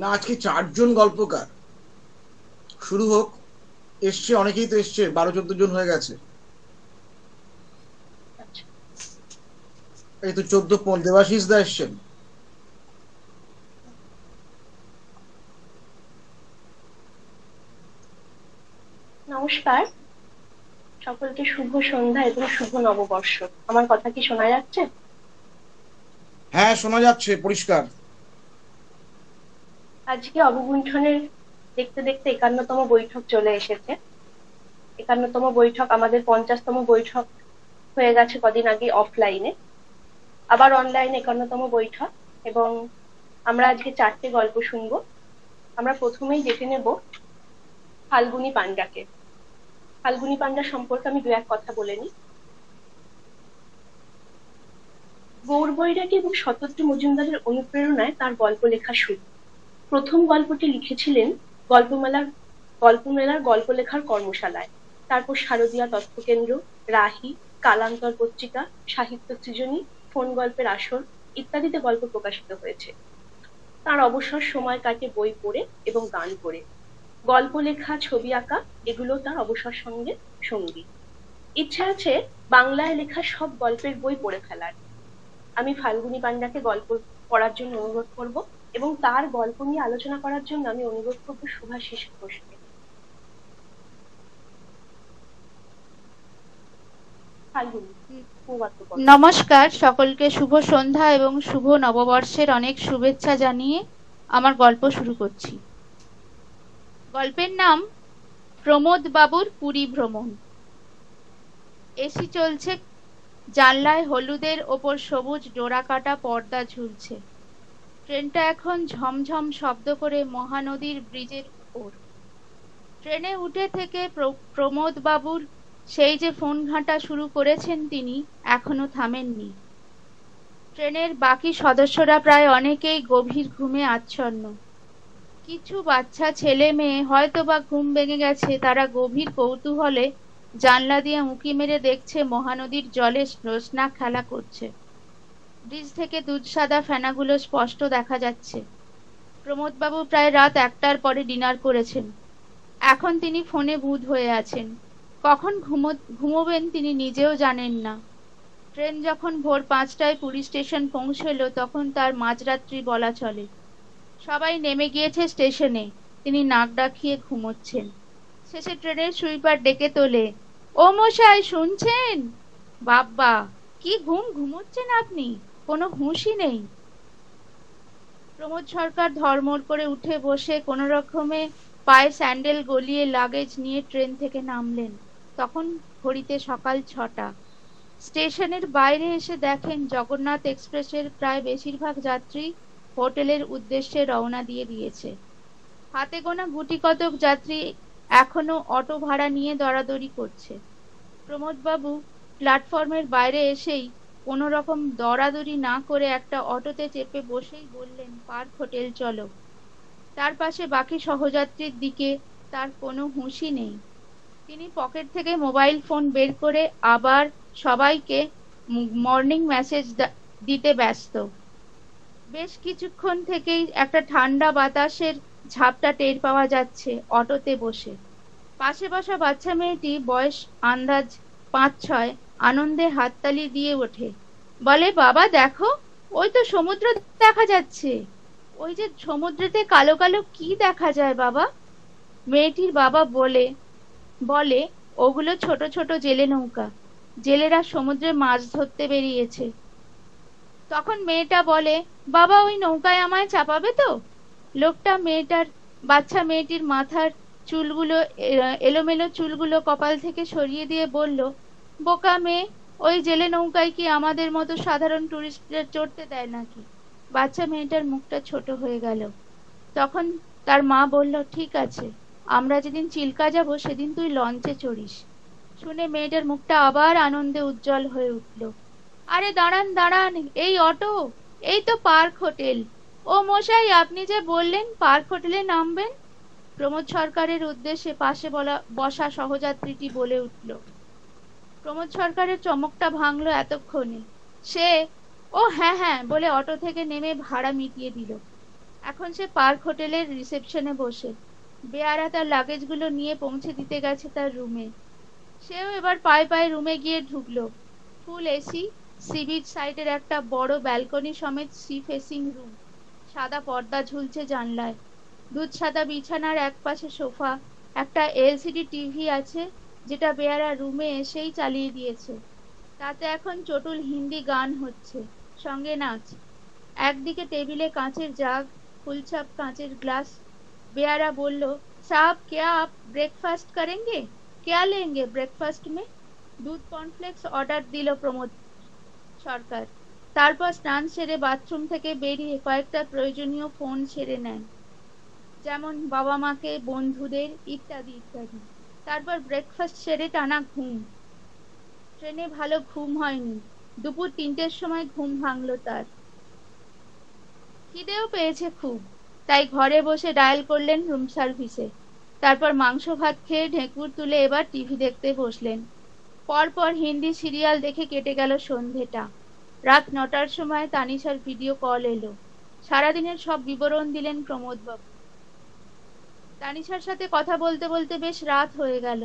না, আজকে 4 জন গল্পকার। শুরু হোক। এসছে, অনেকেই তো এসছে, 12-14 জন হয়ে গেছে। এই তো 14 দেবাশিস দা এসছেন। নমস্কার, সকলকে শুভ সন্ধ্যা এবং শুভ নববর্ষ। আমার কথা কি শোনা যাচ্ছে? হ্যাঁ, শোনা যাচ্ছে পরিষ্কার। আজকে অবগুণ্ঠনের দেখতে দেখতে 51তম বৈঠক চলে এসেছে। 51তম বৈঠক, আমাদের 50তম বৈঠক হয়ে গেছে কদিন আগে অফলাইনে, আবার অনলাইনে 51তম বৈঠক। এবং আমরা আজকে 4টে গল্প শুনবো। আমরা প্রথমেই দেখে নেব ফাল্গুনী পান্ডাকে। ফাল্গুনী পান্ডা সম্পর্কে আমি দু এক কথা বলে নিই। গৌর বৈরাগী এবং শতদ্রু মজুমদারের অনুপ্রেরণায় তার গল্প লেখা শুরু। প্রথম গল্পটি লিখেছিলেন গল্পমেলার গল্প লেখার কর্মশালায়। তারপর শারদীয়া তথ্যকেন্দ্র, রাহি, কালান্তর পত্রিকা, সাহিত্য সৃজনী, ফোন গল্পের আসর ইত্যাদিতে গল্প প্রকাশিত হয়েছে। তার অবসর সময় কাটে বই পড়ে এবং গান করে। গল্প লেখা, ছবি আঁকা এগুলো তার অবসর সঙ্গী। ইচ্ছে আছে বাংলায় লেখা সব গল্পের বই পড়ে ফেলার। আমি ফাল্গুনী পান্ডাকে গল্প পড়ার জন্য অনুরোধ করব এবং তার গল্প নিয়ে আলোচনা করার জন্য আমি অনুরোধ করব শুভাশিস ঘোষকে। ফাল্গুনী, নমস্কার, সকলকে শুভ সন্ধ্যা এবং শুভ নববর্ষের অনেক শুভেচ্ছা জানিয়ে আমার গল্প শুরু করছি। গল্পের নাম প্রমোদ বাবুর পুরী ভ্রমণ। এসি চলছে, জানলায় হলুদের ওপর সবুজ ডোরাকাটা পর্দা ঝুলছে। ট্রেনটা এখন ঝমঝম শব্দ করে মহানদীর ব্রিজের উপর। ট্রেনে উঠে থেকে প্রমোদ বাবুর সেই যে ফোন ঘাঁটা শুরু করেছেন তিনি এখনো থামেননি। ট্রেনের বাকি সদস্যরা প্রায় অনেকেই গভীর ঘুমে আচ্ছন্ন। কিছু বাচ্চা ছেলে মেয়ে হয়তো বা ঘুম ভেঙে গেছে, তারা গভীর কৌতূহলে জানলা দিয়ে উঁকি মেরে দেখছে মহানদীর জলে জ্যোৎস্না খেলা করছে। ব্রিজ থেকে দুধ সাদা ফেনাগুলো স্পষ্ট দেখা যাচ্ছে। প্রমোদবাবু প্রায় রাত 1টার পরে ডিনার করেছেন। এখন তিনি ফোনে বুঁদ হয়ে আছেন। কখন ঘুমোবেন তিনি নিজেও জানেন না। ট্রেন যখন ভোর 5টায় পুরী স্টেশন পৌঁছল তখন তার মাঝরাত্রি বলা চলে। সবাই নেমে গিয়েছে স্টেশনে, তিনি নাক ডাকিয়ে ঘুমোচ্ছেন। শেষে ট্রেনের সুইপার ডেকে তোলে, ও মশাই শুনছেন? বাব্বা, কি ঘুমোচ্ছেন আপনি, কোনো হুঁশই নেই। প্রমোদ সরকার ধর্মর করে উঠে বসে কোনো রকমে পায়ে স্যান্ডেল গলিয়ে লাগেজ নিয়ে ট্রেন থেকে নামলেন। তখন ঘড়িতে সকাল 6টা। স্টেশনের বাইরে এসে দেখেন জগন্নাথ এক্সপ্রেসের প্রায় বেশিরভাগ যাত্রী হোটেলের উদ্দেশ্যে রওনা দিয়ে দিয়েছে। হাতে গোনা গুটি কতক যাত্রী এখনো অটো ভাড়া নিয়ে দরাদরি করছে। প্রমোদবাবু প্ল্যাটফর্মের বাইরে এসেই কোনো রকম দরাদরি না করে একটা অটোতে চেপে বসেই বললেন, পার্ক হোটেল চলো। তার পাশে বাকি সহযাত্রীর দিকে তার কোনো হুঁশই নেই। তিনি পকেট থেকে মোবাইল ফোন বের করে আবার সবাইকে মর্নিং মেসেজ দিতে ব্যস্ত। বেশ কিছুক্ষণ থেকেই একটা ঠান্ডা বাতাসের ঝাপটা টের পাওয়া যাচ্ছে অটোতে বসে। পাশে বসা বাচ্চা মেয়েটি, বয়স আন্দাজ 5-6, আনন্দে হাততালি দিয়ে ওঠে, বলে, বাবা দেখো, ওই তো সমুদ্র দেখা যাচ্ছে। ওই যে সমুদ্রেতে কালো কালো কি দেখা যায় বাবা? মেয়েটির বাবা বলে বলে ওগুলো ছোট ছোট জেলে নৌকা, জেলেরা সমুদ্রে মাছ ধরতে বেরিয়েছে। তখন মেয়েটা বলে, বাবা ওই নৌকায় আমায় চাপাবে তো? লোকটা বাচ্চা মেয়েটির মাথার চুলগুলো, এলোমেলো চুলগুলো কপাল থেকে সরিয়ে দিয়ে বলল, বোকা মেয়ে, ওই জেলে নৌকায় কি আমাদের মতো সাধারণ টুরিস্টদের চড়তে দেয় নাকি? বাচ্চা মেয়েটার মুখটা ছোট হয়ে গেল। তখন তার মা বলল, ঠিক আছে, আমরা যেদিন চিল্কা যাব সেদিন তুই লঞ্চে চড়িস। শুনে মেয়েটার মুখটা আবার আনন্দে উজ্জ্বল হয়ে উঠল। আরে দাঁড়ান দাঁড়ান, এই অটো, এই তো পার্ক হোটেল। ও মশাই, আপনি যে বললেন পার্ক হোটেলে নামবেন। প্রমোদ সরকারের উদ্দেশ্যে পাশে বসা সহযাত্রীটি বলে উঠল। প্রমোদ সরকারের চমকটা ভাঙল এতক্ষণে। সে ও হ্যাঁ হ্যাঁ বলে অটো থেকে নেমে ভাড়া মিটিয়ে দিল। এখন সে পার্ক হোটেলের রিসেপশনে বসে। বেয়ারা তার লাগেজগুলো নিয়ে পৌঁছে দিতে গেছে তার রুমে। সেও এবার পায়ে পায়ে রুমে গিয়ে ঢুকলো। ফুল এসি, সি বিচ সাইডের একটা বড় ব্যালকনি সমেত সি ফেসিং রুম। সাদা পর্দা ঝুলছে জানলায়। দুধ সাদা বিছানার একপাশে সোফা, একটা এলসিডি টিভি আছে যেটা বেয়ারা রুমে এসেই চালিয়ে দিয়েছে। তাতে এখন চটুল হিন্দি গান হচ্ছে, সঙ্গে নাচ। একদিকে টেবিলে কাঁচের জাগ, ফুলছাপ কাঁচের গ্লাস। বেয়ারা বলল, সাহব क्या आप ब्रेकफास्ट करेंगे? क्या लेंगे ब्रेकफास्ट में? দুধ কর্নফ্লেক্স অর্ডার দিল প্রমোদ সরকার। তারপর স্নান সেরে বাথরুম থেকে বেরিয়ে কয়েকটা প্রয়োজনীয় ফোন সেরে নেন, যেমন বাবা মাকে, বন্ধুদের, ইত্যাদি ইত্যাদি। তারপর ব্রেকফাস্ট সেরে টানা ঘুম। ট্রেনে ভালো ঘুম হয়নি। দুপুর 3টের সময় ঘুম ভাঙল তার। খিদেও পেয়েছে খুব, তাই ঘরে বসে ডায়াল করলেন রুম সার্ভিসে। তারপর মাংস ভাত খেয়ে ঢেকুর তুলে এবার টিভি দেখতে বসলেন। পরপর হিন্দি সিরিয়াল দেখে কেটে গেল সন্ধেটা। রাত 9টার সময় তানিশার ভিডিও কল এলো। সারাদিনের সব বিবরণ দিলেন প্রমোদবাবু। তানিশার সাথে কথা বলতে বলতে বেশ রাত হয়ে গেল।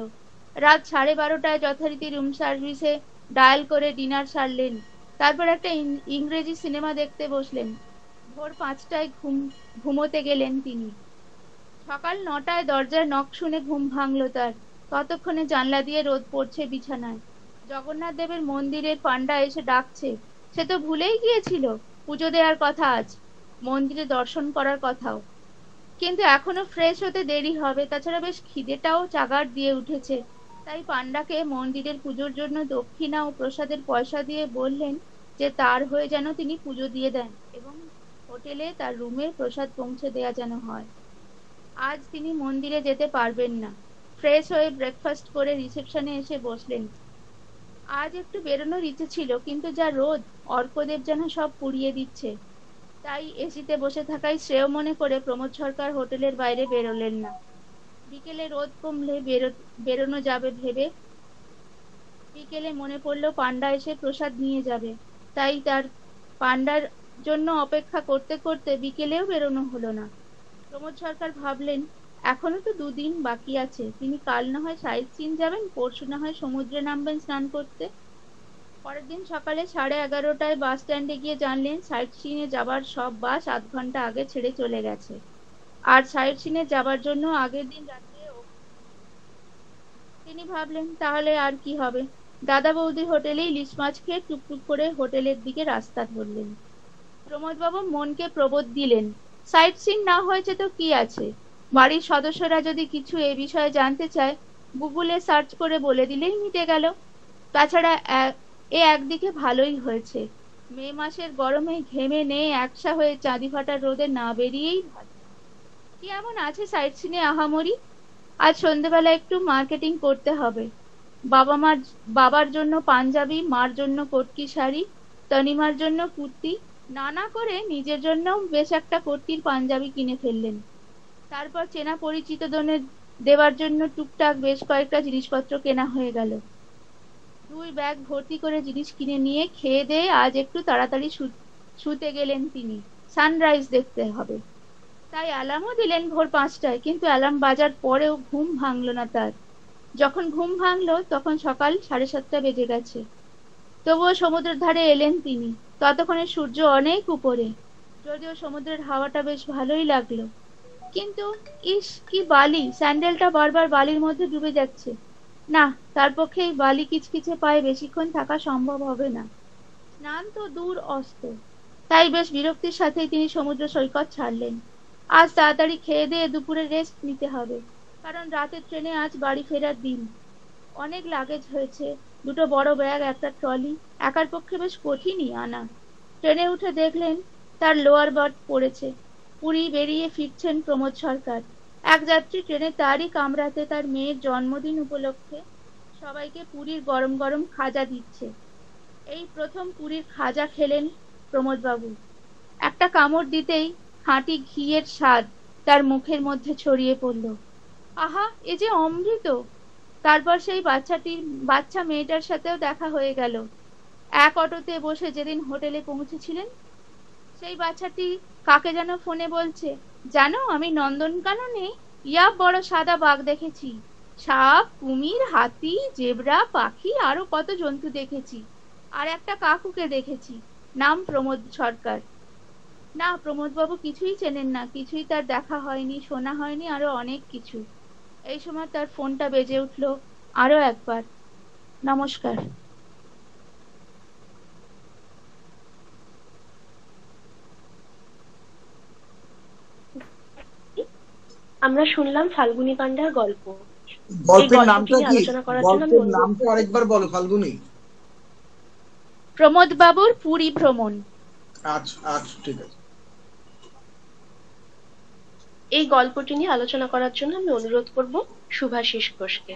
রাত 12:30টায় যথারীতি রুম সার্ভিসে ডায়াল করে ডিনার সারলেন। তারপর একটা ইংরেজি সিনেমা দেখতে বসলেন। ভোর 5টায় ঘুমোতে গেলেন তিনি। সকাল 9টায় দরজার নখ শুনে ঘুম ভাঙল তার। ততক্ষণে জানলা দিয়ে রোদ পড়ছে বিছানায়। জগন্নাথ দেবের মন্দিরের পান্ডা এসে ডাকছে। সে তো ভুলেই গিয়েছিল পুজো দেওয়ার কথা আজ, মন্দিরে দর্শন করার কথাও। কিন্তু এখনো ফ্রেশ হতে দেরি হবে, তাছাড়া বেশ খিদেটাও চাগার দিয়ে উঠেছে। তাই পান্ডাকে মন্দিরের পুজোর জন্য দক্ষিণা ও প্রসাদের পয়সা দিয়ে বললেন যে তার হয়ে যেন তিনি পুজো দিয়ে দেন এবং হোটেলে তার রুমে প্রসাদ পৌঁছে দেয়া যেন হয়। আজ তিনি মন্দিরে যেতে পারবেন না। ফ্রেশ হয়ে ব্রেকফাস্ট করে রিসেপশনে এসে বসলেন। আজ একটু বেরোনোর ইচ্ছে ছিল, কিন্তু যা রোদ, অর্কদেব যেন সব পুড়িয়ে দিচ্ছে। তাই এসিতে বসে থাকাই শ্রেয় মনে করে প্রমোদ সরকার হোটেলের বাইরে বেরোলেন না। বিকেলে রোদ কমলে বেরোনো যাবে ভেবে বিকেলে মনে পড়ল পান্ডা এসে প্রসাদ নিয়ে যাবে। তাই তার পান্ডার জন্য অপেক্ষা করতে করতে বিকেলেও বেরোনো হলো না। প্রমোদ সরকার ভাবলেন, এখনো তো 2 দিন বাকি আছে। তিনি কাল না হয় সাইট সিন যাবেন, পরশু না হয় সমুদ্রে নামবেন স্নান করতে। পরের দিন সকালে 11:30টায় বাস স্ট্যান্ডে গিয়ে জানলেন সাইট সিনে যাবার সব বাস 8 ঘন্টা আগে ছেড়ে চলে গেছে। আর সাইট সিনে যাবার জন্য আগের দিন রাত্রে তিনি ভাবলেন, তাহলে আর কি হবে। দাদা বৌদির হোটেলে ইলিশ মাছ খেয়ে টুকটুক করে হোটেলের দিকে রাস্তা ধরলেন। প্রমোদবাবু মনকে প্রবোধ দিলেন, সাইট সিন না হয়েছে তো কি আছে, বাড়ির সদস্যরা যদি কিছু এ বিষয়ে জানতে চায় গুগলে সার্চ করে বলে দিলেই মিটে গেল। তাছাড়া একদিকে ভালোই হয়েছে, মে মাসের গরমে ঘেমে নেয়ে একসা হয়ে চাঁদি ফাটার রোদে না বেরিয়েই ভালো। কি এমন আছে সাইট সিনে আহামরি? আজ সন্ধ্যেবেলা একটু মার্কেটিং করতে হবে। বাবার জন্য পাঞ্জাবি, মার জন্য কটকি শাড়ি, তনিমার জন্য কুর্তি, নানা করে নিজের জন্য বেশ একটা কটকির পাঞ্জাবি কিনে ফেললেন। তারপর চেনা পরিচিত জনের দেওয়ার জন্য টুকটাক বেশ কয়েকটা জিনিসপত্র কেনা হয়ে গেল। 2 ব্যাগ ভর্তি করে জিনিস কিনে নিয়ে খেয়ে দিয়ে আজ একটু তাড়াতাড়ি শুতে গেলেন তিনি। সানরাইজ দেখতে হবে। তাই অ্যালার্মও দিলেন ভোর 5টায়, কিন্তু অ্যালার্ম বাজার পরেও ঘুম ভাঙল না তার। যখন ঘুম ভাঙল তখন সকাল 7:30 বেজে গেছে। তবুও সমুদ্রের ধারে এলেন তিনি। ততক্ষণে সূর্য অনেক উপরে। যদিও সমুদ্রের হাওয়াটা বেশ ভালোই লাগলো, কিন্তু ইস কি বালি! স্যান্ডেলটা বারবার বালির মধ্যে ডুবে যাচ্ছে। না, তার পক্ষে এই বালি কিচকিচে পায়ে বেশিক্ষণ থাকা সম্ভব হবে না। স্নান তো দূর, অস্ত। তাই বেশ বিরক্তির সাথেই তিনি সমুদ্র সৈকত ছাড়লেন। আজ তাড়াতাড়ি খেয়ে দিয়ে দুপুরে রেস্ট নিতে হবে, কারণ রাতের ট্রেনে আজ বাড়ি ফেরার দিন। অনেক লাগেজ হয়েছে, 2টো বড় ব্যাগ, একটা ট্রলি, একার পক্ষে বেশ কঠিনই আনা। ট্রেনে উঠে দেখলেন তার লোয়ার বার্থ পড়েছে। পুরী বেরিয়ে ফিরছেন প্রমোদ সরকার। এক যাত্রী ট্রেনে তারই কামরাতে তার মেয়ের জন্মদিন উপলক্ষে সবাইকে পুরীর গরম গরম খাজা দিচ্ছে। এই প্রথম পুরীর খাজা খেলেন প্রমোদবাবু। একটা কামড় দিতেই খাঁটি ঘিয়ের স্বাদ তার মুখের মধ্যে ছড়িয়ে পড়ল। আহা, এ যে অমৃত! তারপর সেই বাচ্চা মেয়েটার সাথেও দেখা হয়ে গেল। এক অটোতে বসে যেদিন হোটেলে পৌঁছেছিলেন, সেই বাচ্চাটি কাকে যেন ফোনে বলছে, জানো আমি নন্দনকাননে ইয়া বড় সাদা বাঘ দেখেছি, সাপ, কুমির, হাতি, জেব্রা, পাখি, আরো কত জন্তু দেখেছি, আর একটা কাকুকে দেখেছি, নাম প্রমোদ সরকার। না, প্রমোদ বাবু কিছুই চেনেন না, কিছুই তার দেখা হয়নি, শোনা হয়নি, আরো অনেক কিছু। এই সময় তার ফোনটা বেজে উঠলো আরো একবার। নমস্কার। আমরা শুনলাম ফাল্গুনী পান্ডার গল্প। গল্পের নামটা কি? আলোচনা করার জন্য গল্পের নামটা আরেকবার বলো ফাল্গুনী। প্রমোদ বাবুর পুরী ভ্রমণ। আচ্ছা আচ্ছা, ঠিক আছে। এই গল্পটি নিয়ে আলোচনা করার জন্য আমি অনুরোধ করব শুভাশিস ঘোষকে।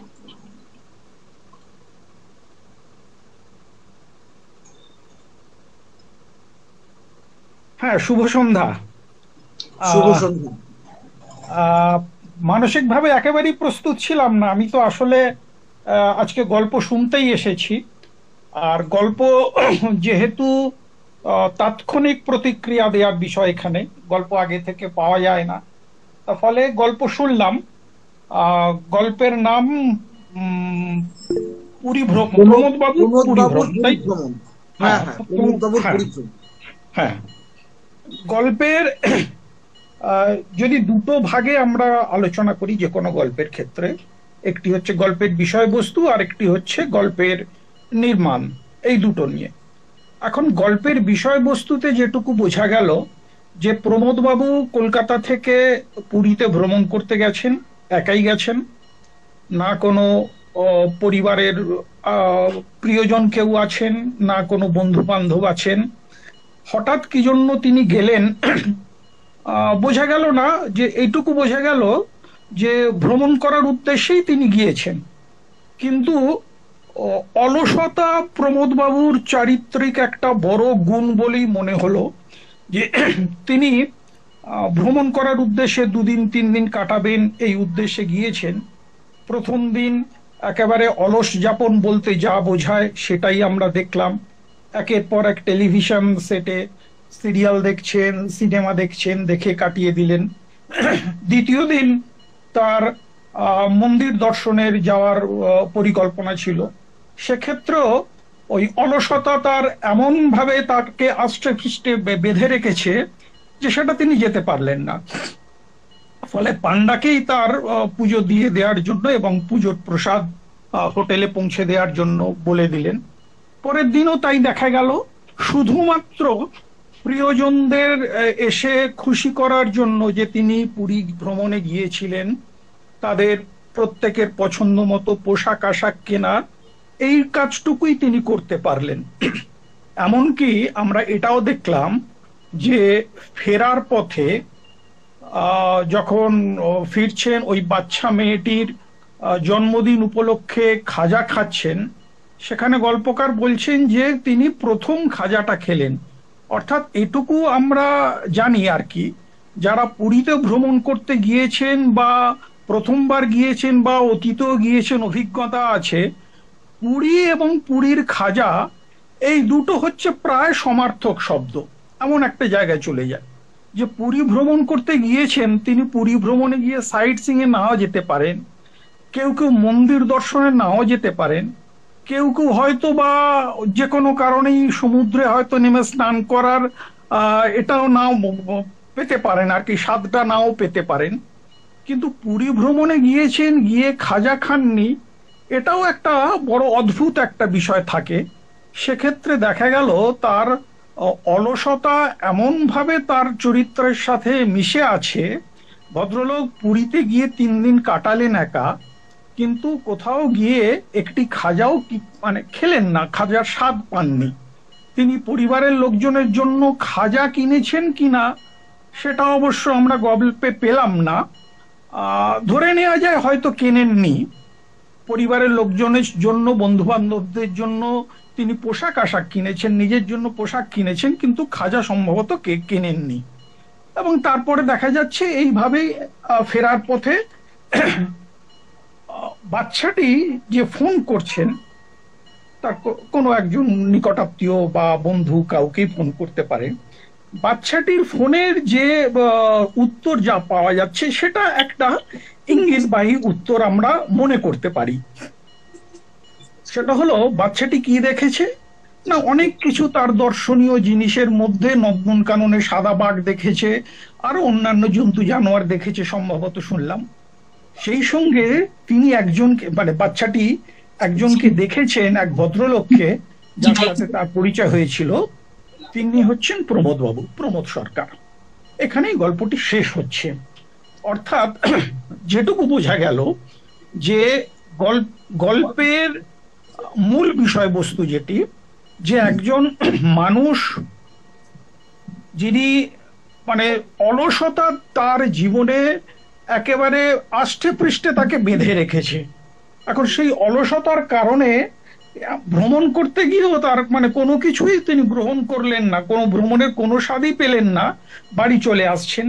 হ্যাঁ, শুভ সন্ধ্যা। শুভ সন্ধ্যা। মানসিকভাবে একেবারেই প্রস্তুত ছিলাম না, আমি তো আসলে আজকে গল্প শুনতেই এসেছি। আর গল্প যেহেতু তাৎক্ষণিক প্রতিক্রিয়া দেওয়ার বিষয়, এখানে গল্প আগে থেকে পাওয়া যায় না, তার ফলে গল্প শুনলাম। গল্পের নাম পুরী ভ্রমণ, প্রমোদ বাবুর পুরী ভ্রমণ, তাই? হ্যাঁ হ্যাঁ, প্রমোদ বাবুর পুরী ভ্রমণ। হ্যাঁ, গল্পের যদি দুটো ভাগে আমরা আলোচনা করি যে কোনো গল্পের ক্ষেত্রে, একটি হচ্ছে গল্পের বিষয়বস্তু আর একটি হচ্ছে গল্পের নির্মাণ, এই দুটো নিয়ে। এখন গল্পের বিষয়বস্তুতে যেটুকু বোঝা গেল যে প্রমোদবাবু কলকাতা থেকে পুরীতে ভ্রমণ করতে গেছেন, একাই গেছেন, না কোনো পরিবারের প্রিয়জন কেউ আছেন, না কোনো বন্ধু বান্ধব আছেন। হঠাৎ কি জন্য তিনি গেলেন বোঝা গেল না, যে এইটুকু বোঝা গেল যে ভ্রমণ করার উদ্দেশ্যেই তিনি গিয়েছেন। কিন্তু অলসতা প্রমোদবাবুর চারিত্রিক একটা বড় গুণ বলেই মনে হলো, যে তিনি ভ্রমণ করার উদ্দেশ্যে 2 দিন 3 দিন কাটাবেন এই উদ্দেশ্যে গিয়েছেন। প্রথম দিন একেবারে অলস যাপন বলতে যা বোঝায় সেটাই আমরা দেখলাম। একের পর এক টেলিভিশন সেটে সিরিয়াল দেখছেন, সিনেমা দেখছেন, দেখে কাটিয়ে দিলেন। দ্বিতীয় দিন তার মন্দির দর্শনের যাওয়ার পরিকল্পনা ছিল, সেক্ষেত্রেও ওই অলসতা তার এমন ভাবে তাকে আষ্টে ফিষ্টে বেঁধে রেখেছে যে সেটা তিনি যেতে পারলেন না। ফলে পান্ডাকেই তার পুজো দিয়ে দেওয়ার জন্য এবং পুজোর প্রসাদ হোটেলে পৌঁছে দেওয়ার জন্য বলে দিলেন। পরের দিনও তাই দেখা গেল, শুধুমাত্র প্রিয়জনদের এসে খুশি করার জন্য যে তিনি পুরী ভ্রমণে গিয়েছিলেন, তাদের প্রত্যেকের পছন্দ মতো পোশাক আশাক কেনা, এই কাজটুকুই তিনি করতে পারলেন। এমনকি আমরা এটাও দেখলাম যে ফেরার পথে যখন ফিরছেন, ওই বাচ্চা মেয়েটির জন্মদিন উপলক্ষে খাজা খাচ্ছেন, সেখানে গল্পকার বলছেন যে তিনি প্রথম খাজাটা খেলেন। অর্থাৎ এটুকু আমরা জানি আর কি, যারা পুরীতে ভ্রমণ করতে গিয়েছেন বা প্রথমবার গিয়েছেন বা অতীতেও গিয়েছেন, অভিজ্ঞতা আছে, পুরী এবং পুরীর খাজা এই দুটো হচ্ছে প্রায় সমার্থক শব্দ। এমন একটা জায়গায় চলে যায় যে পুরী ভ্রমণ করতে গিয়েছেন, তিনি পুরী ভ্রমণে গিয়ে সাইট সিং এ নাও যেতে পারেন, কেউ কেউ মন্দির দর্শনে নাও যেতে পারেন, কেউ কেউ হয়তো বা যে কোনো কারণেই সমুদ্রে হয়তো নেমে স্নান করার এটাও নাও পেতে পারেন আর কি, স্বাদটা নাও পেতে পারেন। কিন্তু পুরী ভ্রমণে গিয়েছেন, গিয়ে খাজা খাননি, এটাও একটা বড় অদ্ভুত একটা বিষয় থাকে। সেক্ষেত্রে দেখা গেল তার অলসতা এমন ভাবে তার চরিত্রের সাথে মিশে আছে। ভদ্রলোক পুরীতে গিয়ে 3 দিন কাটালেন একা, কিন্তু কোথাও গিয়ে একটি খাজাও মানে খেলেন না, খাজার স্বাদ পাননি। তিনি পরিবারের লোকজনের জন্য খাজা কিনেছেন কিনা সেটা অবশ্য আমরা গল্পে পেলাম না। ধরে নেওয়া যায় হয়তো কেনেননি। পরিবারের লোকজনের জন্য, বন্ধু বান্ধবদের জন্য তিনি পোশাক আশাক কিনেছেন, নিজের জন্য পোশাক কিনেছেন, কিন্তু খাজা সম্ভবত কেনেননি। এবং তারপরে দেখা যাচ্ছে এইভাবেই ফেরার পথে বাচ্চাটি যে ফোন করছেন, তার কোনো একজন নিকটাত্মীয় বা বন্ধু কাউকেই ফোন করতে পারে, বাচ্চাটির ফোনের যে উত্তর যা পাওয়া যাচ্ছে সেটা একটা ইঙ্গিতবাহী উত্তর আমরা মনে করতে পারি। সেটা হলো, বাচ্চাটি কি দেখেছে না, অনেক কিছু তার দর্শনীয় জিনিসের মধ্যে নন্দনকাননে সাদা বাঘ দেখেছে, আরো অন্যান্য জন্তু জানোয়ার দেখেছে সম্ভবত শুনলাম। সেই সঙ্গে তিনি একজনকে, মানে বাচ্চাটি একজনকে দেখেছেন, এক ভদ্রলোককে, যার সাথে তার পরিচয় হয়েছিল। তিনি হচ্ছেন প্রমোদ বাবু, প্রমোদ সরকার। এখানেই গল্পটি শেষ হচ্ছে। অর্থাৎ যেটুকু বোঝা গেল যে গল্পের মূল বিষয়বস্তু যেটি, যে একজন মানুষ যিনি মানে অলসতা তার জীবনে একেবারে আষ্টে পৃষ্ঠে তাকে বেঁধে রেখেছে। এখন সেই অলসতার কারণে ভ্রমণ করতে গিয়েও তার মানে কোনো কিছুই তিনি গ্রহণ করলেন না, কোনো ভ্রমণের কোনো স্বাদই পেলেন না, বাড়ি চলে আসছেন।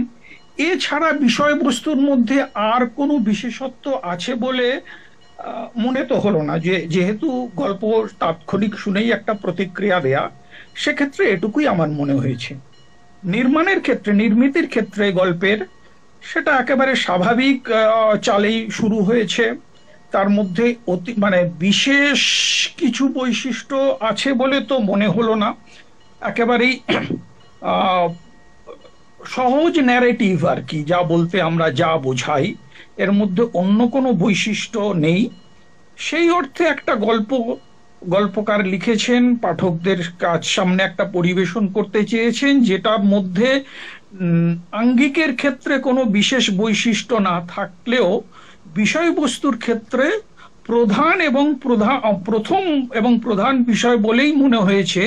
এছাড়া বিষয়বস্তুর মধ্যে আর কোনো বিশেষত্ব আছে বলে মনে তো হলো না। যেহেতু গল্প তাৎক্ষণিক শুনেই একটা প্রতিক্রিয়া দেয়া, সেক্ষেত্রে এটুকুই আমার মনে হয়েছে। নির্মাণের ক্ষেত্রে, নির্মিতির ক্ষেত্রে গল্পের সেটা একেবারে স্বাভাবিক চালেই শুরু হয়েছে। তার মধ্যে মানে বিশেষ কিছু বৈশিষ্ট্য আছে বলে তো মনে হলো না। একেবারেই সহজ ন্যারেটিভ আর কি, যা বলতে আমরা যা বোঝাই, এর মধ্যে অন্য কোনো বৈশিষ্ট্য নেই। সেই অর্থে একটা গল্পকার লিখেছেন, পাঠকদের কাছ সামনে একটা পরিবেশন করতে চেয়েছেন, যেটার মধ্যে আঙ্গিকের ক্ষেত্রে কোনো বিশেষ বৈশিষ্ট্য না থাকলেও বিষয়বস্তুর ক্ষেত্রে প্রথম এবং প্রধান বিষয় বলেই মনে হয়েছে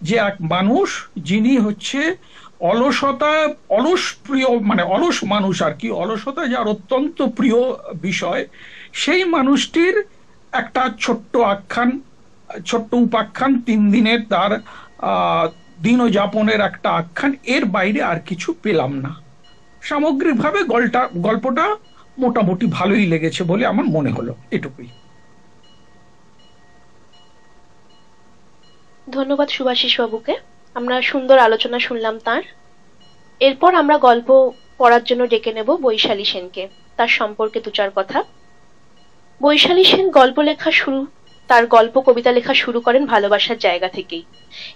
যে এক মানুষ যিনি হচ্ছে অলস প্রিয়, মানে অলস মানুষ আর কি, অলসতা যার অত্যন্ত প্রিয় বিষয়, সেই মানুষটির একটা ছোট্ট উপাখ্যান, 3 দিনের তার দিনযাপনের একটা আখ্যান, এর বাইরে আর কিছু পেলাম না। সামগ্রিকভাবে গল্পটা মোটামুটি ভালোই লেগেছে বলে আমার মনে হলো, এটুকুই। ধন্যবাদ সুভাষিস বাবুকে। আমরা সুন্দর আলোচনা শুনলাম তার। এরপর আমরা গল্প পড়ার জন্য ডেকে নেব বৈশালী সেনকে। তার সম্পর্কে 2-4 কথা। বৈশালী সেন তার গল্প কবিতা লেখা শুরু করেন ভালোবাসার জায়গা থেকেই,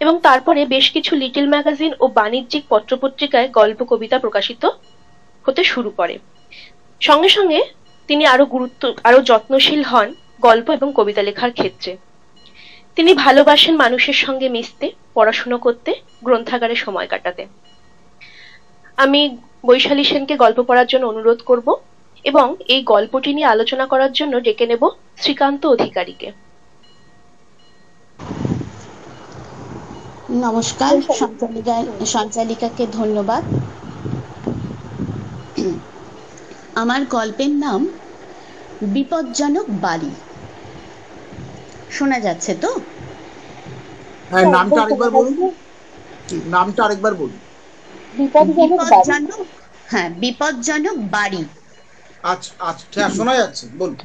এবং তারপরে বেশ কিছু লিটল ম্যাগাজিন ও বাণিজ্যিক পত্রপত্রিকায় গল্প কবিতা প্রকাশিত হতে শুরু করে। সঙ্গে সঙ্গে তিনি আরো যত্নশীল হন গল্প এবং কবিতা লেখার ক্ষেত্রে। তিনি ভালোবাসেন মানুষের সঙ্গে মিশতে, পড়াশুনো করতে, গ্রন্থাগারে সময় কাটাতে। আমি বৈশালী সেনকে গল্প পড়ার জন্য অনুরোধ করব এবং এই গল্পটি নিয়ে আলোচনা করার জন্য ডেকে নেব শ্রীকান্ত অধিকারীকে। নমস্কার, সঞ্চালিকাকে ধন্যবাদ। আমার গল্পের নাম বিপজ্জনক বাড়ি। শোনা যাচ্ছে তো? হ্যাঁ, নামটা আরেকবার বলুন। বিপজ্জনক বাড়ি। আচ্ছা, শোনা যাচ্ছে, বলুন।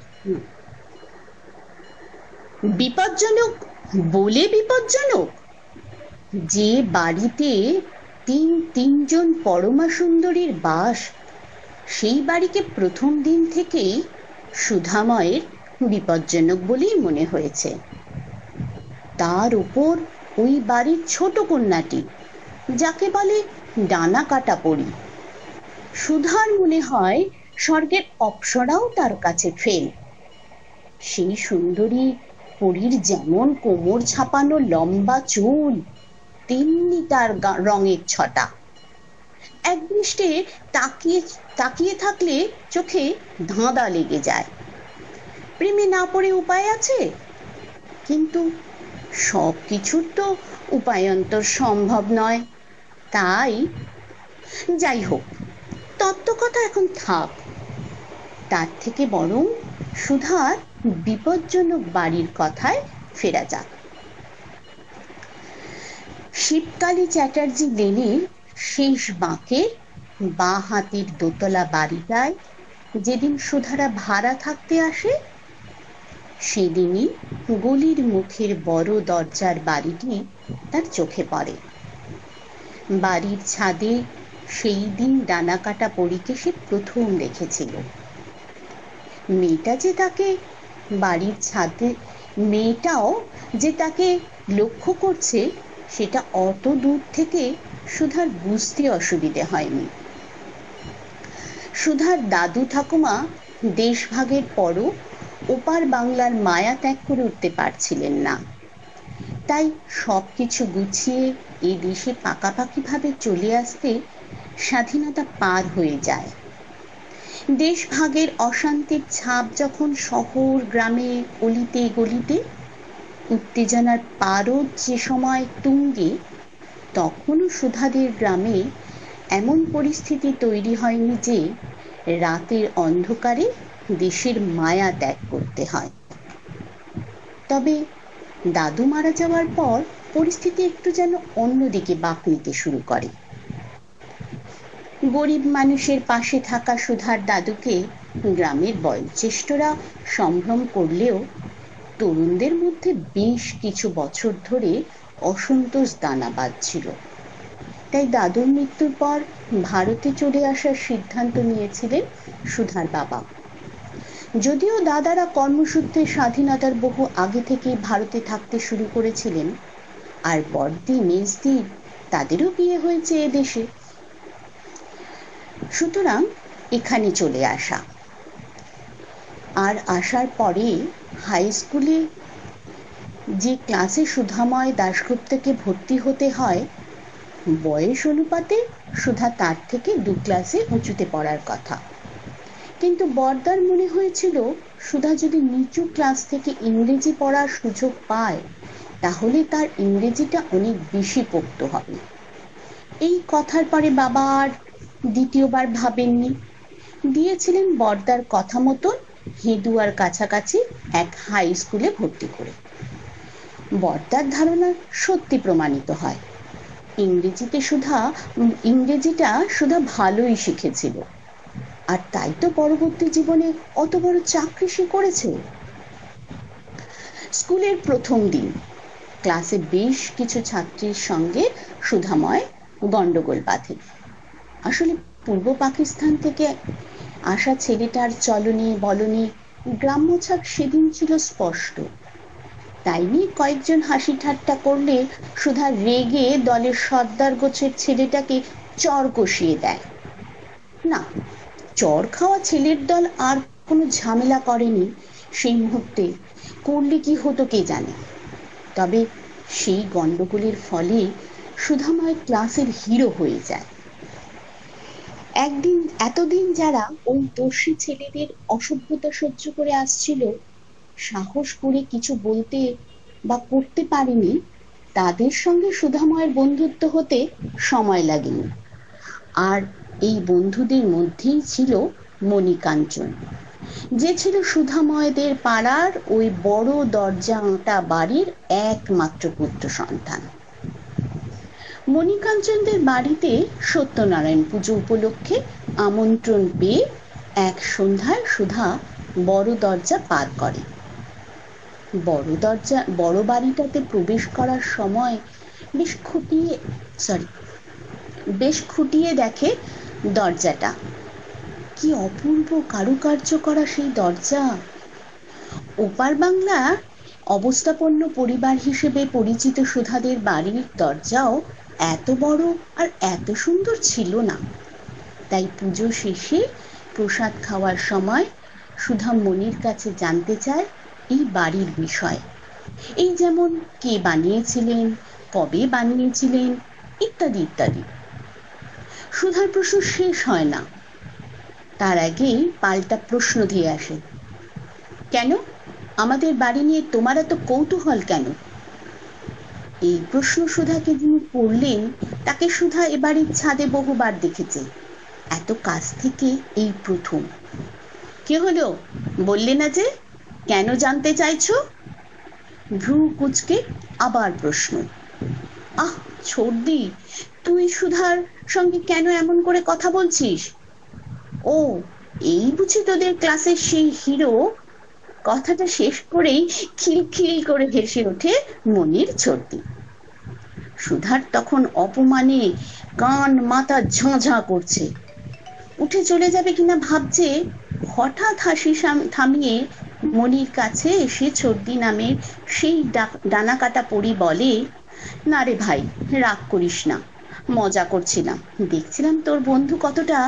বিপজ্জনক বলে বিপজ্জনক? যে বাড়িতে তিনজন পরমা সুন্দরীর বাস, সেই বাড়িকে প্রথম দিন থেকেই সুধাময়ের বিপজ্জনক বলেই মনে হয়েছে। তার উপর ওই বাড়ির ছোট কন্যাটি, যাকে বলে ডানা কাটা পরী, সুধার মনে হয় স্বর্গের অপ্সরাও তার কাছে ফেল। সেই সুন্দরী পরীর যেমন কোমর ছাপানো লম্বা চুল, তেমনি তার রঙের ছটা। এক দৃষ্টে তাকিয়ে থাকলে চোখে ধাঁধা লেগে যায়। প্রেমে না পড়ে উপায় আছে? কিন্তু সব কিছুর তো উপায়ন্তর সম্ভব নয়। তাই যাই হোক, তত্ত্ব কথা এখন থাক। তার থেকে বরং সুধার বিপজ্জনক বাড়ির কথায় ফেরা যাক। শিবকালী চ্যাটার্জি লেনের শেষ বাঁকে বাঁ হাতের দোতলা বাড়িটায় যেদিন সুধারা ভাড়া থাকতে আসে, সেদিনই গলির মুখের বড় দরজার বাড়িটি তার চোখে পড়ে। বাড়ির ছাদে সেই দিন ডানা কাটা পরীকে সে প্রথম দেখেছিল। মেয়েটা যে তাকে বাড়ির ছাদে মেয়েটাও যে তাকে লক্ষ্য করছে সেটা অত দূর থেকে সুধার বুঝতে অসুবিধে হয়নি। সুধার দাদু ঠাকুমা দেশভাগের পরও ওপার বাংলার মায়া ত্যাগ করে উঠতে পারছিলেন না, তাই সবকিছু গুছিয়ে এ দেশে পাকাপাকি ভাবে চলে আসতে স্বাধীনতা পার হয়ে যায়। দেশভাগের অশান্তির ছাপ যখন শহর গ্রামে অলিতে গলিতে, উত্তেজনার পারদ যে সময় তুঙ্গে, তখনও সুধাদের গ্রামে এমন পরিস্থিতি তৈরি হয়নি যে রাতের অন্ধকারে দেশের মায়া ত্যাগ করতে হয়। তবে দাদু মারা যাওয়ার পর পরিস্থিতি একটু যেন অন্যদিকে বাঁক নিতে শুরু করে। গরিব মানুষের পাশে থাকা সুধার দাদুকে গ্রামের বয়োজ্যেষ্ঠরা সম্ভ্রম করলেও তরুণদের মধ্যে বেশ কিছু বছর ধরে অসন্তোষ দানা বাঁধছিল। তাই দাদুর মৃত্যুর পর ভারতে চলে আসার সিদ্ধান্ত নিয়েছিলেন সুধার বাবা। যদিও দাদারা কর্মসূত্রে স্বাধীনতার বহু আগে থেকে ভারতে থাকতে শুরু করেছিলেন, আর বড়দি মেজদি তাদেরও বিয়ে হয়েছে এদেশে, সুতরাং এখানে চলে আসা। আর আসার পরে হাই স্কুলে যে ক্লাসে সুধাময় দাশগুপ্তকে ভর্তি হতে হয়, বয়স অনুপাতে সুধা তার থেকে 2 ক্লাসে উঁচুতে পড়ার কথা। কিন্তু বড়দার মনে হয়েছিল সুধা যদি নিচু ক্লাস থেকে ইংরেজি পড়ার সুযোগ পায় তাহলে তার ইংরেজিটা অনেক বেশি পোক্ত হবে। এই কথার পরে বাবা আর দ্বিতীয়বার ভাবেননি, দিয়েছিলেন বড়দার কথা মতন হেদুয়ার কাছাকাছি এক হাই স্কুলে ভর্তি করে। বড়দার ধারণা সত্যি প্রমাণিত হয়। ইংরেজিটা সুধা ভালোই শিখেছিল, আর তাই তো পরবর্তী জীবনে অত বড় চাকরি সে করেছে। স্কুলের প্রথম দিন ক্লাসে বেশ কিছু ছাত্রীর সঙ্গে সুধাময় গন্ডগোল বাঁধে। আসলে পূর্ব পাকিস্তান থেকে আসা ছেলেটার চলনে বলনে গ্রাম্য ছাপ সেদিন ছিল স্পষ্ট। তাই নিয়ে কয়েকজন হাসি ঠাট্টা করলে সুধা রেগে দলের সর্দার গোছের ছেলেটাকে চর কষিয়ে দেয়। না, চর খাওয়া ছেলের দল আর কোনো ঝামেলা করেনি সেই মুহূর্তে, করলে কি হতো কে জানে। তবে সেই গন্ডগোলের ফলে সুধাময় ক্লাসের হিরো হয়ে যায়। একদিন এতদিন যারা ওই দোষী ছেলেদের অসভ্যতা সহ্য করে আসছিল, সাহস করে কিছু বলতে বা করতে পারেনি, তাদের সঙ্গে সুধাময়ের বন্ধুত্ব হতে সময় লাগেনি। আর এই বন্ধুদের মধ্যেই ছিল মণিকাঞ্চন, যে ছিল সুধাময়দের পাড়ার ওই বড় দরজা আঁটা বাড়ির একমাত্র পুত্র সন্তান। মণিকাঞ্চনদের বাড়িতে সত্যনারায়ণ পুজো উপলক্ষে আমন্ত্রণ পেয়ে এক সন্ধ্যায় সুধা বড় দরজা পার করে। বড় বাড়িটাতে প্রবেশ করার সময় বেশ খুঁটিয়ে দেখে দরজাটা। কি অপূর্ব কারুকার্য করা সেই দরজা! ওপার বাংলা অবস্থাপন্ন পরিবার হিসেবে পরিচিত সুধাদের বাড়ির দরজাও এত বড় আর এত সুন্দর ছিল না। তাই পুজো শেষে প্রসাদ খাওয়ার সময় সুধা মনির কাছে জানতে চায় এই বাড়ির বিষয়, এই যেমন কে বানিয়েছিলেন, কবে বানিয়েছিলেন, ইত্যাদি ইত্যাদি। সুধার প্রশ্ন শেষ হয় না, তার আগেই পাল্টা প্রশ্ন দিয়ে আসে, কেন আমাদের বাড়ি নিয়ে তোমার এত কৌতূহল কেন? এই প্রশ্ন সুধাকে যিনি করলেন তাকে সুধা এ বাড়ির ছাদে বহুবার দেখেছে, এত কাছ থেকে এই প্রথম। কি হলো, বললে না যে? কেন জানতে চাইছো? ভ্রু কুচকে আবার প্রশ্ন। আহ ছোড়দি, তুই সুধার সঙ্গে কেন এমন করে কথা বলছিস? ও, এই বুঝি তোদের ক্লাসের সেই হিরো? কথাটা শেষ করেই খিলখিল করে হেসে ওঠে মনির ছোটদি। সুধার তখন অপমানে কান মাথা ঝাঁ করছে। উঠে চলে যাবে কিনা ভাবছে, হঠাৎ হাসি থামিয়ে মনির কাছে এসে ছর্দি নামের সেই ডানা কাটা পরি বলে, না রে ভাই, রাগ করিস না, মজা করছিলাম, দেখছিলাম তোর বন্ধু কতটা।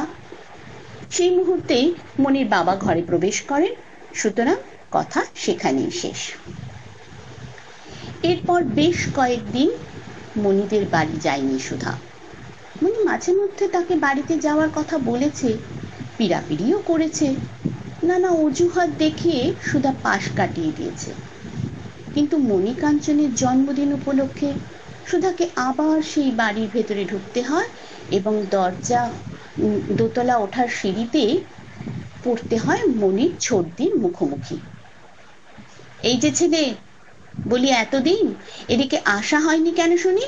সেই মুহূর্তে মনির বাবা ঘরে প্রবেশ করেন। সুতরাং কথা সেখানেই শেষ। এরপর বেশ কয়েকদিন মনিদের বাড়ি যায়নি সুধা। মনি মাঝে মধ্যে তাকে বাড়িতে যাওয়ার কথা বলেছে, পিড়াপিড়িও করেছে, নানা অজুহাত দেখিয়ে সুধা পাশ কাটিয়ে দিয়েছে। কিন্তু মণিকাঞ্চনের জন্মদিন উপলক্ষে সুধাকে আবার সেই বাড়ির ভেতরে ঢুকতে হয় এবং দোতলা ওঠার সিঁড়িতে পড়তে হয় মনির ছর্দির মুখোমুখি। এই যে ছেলে, বলি এতদিন এদিকে আসা হয়নি কেন শুনি?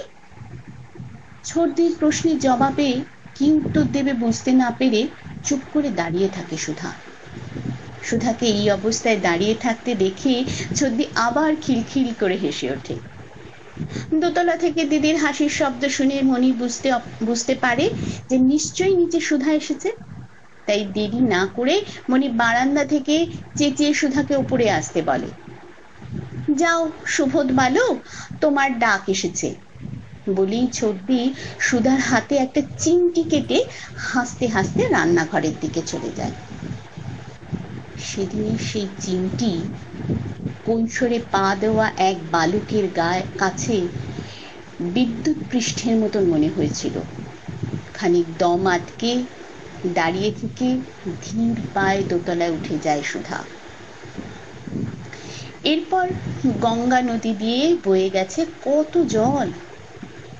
ছর্দির প্রশ্নের জবাবে কি উত্তর দেবে বুঝতে না পেরে চুপ করে দাঁড়িয়ে থাকে সুধা। সুধাকে এই অবস্থায় দাঁড়িয়ে থাকতে দেখে ছর্দি আবার খিলখিল করে হেসে ওঠে। দোতলা থেকে দিদির হাসির শব্দ শুনে মনি বুঝতে পারে যে নিশ্চয়ই নিচে সুধা এসেছে। তাই দেরি না করে মনি বারান্দা থেকে চেঁচিয়ে সুধাকে উপরে আসতে বলে। যাও সুবোধ বালক, তোমার ডাক এসেছে। বলেই ছর্দি সুধার হাতে একটা চিমটি কেটে হাসতে হাসতে রান্নাঘরের দিকে চলে যায়। সেদিনের সেই চিমটি কৈশোরে পা দেওয়া এক বালকের কাছে বিদ্যুৎ পৃষ্ঠের মতন মনে হয়েছিল। খানিক দম আটকে দাঁড়িয়ে থেকে ধীর পায়ে দোতলায় উঠে যায় সুধা। এরপর গঙ্গা নদী দিয়ে বয়ে গেছে কত জল,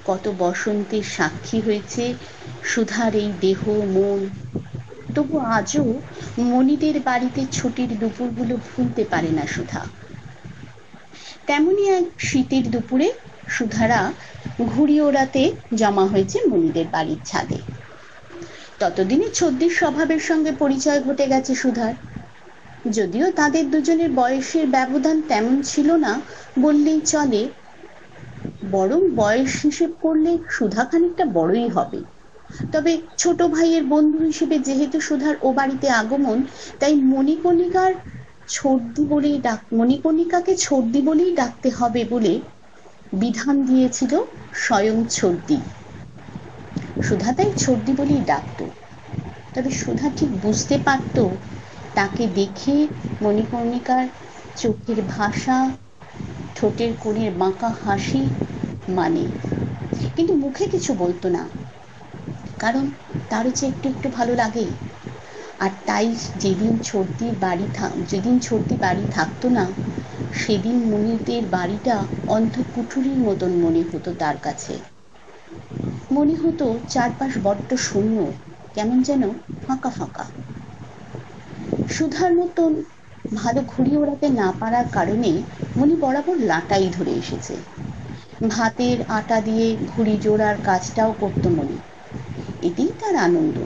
কত বসন্তের সাক্ষী হয়েছে সুধার এই দেহ মন। তবু আজও মনিদের বাড়িতে ছুটির দুপুরগুলো ভুলতে পারে না সুধা। তেমনি এক শীতের দুপুরে সুধারা ঘুড়ি ওড়াতে জমা হয়েছে মনিদের বাড়ির ছাদে। ততদিনে ছর্দির স্বভাবের সঙ্গে পরিচয় ঘটে গেছে সুধার। যদিও তাদের দুজনের বয়সের ব্যবধান তেমন ছিল না বললেই চলে, বরং বয়স হিসেব করলে সুধা খানিকটা বড়ই হবে। তবে ছোট ভাইয়ের বন্ধু হিসেবে যেহেতু সুধার ও বাড়িতে আগমন, তাই মণিকণিকাকে ছর্দি বলেই ডাকতে হবে বলে বিধান দিয়েছিল স্বয়ং ছর্দি। সুধা তাই ছর্দি বলেই ডাকত। তবে সুধা ঠিক বুঝতে পারত তাকে দেখে মণিকর্ণিকার চোখের ভাষা, ঠোঁটের কোণের বাঁকা হাসি মানে, কিন্তু মুখে কিছু বলতো না, কারণ তারও যে একটু একটু ভালো লাগে। আর তাই যেদিন ছর্দি বাড়ি থাকতো না, সেদিন মনিদের বাড়িটা অন্ধকুঠুরির মতন মনে হতো তার কাছে। মনে হতো চারপাশ বড্ড শূন্য, কেমন যেন ফাঁকা ফাঁকা। সুধার মতন ভালো ঘুড়ি ওড়াতে না পারার কারণে মনি বরাবর লাটাই ধরে এসেছে। ভাতের আটা দিয়ে ঘুড়ি জোড়ার কাজটাও করতো মনি, এতেই তার আনন্দ।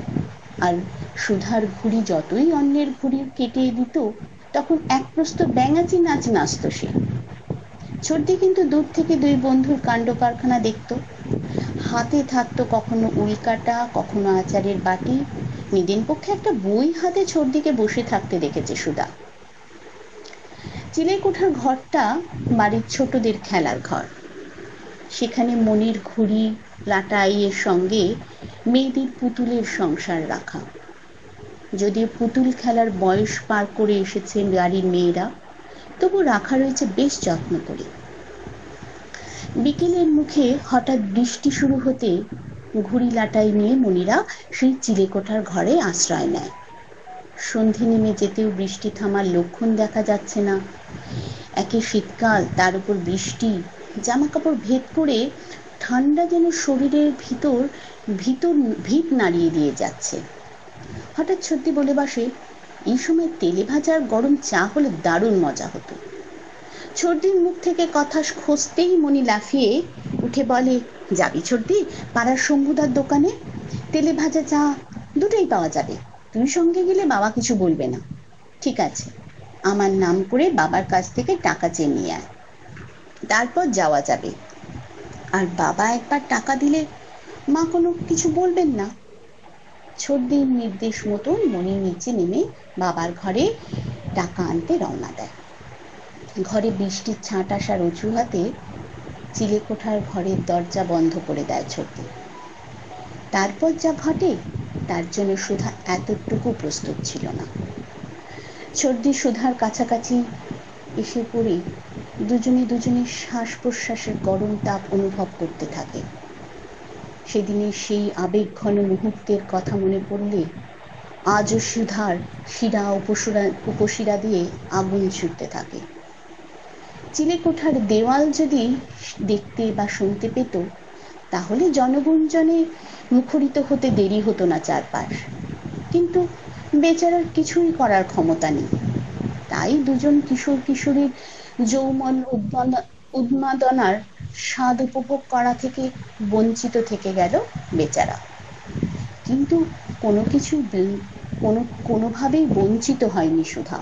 আর সুধার ঘুড়ি যতই অন্যের ঘুড়ি কেটে দিত, তখন এক প্রস্ত ব্যাঙাচি নাচ নাচত সে। ছর্দি কিন্তু দূর থেকে দুই বন্ধুর কাণ্ড কারখানা দেখত। হাতে থাকতো কখনো উল্কাটা, কখনো আচারের বাটি। নিদিন পক্ষে একটা বই হাতে ছর্দিকে বসে থাকতে দেখেছে সুধা। চিলেকোঠার ঘরটা বাড়ির ছোটদের খেলার ঘর। সেখানে মনির ঘুড়ি লাটাইয়ের সঙ্গে মেয়েদের পুতুলের সংসার রাখা। যদিও পুতুল খেলার বয়স পার করে এসেছে বাড়ির মেয়েরা, তবু রাখা রয়েছে বেশ যত্ন করে। বিকেলের মুখে হঠাৎ বৃষ্টি শুরু হতে ঘুড়ি লাটাই নিয়ে মনিরা সেই চিলেকোঠার ঘরে আশ্রয় নেয়। সন্ধে নেমে যেতেও বৃষ্টি থামার লক্ষণ দেখা যাচ্ছে না। একে শীতকাল, তার উপর বৃষ্টি, জামা কাপড় ভেদ করে ঠান্ডা যেন শরীরের ভিত নাড়িয়ে দিয়ে যাচ্ছে। হঠাৎ ছর্দি বলে বসে, এই সময় তেলে ভাজার গরম চা হলে দারুণ মজা হতো। ছর্দির মুখ থেকে কথা খসতেই মনি লাফিয়ে উঠে বলে, যাবি ছর্দি পাড়ার শম্ভুদার দোকানে? তেলে ভাজা চা দুটোই পাওয়া যাবে, তুই সঙ্গে গেলে বাবা কিছু বলবে না। ঠিক আছে, আমার নাম করে বাবার কাছ থেকে টাকা চেয়ে নিয়ে আয়, তারপর যাওয়া যাবে। আর বাবা একবার টাকা দিলে মা কোনো কিছু বলবেন না। ছোটদির নির্দেশ মতন মনি নিচে নেমে বাবার ঘরে টাকা আনতে রওনা দেয়। ঘরে বৃষ্টির ছাঁট আসার অজুহাতে চিলেকোঠার ঘরের দরজা বন্ধ করে দেয় ছোটদি। তারপর যা ঘটে তার জন্য সুধা এতটুকু প্রস্তুত ছিল না। ছোটদি সুধার কাছাকাছি এসে পড়ে দুজনের শ্বাস প্রশ্বাসের গরম তাপ অনুভব করতে থাকে। সেদিনের সেই আবেগ ঘন মুহূর্তের কথা মনে পড়লে আজও সুধার শিরা উপশিরা দিয়ে আগুন ছুটতে থাকে। চিলেকোঠার দেওয়াল যদি দেখতে বা শুনতে পেত তাহলে জনগুঞ্জনে মুখরিত হতে দেরি হতো না চারপাশ, কিন্তু বেচারার কিছুই করার ক্ষমতা নেই। তাই দুজন কিশোর কিশোরীর যৌবন উন্মাদনার স্বাদ উপভোগ করা থেকে বঞ্চিত থেকে গেল বেচারা। কিন্তু কোনোভাবেই বঞ্চিত হয়নি সুধা।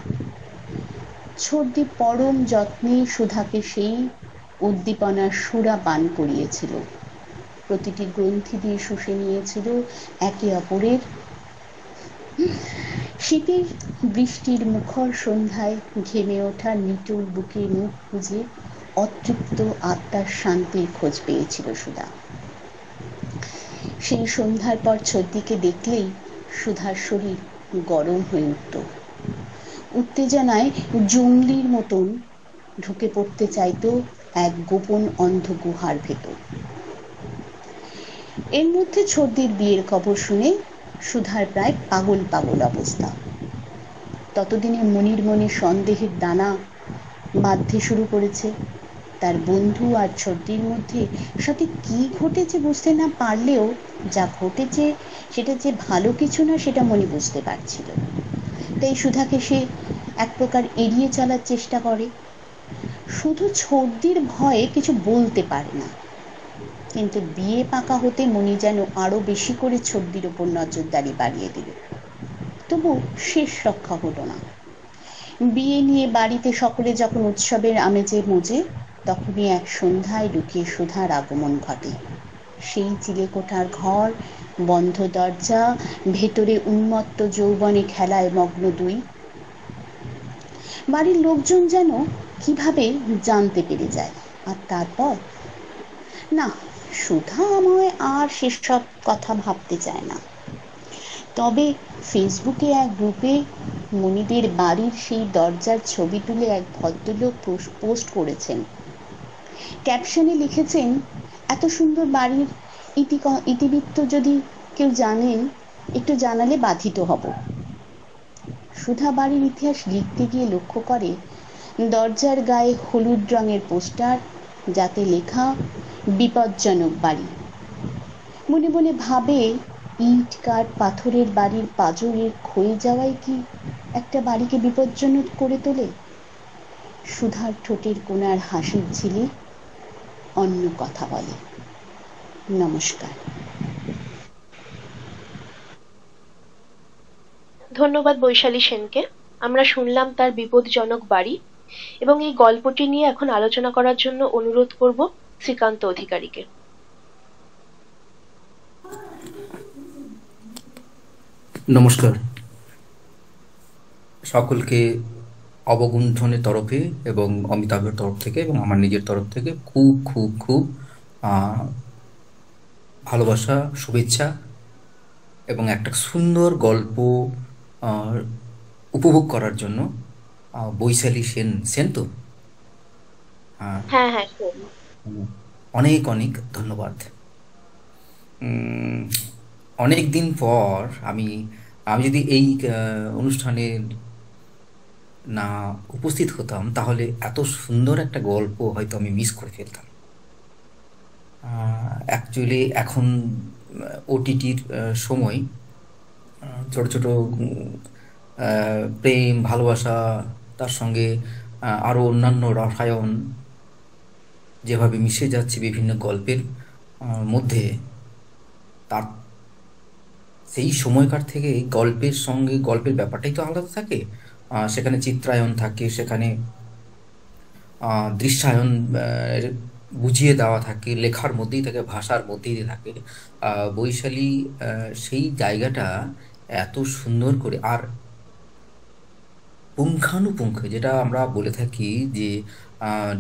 ছোটদি পরম যত্নে সুধাকে সেই উদ্দীপনার সুরা পান করিয়েছিল, প্রতিটি গ্রন্থি দিয়ে শুষে নিয়েছিল একে অপরের। শীতের বৃষ্টির মুখর সন্ধ্যায় ঘেমে ওঠা নিটুল বুকের মুখ খুঁজে অতৃপ্ত আত্মার শান্তির খোঁজ পেয়েছিল সুধা। সেই সন্ধ্যার পর ছোটদিকে দেখলেই সুধার শরীর গরম হয়ে উঠত। উত্তেজনায় জঙ্গলির মতন ঢুকে পড়তে চাইতো এক গোপন অন্ধ গুহার ভেতর। এর মধ্যে ছোটদির বিয়ের খবর শুনে সুধার প্রায় পাগল পাগল অবস্থা। ততদিনে মনির মনে সন্দেহের দানা বাঁধতে শুরু করেছে। তার বন্ধু আর ছোটদির মধ্যে সাথে কি ঘটেছে বুঝতে না পারলেও যা ঘটেছে সেটা যে ভালো কিছু না সেটা মনি বুঝতে পারছিল। তাই সুধাকে সে এক প্রকার এড়িয়ে চলার চেষ্টা করে। শুধু ছোটদির ভয়ে কিছু বলতে পারে না, কিন্তু বিয়ে পাকা হতে মনি যেন আরো বেশি করে ছোটদির ওপর নজরদারি বাড়িয়ে দিল। তবু শেষ রক্ষা হলো না। বিয়ে নিয়ে বাড়িতে সকলে যখন উৎসবের আমেজে মজে, তখনই এক সন্ধ্যায় লুকিয়ে সুধার আগমন ঘটে। সেই চিলেকোঠার ঘর, বন্ধ দরজা, ভেতরে উন্মত্ত যৌবনে খেলায় মগ্ন দুই। বাড়ির লোকজন যেন কিভাবে জানতে পেরে যায়। আর তারপর না, সুধা আমায় আর সেসব কথা ভাবতে চায় না। তবে ফেসবুকে এক গ্রুপে মনিদের বাড়ির সেই দরজার ছবি তুলে এক ভদ্রলোক পোস্ট করেছেন। ক্যাপশনে লিখেছেন, এত সুন্দর বাড়ির ইতিবৃত্ত যদি কেউ জানেন একটু জানালে বাধিত হব। সুধা বাড়ির ইতিহাস লিখতে গিয়ে লক্ষ্য করে দরজার গায়ে হলুদ রঙের পোস্টার, যাতে লেখা বিপজ্জনক বাড়ি। মনে মনে ভাবে, ইট কাঠ পাথরের বাড়ির পাঁজরের ক্ষয়ে যাওয়াই কি একটা বাড়িকে বিপজ্জনক করে তোলে? সুধার ঠোঁটের কোণার হাসির ঝিলিক অন্য কথা বলে। নমস্কার। ধন্যবাদ বৈশালী সেনকে। আমরা শুনলাম তার বিপদজনক বাড়ি, এবং এই গল্পটি নিয়ে এখন আলোচনা করার জন্য অনুরোধ করব শ্রীকান্ত অধিকারীকে। নমস্কার সকলকে। অবগুণ্ঠনের তরফে এবং অমিতাভের তরফ থেকে এবং আমার নিজের তরফ থেকে খুব খুব খুব ভালোবাসা, শুভেচ্ছা এবং একটা সুন্দর গল্প উপভোগ করার জন্য বৈশালী সেন তো হ্যাঁ হ্যাঁ, অনেক অনেক ধন্যবাদ। অনেক দিন পর আমি যদি এই অনুষ্ঠানে না উপস্থিত হতাম তাহলে এত সুন্দর একটা গল্প হয়তো আমি মিস করে ফেলতাম। অ্যাকচুয়ালি এখন ওটিটির সময় ছোট ছোট প্রেম, ভালোবাসা, তার সঙ্গে আরও অন্যান্য রসায়ন যেভাবে মিশে যাচ্ছে বিভিন্ন গল্পের মধ্যে, তার সেই সময়কার থেকে গল্পের সঙ্গে গল্পের ব্যাপারটাই তো আলাদা থাকে। সেখানে চিত্রায়ন থাকে, সেখানে দৃশ্যায়ন বুঝিয়ে দেওয়া থাকে, লেখার মধ্যেই থাকে, ভাষার মধ্যেই থাকে। বৈশালী সেই জায়গাটা এত সুন্দর করে আর পুঙ্খানুপুঙ্খ, যেটা আমরা বলে থাকি যে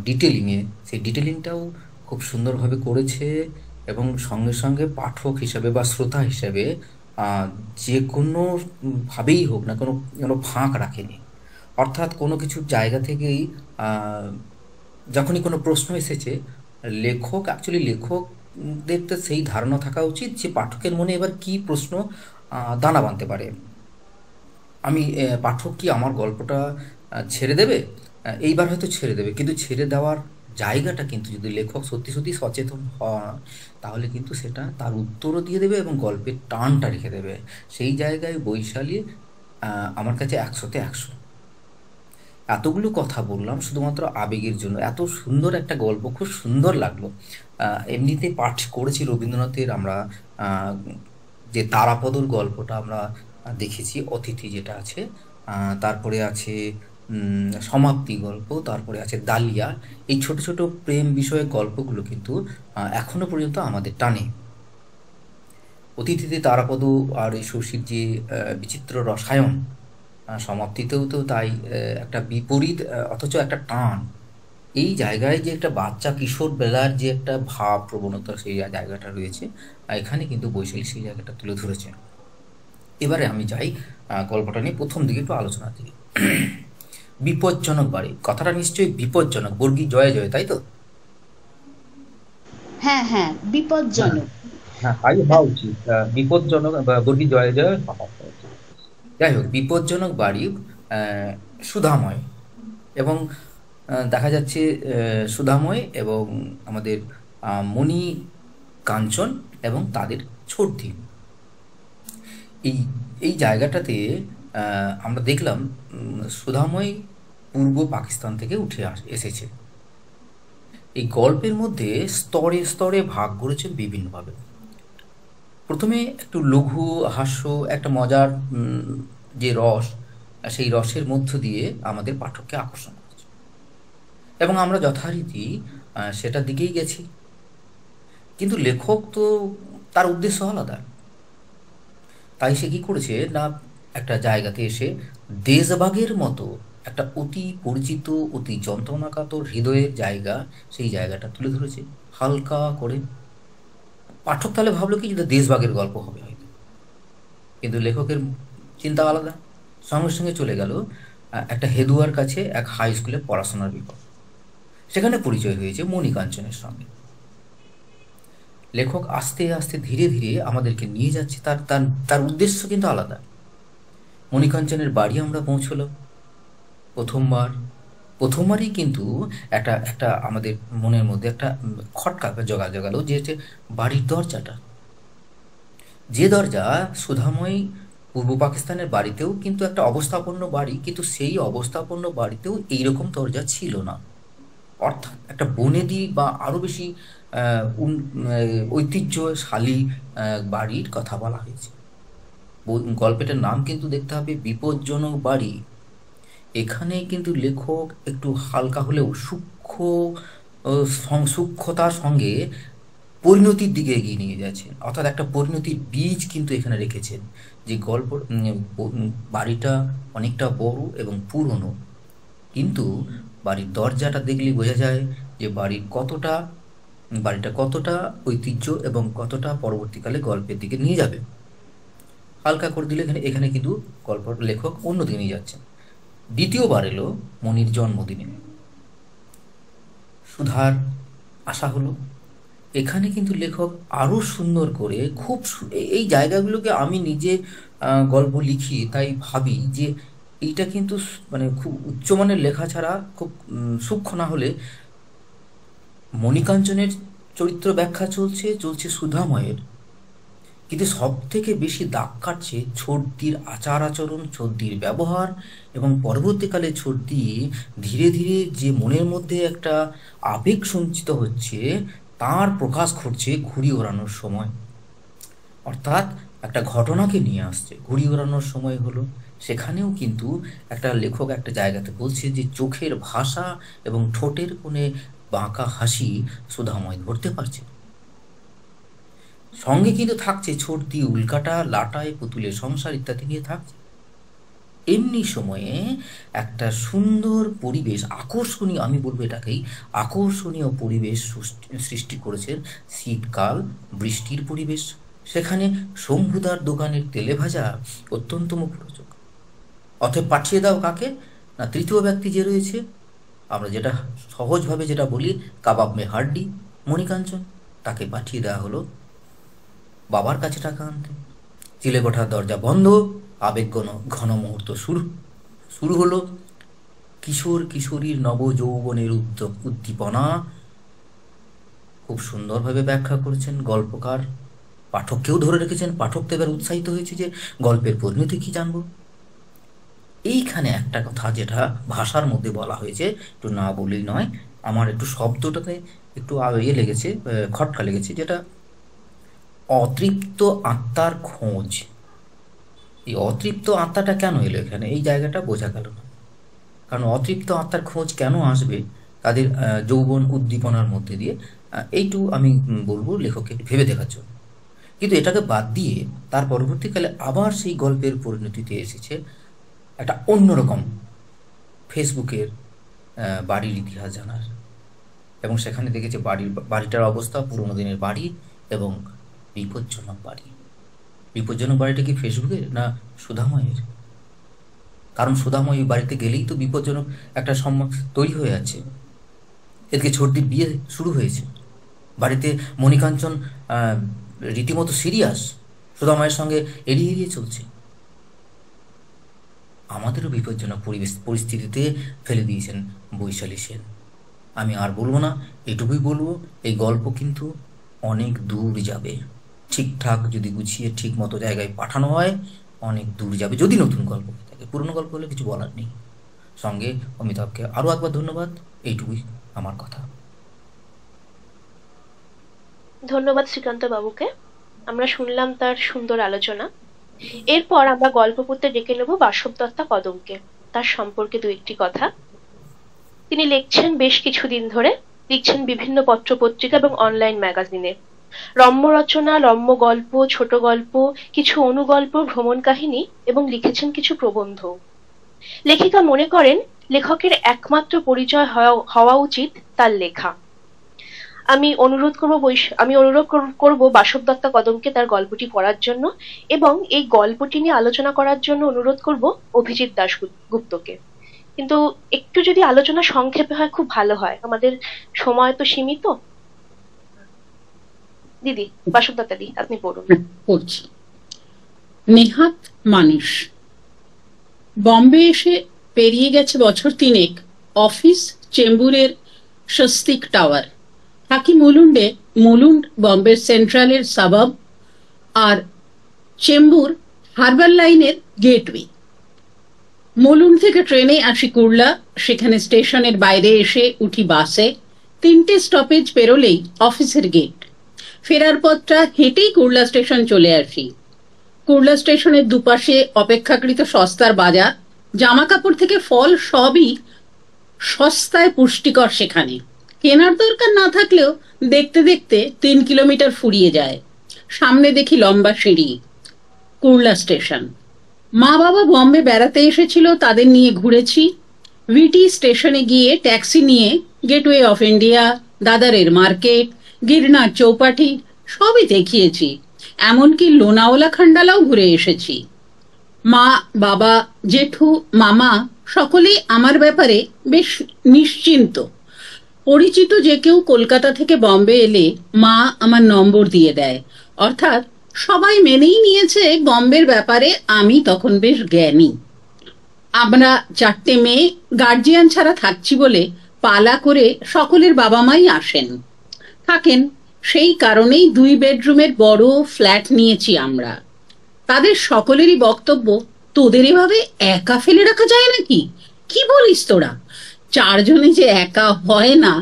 ডিটেলিংয়ে, সেই ডিটেলিংটাও খুব সুন্দরভাবে করেছে। এবং সঙ্গে সঙ্গে পাঠক হিসাবে বা শ্রোতা হিসাবে যে কোনো ভাবেই হোক না, কোনো কোনো ফাঁক রাখেনি। অর্থাৎ কোনো কিছু জায়গা থেকেই যখনই কোনো প্রশ্ন এসেছে, লেখকদের তো সেই ধারণা থাকা উচিত যে পাঠকের মনে এবার কি প্রশ্ন দানা বাঁধতে পারে। পাঠক কি আমার গল্পটা ছেড়ে দেবে? এইবার হয়তো ছেড়ে দেবে, কিন্তু ছেড়ে দেওয়ার জায়গাটা কিন্তু যদি লেখক সত্যি সত্যি সচেতন হয়, তাহলে কিন্তু সেটা তার উত্তরও দিয়ে দেবে এবং গল্পের টানটা রেখে দেবে। সেই জায়গায় বৈশালী আমার কাছে 100-তে 100। এতগুলো কথা বললাম শুধুমাত্র আবেগের জন্য। এত সুন্দর একটা গল্প, খুব সুন্দর লাগলো। এমনিতে পাঠ করেছি রবীন্দ্রনাথের, আমরা যে তারাপদর গল্পটা আমরা দেখেছি, অতিথি যেটা আছে, তারপরে আছে সমাপ্তি গল্প, তারপরে আছে ডালিয়া। এই ছোট ছোট প্রেম বিষয়ক গল্পগুলো কিন্তু এখনো পর্যন্ত আমাদের টানে। অতিথিতে তারাপদ আর এই শশীর যে বিচিত্র রসায়ন, সমাপ্তিতেও তো তাই, একটা বিপরীত অথচ একটা টান। এই জায়গায় যে একটা বাচ্চা কিশোর বেলার যে একটা ভাব প্রবণতা, সেই জায়গাটা রয়েছে, এখানে কিন্তু বৈশালী সেই জায়গাটা তুলে ধরেছে। এবারে আমি যাই গল্পটা নিয়ে প্রথম দিকে একটু আলোচনা দিই। বিপজ্জনক বাড়ি, কথাটা নিশ্চয়ই বিপজ্জনক, বর্গী জয় জয়, তাই তো? হ্যাঁ হ্যাঁ, বিপজ্জনক। হ্যাঁ, তাই হওয়া উচিত, বিপজ্জনক বর্গী জয় জয় হওয়া উচিত। যাই হোক, বিপজ্জনক বাড়ি সুধাময়, এবং দেখা যাচ্ছে সুধাময় এবং আমাদের মণি কাঞ্চন এবং তাদের ছোটদি। এই এই জায়গাটাতে আমরা দেখলাম সুধাময় পূর্ব পাকিস্তান থেকে উঠে এসেছে। এই গল্পের মধ্যে স্তরে স্তরে ভাগ করেছেন বিভিন্নভাবে। প্রথমে একটু লঘু হাস্য, একটা মজার যে রস, সেই রসের মধ্য দিয়ে আমাদের পাঠককে আকর্ষণ করেছে, এবং আমরা যথারীতি সেটার দিকেই গেছি। কিন্তু লেখক তো তার উদ্দেশ্য আলাদা। তাই সে কি করেছে না, একটা জায়গাতে এসে দেশভাগের মতো একটা অতি পরিচিত, অতি যন্ত্রণাকাতর হৃদয়ের জায়গা, সেই জায়গাটা তুলে ধরেছে হালকা করে। পাঠক তাহলে ভাবলো কি যে দেশভাগের গল্প হবে হয়তো, কিন্তু লেখকের চিন্তা আলাদা। সঙ্গে সঙ্গে চলে গেল একটা হেদুয়ার কাছে এক হাই স্কুলে পড়াশোনার বিপদ। সেখানে পরিচয় হয়েছে মণিকাঞ্চনের সঙ্গে। লেখক আস্তে আস্তে ধীরে ধীরে আমাদেরকে নিয়ে যাচ্ছে, তার তার তার উদ্দেশ্য কিন্তু আলাদা। মণিকাঞ্চনের বাড়ি আমরা পৌঁছলো। প্রথমবারই কিন্তু একটা একটা আমাদের মনের মধ্যে একটা খটকা জোগালো, যে বাড়ির দরজাটা, যে দরজা সুধাময় পূর্ব পাকিস্তানের বাড়িতেও কিন্তু একটা অবস্থাপন্ন বাড়ি, কিন্তু সেই অবস্থাপন্ন বাড়িতেও এইরকম দরজা ছিল না। অর্থাৎ একটা বনেদি বা আরো বেশি ঐতিহ্যশালী বাড়ির কথা বলা হয়েছে। গল্পটার নাম কিন্তু দেখতে হবে বিপজ্জনক বাড়ি। এখানে কিন্তু লেখক একটু হালকা হলেও সূক্ষ্মতার সঙ্গে পরিণতির দিকে এগিয়ে নিয়ে যাচ্ছেন। অর্থাৎ একটা পরিণতির বীজ কিন্তু এখানে রেখেছেন, যে বাড়িটা অনেকটা বড় এবং পুরনো, কিন্তু বাড়ির দরজাটা দেখলে বোঝা যায় যে বাড়িটা কতটা ঐতিহ্য এবং কতটা পরবর্তীকালে গল্পের দিকে নিয়ে যাবে। হালকা করে দিলে এখানে কিন্তু গল্প লেখক অন্যদিকে নিয়ে যাচ্ছেন। দ্বিতীয়বার এলো মনির জন্মদিনে, সুধার আসা হলো। এখানে কিন্তু লেখক আরো সুন্দর করে এই জায়গাগুলোকে আমি নিজে গল্প লিখি, তাই ভাবি যে এইটা কিন্তু মানে খুব উচ্চমানের লেখা ছাড়া, খুব সূক্ষ্ম না হলে, মণিকাঞ্চনের চরিত্র ব্যাখ্যা চলছে সুধাময়ের, কিন্তু সব থেকে বেশি দাগ কাটছে ছোটদির আচার আচরণ, ছোটদির ব্যবহার, এবং পরবর্তীকালে ছোটদি ধীরে ধীরে যে মনের মধ্যে একটা আবেগ সঞ্চিত হচ্ছে, তার প্রকাশ ঘটছে ঘুড়ি ওড়ানোর সময়। অর্থাৎ একটা ঘটনাকে নিয়ে আসছে, ঘুড়ি ওড়ানোর সময় হলো। সেখানেও কিন্তু একটা লেখক একটা জায়গাতে বলছে যে চোখের ভাষা এবং ঠোঁটের কোণে বাঁকা হাসি সুধাময় ধরতে পারছে। সঙ্গে কিন্তু থাকছে ছর্দি, উল্কাটা, লাটাই, পুতুলের সংসার ইত্যাদি নিয়ে থাকছে। এমনি সময়ে একটা সুন্দর পরিবেশ, আকর্ষণীয়, আমি বলবো এটাকেই আকর্ষণীয় পরিবেশ সৃষ্টি করেছেন। শীতকাল, বৃষ্টির পরিবেশ। সেখানে শম্ভুদার দোকানের তেলে ভাজা অত্যন্ত মুখরোচক। অতএব পাঠিয়ে দাও কাকে? না, তৃতীয় ব্যক্তি যে রয়েছে, আমরা যেটা সহজভাবে যেটা বলি কাবাব মে হাড্ডি, মণিকাঞ্চন, তাকে পাঠিয়ে দেওয়া হলো বাবার কাছে টাকা আনতে। চিলেকোঠার দরজা বন্ধ, আবেগ ঘন মুহূর্ত শুরু হলো। কিশোর কিশোরীর নবযৌবনের উদ্দীপনা খুব সুন্দরভাবে ব্যাখ্যা করেছেন গল্পকার। পাঠককেও ধরে রেখেছেন। পাঠক তো এবার উৎসাহিত হয়েছে যে গল্পের পরিণতি কি জানবো। এইখানে একটা কথা যেটা ভাষার মধ্যে বলা হয়েছে, একটু না বলেই নয়, আমার একটু শব্দটাতে একটু ইয়ে লেগেছে, খটকা লেগেছে, যেটা অতৃপ্ত আত্মার খোঁজ। এই অতৃপ্ত আত্মাটা কেন এলো এখানে, এই জায়গাটা বোঝা গেল না। কারণ অতৃপ্ত আত্মার খোঁজ কেন আসবে তাদের যৌবন উদ্দীপনার মধ্যে দিয়ে, এইটু আমি বলবো লেখককে ভেবে দেখার জন্য। কিন্তু এটাকে বাদ দিয়ে তার পরবর্তীকালে আবার সেই গল্পের পরিণতিতে এসেছে একটা অন্যরকম ফেসবুকের বাড়ির ইতিহাস জানার। এবং সেখানে দেখেছে বাড়িটার অবস্থা পুরোনো দিনের বাড়ি এবং বিপজ্জনক বাড়ি। বিপজ্জনক বাড়িটা কি ফেসবুকের না সুধাময়ের? কারণ সুধাময় বাড়িতে গেলেই তো বিপজ্জনক একটা তৈরি হয়ে আছে। এদিকে ছোটদির বিয়ে শুরু হয়েছে, বাড়িতে মণিকাঞ্চন রীতিমতো সিরিয়াস, সুধাময়ের সঙ্গে এড়িয়ে চলছে। আমাদেরও বিপজ্জনক পরিস্থিতিতে ফেলে দিয়েছেন বৈশালী সেন। আমি আর বলবো না, এটুকুই বলবো, এই গল্প কিন্তু অনেক দূর যাবে। ঠিকঠাক যদি গুছিয়ে ঠিক মতো জায়গায় পাঠানো হয় অনেক দূর যাবে, যদি নতুন গল্প হয়ে থাকে। পুরনো গল্প হলে কিছু বলার নেই। সঙ্গে অমিতাভকে আরও একবার ধন্যবাদ। এইটুকুই আমার কথা। ধন্যবাদ শ্রীকান্ত বাবুকে। আমরা শুনলাম তার সুন্দর আলোচনা। এরপর আমরা গল্প পড়তে ডেকে নেব বাসব দত্তা কদমকে। তার সম্পর্কে দু একটি কথা। তিনি লিখছেন বেশ কিছুদিন ধরে, লিখছেন বিভিন্ন পত্রপত্রিকা এবং অনলাইন ম্যাগাজিনে। রম্য রচনা, রম্য গল্প, ছোট গল্প, কিছু অনুগল্প, ভ্রমণ কাহিনী এবং লিখেছেন কিছু প্রবন্ধ। লেখিকা মনে করেন লেখকের একমাত্র পরিচয় হওয়া উচিত তার লেখা। আমি অনুরোধ করব বাসব দত্তা কদমকে তার গল্পটি পড়ার জন্য, এবং এই গল্পটি নিয়ে আলোচনা করার জন্য অনুরোধ করব অভিজিৎ দাশগুপ্তকে। কিন্তু একটু যদি আলোচনা সংক্ষেপে হয় খুব ভালো হয়, আমাদের সময় তো সীমিত। দিদি, বাসব দত্তা দি, আপনি পড়ুন। পড়ছি। নেহাত মানুষ। বম্বে এসে পেরিয়ে গেছে বছর 3 অফিস চেম্বুরের স্বস্তিক টাওয়ার। থাকি মুলুন্ডে। মুলুন্ড বম্বের সেন্ট্রালের সাবাব, আর চেম্বুর হারবার লাইনের গেটওয়ে। মুলুন্ড থেকে ট্রেনে আসি কুর্লা, সেখানে স্টেশনের বাইরে এসে উঠি বাসে। 3টে স্টপেজ পেরোলেই অফিসের গেট। ফেরার পথটা হেঁটেই কুর্লা স্টেশন চলে আসি। কুর্লা স্টেশনের দুপাশে অপেক্ষাকৃত সস্তার বাজার। জামা কাপড় থেকে ফল সবই সস্তায় পুষ্টিকর সেখানে। কেনার দরকার না থাকলেও দেখতে দেখতে 3 কিলোমিটার ফুরিয়ে যায়। সামনে দেখি লম্বা সিঁড়ি। কুর্লা স্টেশন। মা বাবা বম্বে বেড়াতে এসেছিল, তাদের নিয়ে ঘুরেছি। ভিটি স্টেশনে গিয়ে ট্যাক্সি নিয়ে গেটওয়ে অফ ইন্ডিয়া, দাদারের মার্কেট, গিরনার চৌপাটি সবই দেখিয়েছি। এমনকি লোনাওয়ালা খান্ডালাও ঘুরে এসেছি। মা, বাবা, জেঠু, মামা সকলেই আমার ব্যাপারে বেশ নিশ্চিন্ত। পরিচিত যে কেউ কলকাতা থেকে বম্বে এলে মা আমার নম্বর দিয়ে দেয়। অর্থাৎ সবাই মেনেই নিয়েছে বম্বের ব্যাপারে আমি তখন বেশ জ্ঞানী। আমরা 4টে মেয়ে গার্জিয়ান ছাড়া থাকছি বলে পালা করে সকলের বাবা মাই আসেন, থাকেন। সেই কারণেই 2 বেডরুমের বড় ফ্ল্যাট নিয়েছি আমরা। তাদের সকলেরই বক্তব্য, তোদের এভাবে একা ফেলে রাখা যায় নাকি? কি বলিস তোরা? 4 জনে যে একা হয় না,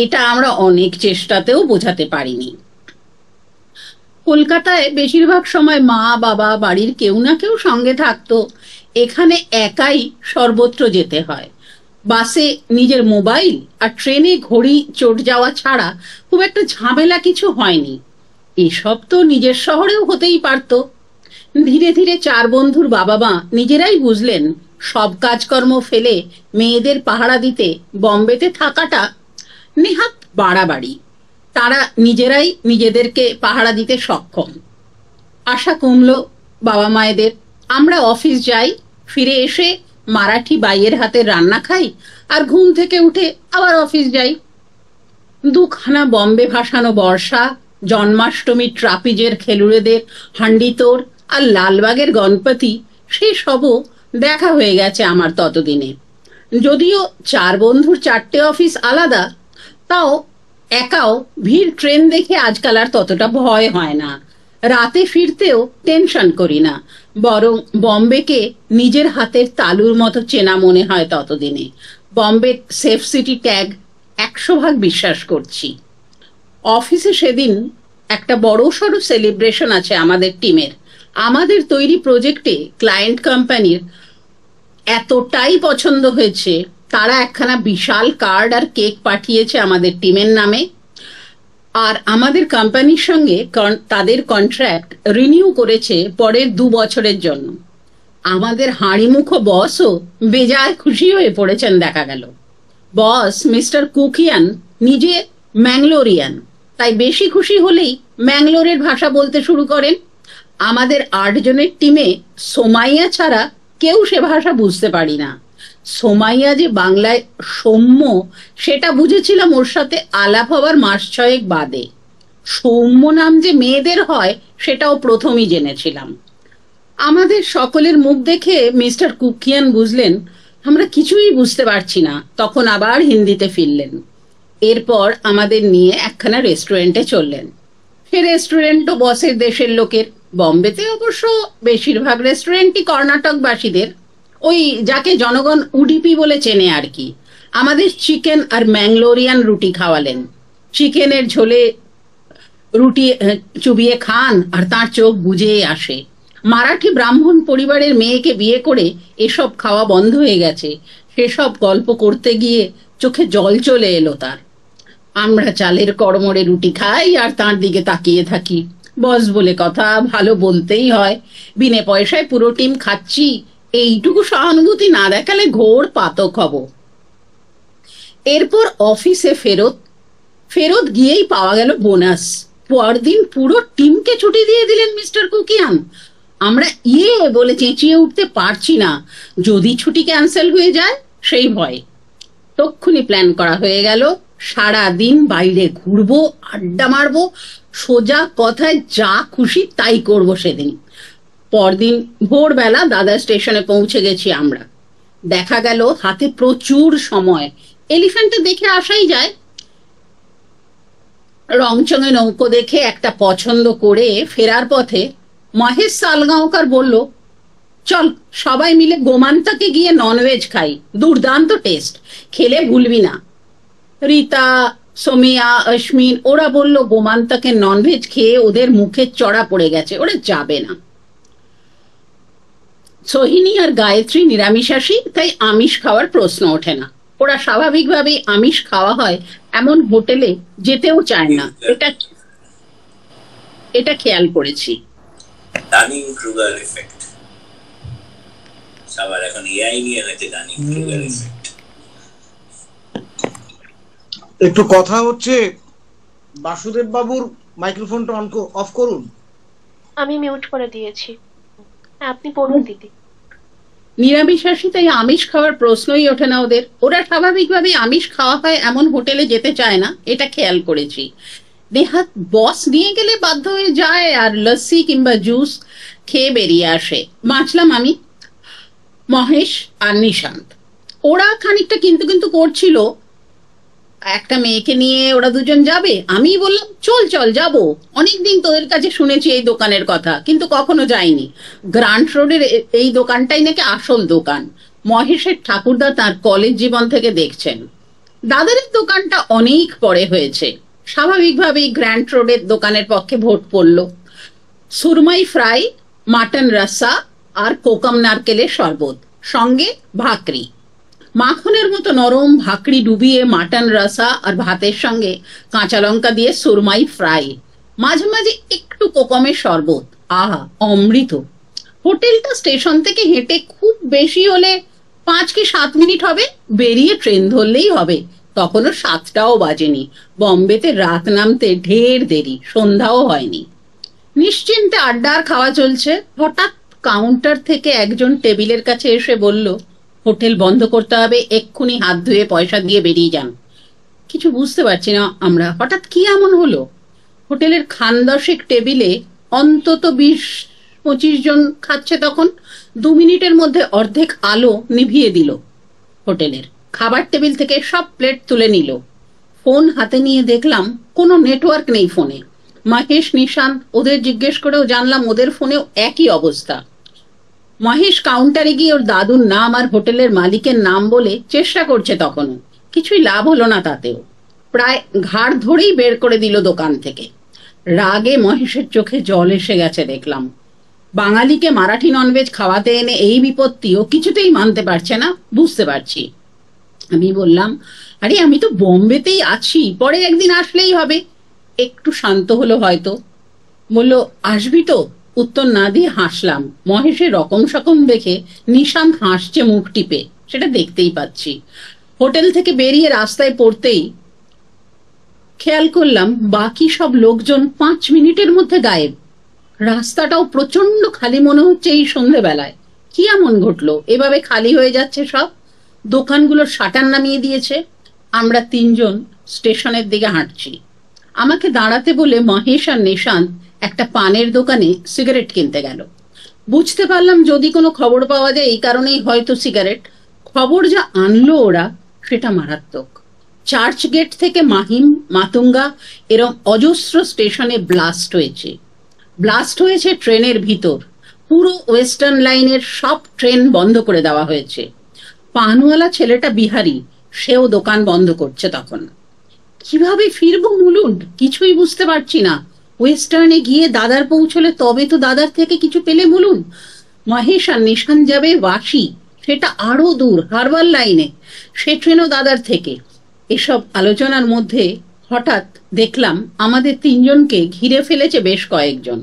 এটা আমরা অনেক চেষ্টাতেও বোঝাতে পারিনি। কলকাতায় বেশিরভাগ সময় মা বাবা বাড়ির কেউ না কেউ সঙ্গে থাকতো। এখানে একাই সর্বত্র যেতে হয়। বাসে নিজের মোবাইল আর ট্রেনে ঘড়ি চট যাওয়া ছাড়া খুব একটা ঝামেলা কিছু হয়নি। এসব তো নিজের শহরেও হতেই পারত। ধীরে ধীরে চার বন্ধুর বাবা মা নিজেরাই বুঝলেন সব কাজকর্ম ফেলে মেয়েদের পাহারা দিতে বম্বেতে থাকাটা নেহাত বাড়াবাড়ি। তারা নিজেরাই নিজেদেরকে পাহারা দিতে সক্ষম। আশা কমলো বাবা মায়েদের। আমরা অফিস যাই, ফিরে এসে মারাঠি বাইয়ের হাতে রান্না খাই, আর ঘুম থেকে উঠে আবার অফিস যাই। দুখানা বম্বে ভাসানো বর্ষা, জন্মাষ্টমীর ট্রাপিজের খেলুড়েদের হান্ডিতোর আর লালবাগের গণপতি, সেসবও দেখা হয়ে গেছে আমার ততদিনে। যদিও চার বন্ধুর চারটে অফিস আলাদা, তাও একাও ভিড় ট্রেন দেখে আজকাল আর ততটা ভয় হয় না। রাতে ফিরতেও টেনশন করি না, বরং বম্বেকে নিজের হাতের তালুর মতো চেনা মনে হয় ততদিনে। বম্বে সেফ সিটি ট্যাগ 100% বিশ্বাস করছি। অফিসে সেদিন একটা বড় সড়ো সেলিব্রেশন আছে আমাদের টিমের। আমাদের তৈরি প্রজেক্টে ক্লায়েন্ট কোম্পানির এতটাই পছন্দ হয়েছে, তারা একখানা বিশাল কার্ড আর কেক পাঠিয়েছে আমাদের টিমের নামে। আর আমাদের কোম্পানির সঙ্গে তাদের কন্ট্রাক্ট রিনিউ করেছে পরের 2 বছরের জন্য। আমাদের হাঁড়িমুখো বসও বেজায় খুশি হয়ে পড়েছেন দেখা গেল। বস মিস্টার কুকিয়ান নিজে ম্যাঙ্গলোরিয়ান, তাই বেশি খুশি হলেই ম্যাঙ্গলোরের ভাষা বলতে শুরু করেন। আমাদের 8 জনের টিমে সোমাইয়া ছাড়া কেউ সে ভাষা বুঝতে পারি না। সোমাইয়া যে বাংলায় সৌম্য, সেটা বুঝেছিলাম ওর সাথে আলাপ হবার মাস 6 বাদে। সৌম্য নাম যে মেয়েদের হয় সেটাও প্রথমই জেনেছিলাম। আমাদের সকলের মুখ দেখে মিস্টার কুকিয়ান বুঝলেন আমরা কিছুই বুঝতে পারছি না, তখন আবার হিন্দিতে ফিরলেন। এরপর আমাদের নিয়ে একখানা রেস্টুরেন্টে চললেন। সে রেস্টুরেন্টও বসের দেশের লোকের। বম্বেতে অবশ্য বেশিরভাগ রেস্টুরেন্টই কর্ণাটকবাসীদের, ওই যাকে জনগণ উডিপি বলে চেনে আর কি। আমাদের চিকেন আর ম্যাঙ্গলোরিয়ান রুটি খাওয়ালেন। চিকেনের ঝোলে রুটি চুবিয়ে খান আর তার চোখ বুজে আসে। মারাঠি ব্রাহ্মণ পরিবারের মেয়েকে বিয়ে করে এসব খাওয়া বন্ধ হয়ে গেছে, সেসব গল্প করতে গিয়ে চোখে জল চলে এলো তার। আমরা চালের কড়মড়ে রুটি খাই আর তার দিকে তাকিয়ে থাকি। বস বলে কথা, ভালো বলতেই হয়। বিনে পয়সায় পুরো টিম খাচ্ছি, এইটুকু সহানুভূতি না দেখালে ঘোর পাতক হব। এরপর অফিসে ফেরত গিয়েই পাওয়া গেল বোনাস। পরদিন পুরো টিমকে ছুটি দিয়ে দিলেন মিস্টার কুকিয়ান। আমরা বলে চেঁচিয়ে উঠতে পারছি না, যদি ছুটি ক্যান্সেল হয়ে যায় সেই ভয়ে। তক্ষুনি প্ল্যান করা হয়ে গেল, সারা দিন বাইরে ঘুরবো, আড্ডা মারবো, সোজা কথায় যা খুশি তাই করব সেদিন। পরদিন ভোরবেলা দাদা স্টেশনে পৌঁছে গেছি আমরা। দেখা গেল হাতে প্রচুর সময়, এলিফ্যান্টে দেখে আসাই যায়। রংচঙে নৌকো দেখে একটা পছন্দ করে ফেরার পথে মহেশ সালগাঁওকার বলল, চল সবাই মিলে গোমান্তাকে গিয়ে ননভেজ খাই, দুর্দান্ত টেস্ট, খেলে ভুলবি না। রীতা, সোমিয়া, অশ্মিন ওরা বলল গোমান্তাকে ননভেজ খেয়ে ওদের মুখে চড়া পড়ে গেছে, ওরা যাবে না। সোহিনী আর গায়ত্রী নিরামিষাশী, তাই আমিষ খাওয়ার প্রশ্ন ওঠে না। ওরা স্বাভাবিকভাবেই আমিষ খাওয়া হয় এমন হোটেলে যেতেও চায় না, এটা খেয়াল করেছি। ডানিং ক্রুগার এফেক্ট, সবার এখন এআই নিয়ে হয়েছে ডানিং ক্রুগার এফেক্ট। একটু কথা হচ্ছে, বাসুদেব বাবুর মাইক্রোফোনটা অফ করুন। আমি মিউট করে দিয়েছি, আপনি পড়ুন দিদি। নিরামিষাশী, তাই আমিষ খাওয়ার প্রশ্নই ওঠে না ওদের। ওরা স্বাভাবিকভাবেই আমিষ খাওয়া হয় এমন হোটেলে যেতে চায় না, এটা খেয়াল করেছি। নেহাত বস নিয়ে গেলে বাধ্য হয়ে যায় আর লস্যি কিংবা জুস খেয়ে বেরিয়ে আসে। বাঁচলাম আমি, মহেশ আর নিশান্ত। ওরা খানিকটা কিন্তু করছিল, একটা মেয়েকে নিয়ে ওরা দুজন যাবে। আমি বললাম চল চল যাবো, অনেকদিন তোদের কাছে শুনেছি এই দোকানের কথা, কিন্তু কখনো যাইনি। গ্রান্ট রোডের এই দোকানটাই নাকি আসল দোকান। মহেশের ঠাকুরদা তার কলেজ জীবন থেকে দেখছেন। দাদারের দোকানটা অনেক পরে হয়েছে, স্বাভাবিকভাবেই গ্র্যান্ট রোডের দোকানের পক্ষে ভোট পড়ল। সুরমাই ফ্রাই, মাটন রসা আর কোকম নারকেলের শরবত, সঙ্গে ভাকরি। মাখনের মতো নরম ভাকড়ি ডুবিয়ে মাটন রসা আর ভাতের সঙ্গে কাঁচা লঙ্কা দিয়ে সুরমাই ফ্রাই, মাঝে মাঝে একটু কোকমের শরবত। আহা, অমৃত। হোটেলটা স্টেশন থেকে হেঁটে খুব বেশি হলে 5 কি 7 মিনিট হবে, বেরিয়ে ট্রেন ধরলেই হবে। তখনও 7টাও বাজেনি। বম্বেতে রাত নামতে ঢের দেরি, সন্ধ্যাও হয়নি। নিশ্চিন্তে আড্ডার খাওয়া চলছে। হঠাৎ কাউন্টার থেকে একজন টেবিলের কাছে এসে বলল, হোটেল বন্ধ করতে হবে, এক্ষুনি হাত ধুয়ে পয়সা দিয়ে বেরিয়ে যান। কিছু বুঝতে পারছি না আমরা, হঠাৎ কি এমন হলো? হোটেলের খানদশেক টেবিলে অন্তত 20-25 জন খাচ্ছে। তখন 2 মিনিটের মধ্যে অর্ধেক আলো নিভিয়ে দিল হোটেলের। খাবার টেবিল থেকে সব প্লেট তুলে নিল। ফোন হাতে নিয়ে দেখলাম কোনো নেটওয়ার্ক নেই ফোনে। মহেশ, নিশান্ত ওদের জিজ্ঞেস করেও জানলাম ওদের ফোনেও একই অবস্থা। মহেশ কাউন্টারে গিয়ে ওর দাদুর নাম আর হোটেলের মালিকের নাম বলে চেষ্টা করছে, তখনও কিছুই লাভ হলো না। তাতেও প্রায় ঘাড় ধরেই বের করে দিল দোকান থেকে। রাগে মহেশের চোখে জল এসে গেছে দেখলাম। বাঙালিকে মারাঠি ননভেজ খাওয়াতে এনে এই বিপত্তি ও কিছুতেই মানতে পারছে না, বুঝতে পারছি। আমি বললাম, আরে আমি তো বোম্বেতেই আছি, পরে একদিন আসলেই হবে। একটু শান্ত হলো হয়তো। বলল, আসবি তো? উত্তর না দিয়ে হাসলাম। মহেশের রকম সকম দেখে নিশান্ত হাসছে মুখ টিপে, সেটা দেখতেই পাচ্ছি। হোটেল থেকে বেরিয়ে রাস্তায় পড়তেই খেয়াল করলাম বাকি সব লোকজন 5 মিনিটের মধ্যে গায়েব। রাস্তাটাও প্রচন্ড খালি মনে হচ্ছে এই সন্ধেবেলায়। কি এমন ঘটলো এভাবে খালি হয়ে যাচ্ছে সব? দোকানগুলোর শাটার নামিয়ে দিয়েছে। আমরা 3 জন স্টেশনের দিকে হাঁটছি। আমাকে দাঁড়াতে বলে মহেশ আর নিশান্ত একটা পানের দোকানে সিগারেট কিনতে গেল। বুঝতে পারলাম যদি কোনো খবর পাওয়া যায় এই কারণেই হয়তো সিগারেট। খবর যা আনলো ওরা, সেটা মারাত্মক। চার্চ গেট থেকে মাহিম, মাতুঙ্গা এরম অজস্র স্টেশনে ব্লাস্ট হয়েছে। ব্লাস্ট হয়েছে ট্রেনের ভিতর। পুরো ওয়েস্টার্ন লাইনের সব ট্রেন বন্ধ করে দেওয়া হয়েছে। পানওয়ালা ছেলেটা বিহারি, সেও দোকান বন্ধ করছে। তখন কিভাবে ফিরবো মুলুন্ড, কিছুই বুঝতে পারছি না। ওয়েস্টার্নে গিয়ে দাদার পৌঁছলে তবে তো দাদার থেকে কিছু পেলে মুলুন্ড। মহেশ আর নিশান্ত যাবে বাসি, সেটা আরো দূর, হারবার লাইনে, সে ট্রেনও দাদার থেকে। এসব আলোচনার মধ্যে হঠাৎ দেখলাম আমাদের 3 জনকে ঘিরে ফেলেছে বেশ কয়েকজন।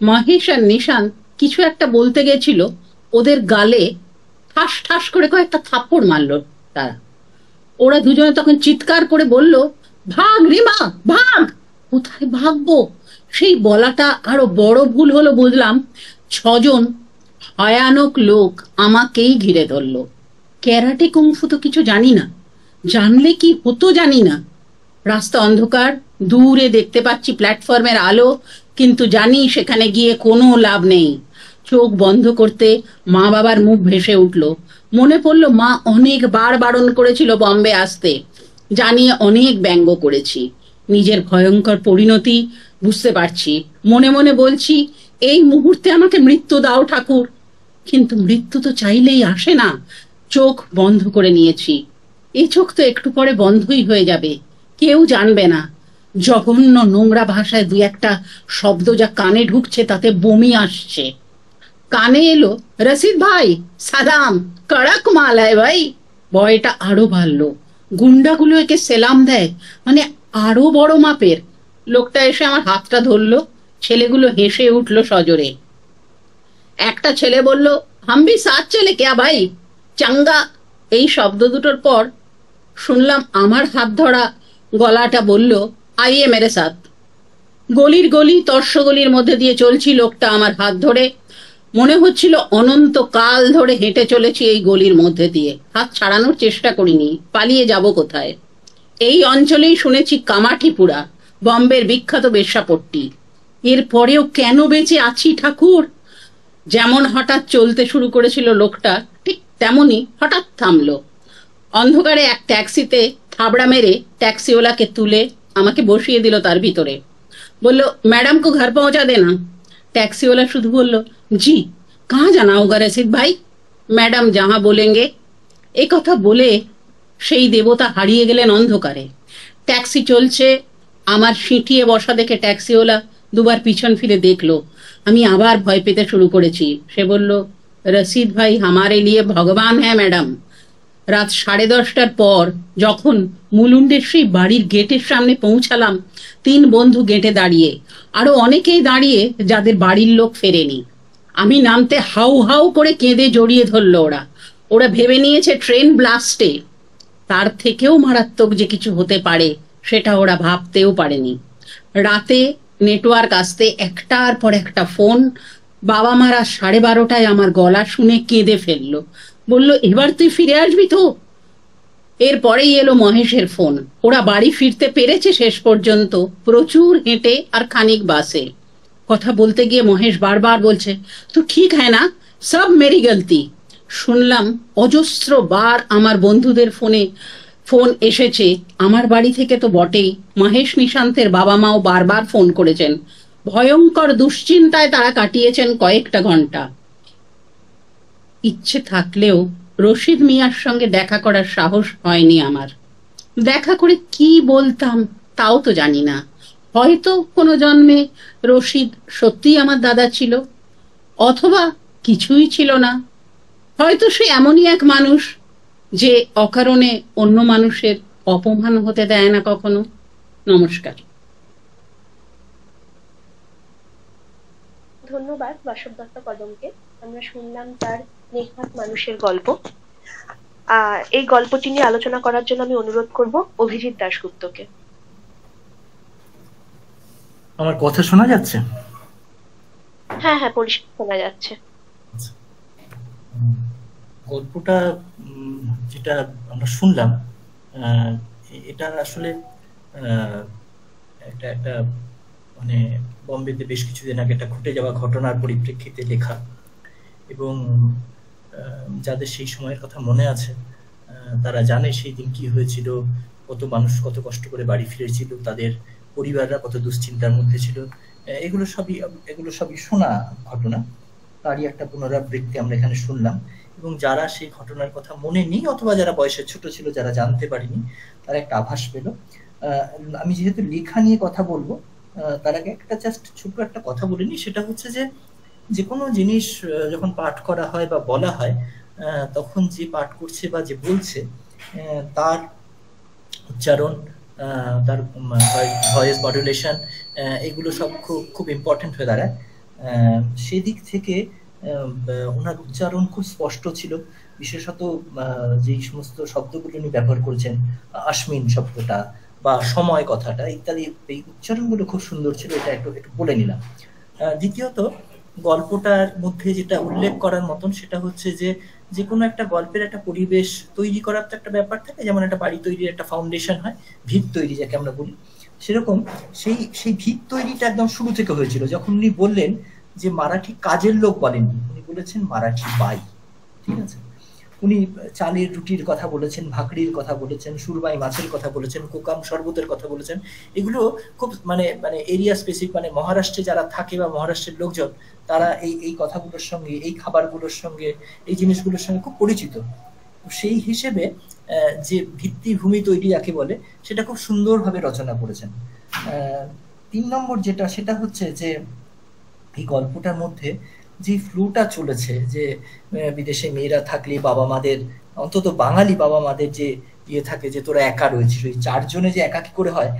মহেশ আর নিশান্ত কিছু একটা বলতে গেছিল, ওদের গালে ঠাস ঠাস করে কয়েকটা থাপ্পড় মারলো তারা। ওরা দুজনে তখন চিৎকার করে বলল, ভাগ রিমা ভাগ। কোথায় ভাগবো? সেই বলাটা আরো বড় ভুল হলো বুঝলাম। 6 জন ভয়ানক লোক আমাকেই ঘিরে ধরলো। ক্যারাটে কুংফু তো কিছু জানি না, জানলে কি হতো জানি না। রাস্তা অন্ধকার, দূরে দেখতে পাচ্ছি প্ল্যাটফর্মের আলো, কিন্তু জানি সেখানে গিয়ে কোনো লাভ নেই। চোখ বন্ধ করতে মা বাবার মুখ ভেসে উঠল। মনে পড়লো মা অনেকবার বারণ করেছিল বম্বে আসতে, জানিয়ে অনেক ব্যঙ্গ করেছি। নিজের ভয়ঙ্কর পরিণতি বুঝতে পারছি। মনে মনে বলছি, এই মুহূর্তে আমাকে মৃত্যু দাও ঠাকুর। কিন্তু মৃত্যু তো চাইলেই আসে না। চোখ বন্ধ করে নিয়েছি। এই চোখ তো একটু পরে বন্ধই হয়ে যাবে, কেউ জানবে না। জঘন্য নোংরা ভাষায় 2-1টা শব্দ যা কানে ঢুকছে তাতে বমি আসছে। কানে এলো, রশিদ ভাই সালাম, কড়ক মাল হয় ভাই। ভয়টা আরো বাড়লো। গুন্ডাগুলো একে সেলাম দেয়, মানে আরো বড় মাপের। লোকটা এসে আমার হাতটা ধরলো। ছেলেগুলো হেসে উঠলো সজোরে। একটা ছেলে বলল, হামবি সাথ চলে ক্যা ভাই, চাঙ্গা। এই শব্দ দুটোর পর শুনলাম আমার হাত ধরা গলাটা বলল, আইয়ে মেরে সাথ। গলির গলি তর্স গলির মধ্যে দিয়ে চলছি লোকটা আমার হাত ধরে। মনে হচ্ছিল অনন্ত কাল ধরে হেঁটে চলেছি এই গলির মধ্যে দিয়ে। হাত ছাড়ানোর চেষ্টা করিনি, পালিয়ে যাব কোথায়। এই অঞ্চলেই শুনেছি কামাঠিপুরা বম্বের বিখ্যাত বেশ্যাপট্টি। এরপরেও কেন বেঁচে আছি ঠাকুর? যেমন হঠাৎ চলতে শুরু করেছিল লোকটা, ঠিক তেমনি হঠাৎ থামলো। অন্ধকারে এক ট্যাক্সিতে থাবড়া মেরে ট্যাক্সিওয়ালাকে তুলে আমাকে বসিয়ে দিল তার ভিতরে। বলল, ম্যাডাম কো ঘর পৌঁছা দেনা। ট্যাক্সিওয়ালা শুধু বলল, জি কাহা জানা হোগা রশিদ ভাই, ম্যাডাম যাহা বলেঙ্গে। এ কথা বলে সেই দেবতা হারিয়ে গেলেন অন্ধকারে। ট্যাক্সি চলছে। আমার সিঁটিয়ে বসা দেখে ট্যাক্সিওয়ালা 2বার পিছন ফিরে দেখলো। আমি আবার ভয় পেতে শুরু করেছি। সে বলল, রশিদ ভাই হামারে লিয়ে ভগবান হ্যাঁ ম্যাডাম। রাত 10:30টার পর যখন মুলুন্ডের সেই বাড়ির গেটের সামনে পৌঁছালাম, 3 বন্ধু গেটে দাঁড়িয়ে, আরো অনেকেই দাঁড়িয়ে যাদের বাড়ির লোক ফেরেনি। আমি নামতে হাউ হাউ করে কেঁদে জড়িয়ে ধরল ওরা ভেবে নিয়েছে ট্রেন ব্লাস্টে। তার থেকেও মারাত্মক যে কিছু হতে পারে সেটা ওরা ভাবতেও পারেনি। রাতে নেটওয়ার্ক আসতে একটার পর একটা ফোন। বাবা মারা 12:30টায় আমার গলা শুনে কেঁদে ফেললো, বলল এবার তুই ফিরে আসবি তো। এরপরেই এলো মহেশের ফোন। ওরা বাড়ি ফিরতে পেরেছে শেষ পর্যন্ত, প্রচুর হেঁটে আর খানিক বাসে। কথা বলতে গিয়ে মহেশ বারবার বলছে, তো ঠিক হ্যাঁ না, সব মেরি গলতি। শুনলাম অজস্র বার আমার বন্ধুদের ফোন এসেছে, আমার বাড়ি থেকে তো বটেই, মহেশ নিশান্তের বাবা মাও বারবার ফোন করেছেন। ভয়ঙ্কর দুশ্চিন্তায় তারা কাটিয়েছেন কয়েকটা ঘন্টা। ইচ্ছে থাকলেও রশিদ মিয়ার সঙ্গে দেখা করার সাহস হয়নি আমার। দেখা করে কি বলতাম তাও তো জানি না। হয়তো কোনো জন্মে রশিদ সত্যিই আমার দাদা ছিল, অথবা কিছুই ছিল না। হয়তো সে এমনই এক মানুষ যে অকারণে অন্য মানুষের অপমান হতে দেয় না কখনো। নমস্কার। ধন্যবাদ বাসব দত্ত কদমকে। আমরা শুনলাম তার নেহাত মানুষের গল্প। এই গল্পটি নিয়ে আলোচনা করার জন্য আমি অনুরোধ করব অভিজিৎ দাশগুপ্তকে। আমার কথা শোনা যাচ্ছে? হ্যাঁ হ্যাঁ, পরিষ্কার শোনা যাচ্ছে। গল্পটা যেটা আমরা শুনলাম, এটা আসলে একটা মানে বম্বেতে বেশ কিছুদিন আগে একটা ঘটে যাওয়া ঘটনার পরিপ্রেক্ষিতে লেখা, এবং যাদের সেই সময়ের কথা মনে আছে তারা জানে সেই দিন কি হয়েছিল, কত মানুষ কত কষ্ট করে বাড়ি ফিরেছিল, তাদের পরিবাররা কত দুশ্চিন্তার মধ্যে ছিল। এগুলো সবই শোনা ঘটনা, তারই একটা পুনরাবৃত্তি আমরা এখানে শুনলাম। এবং যারা সেই ঘটনার কথা মনে নেই অথবা যারা বয়সে ছোট ছিল, যারা জানতে পারেনি, তারা একটা আভাস পেল। আমি যেহেতু লেখা নিয়ে কথা বলবো, তার আগে একটা জাস্ট ছোট্ট একটা কথা বলে নিই। সেটা হচ্ছে যে কোনো জিনিস যখন পাঠ করা হয় বা বলা হয়, তখন যে পাঠ করছে বা যে বলছে তার উচ্চারণ, তার ভয়েস মডুলেশন, এগুলো সব খুব ইম্পর্টেন্ট হয়ে দাঁড়ায়। সেদিক থেকে ওনার উচ্চারণ খুব স্পষ্ট ছিল। বিশেষত যেই সমস্ত শব্দগুলো উনি ব্যবহার করেছেন, আশমিন শব্দটা বা সময় কথাটা ইত্যাদি, এই উচ্চারণগুলো খুব সুন্দর ছিল। এটা একটু বলে নিলাম। দ্বিতীয়ত, গল্পটার মধ্যে যেটা উল্লেখ করার মতন সেটা হচ্ছে যে কোনো একটা গল্পের একটা পরিবেশ তৈরি করার তো একটা ব্যাপার থাকে। যেমন একটা বাড়ি তৈরির একটা ফাউন্ডেশন হয়, ভিত তৈরি যাকে আমরা বলি, সেরকম সেই ভিত তৈরিটা একদম শুরু থেকে হয়েছিল। যখন উনি বললেন যে মারাঠি কাজের লোক বলেননি, উনি বলেছেন মারাঠি বাই। ঠিক আছে, উনি চালের রুটির কথা বলেছেন, ভাকরির কথা বলেছেন, সুরমাই মাছের কথা বলেছেন, কোকাম শরবতের কথা বলেছেন। এগুলো খুব মানে এরিয়া স্পেসিফিক, মানে মহারাষ্ট্রে যারা থাকে বা মহারাষ্ট্রের লোকজন, তারা এই কথাগুলোর সঙ্গে, এই খাবারগুলোর সঙ্গে, এই জিনিসগুলোর সঙ্গে খুব পরিচিত। সেই হিসেবে যে ভিত্তিভূমি তৈরি যাকে বলে, সেটা খুব সুন্দরভাবে রচনা করেছেন। 3 নম্বর যেটা, সেটা হচ্ছে যে এই গল্পটার মধ্যে যে ফ্লুটা চলেছে, যে বিদেশে মেয়েরা থাকলে বাবা মাদের, অন্তত বাঙালি বাবা মাদের যে ইয়ে থাকে যে তোরা একা রয়েছিস, ওই 4 জনে যে একা কি করে হয়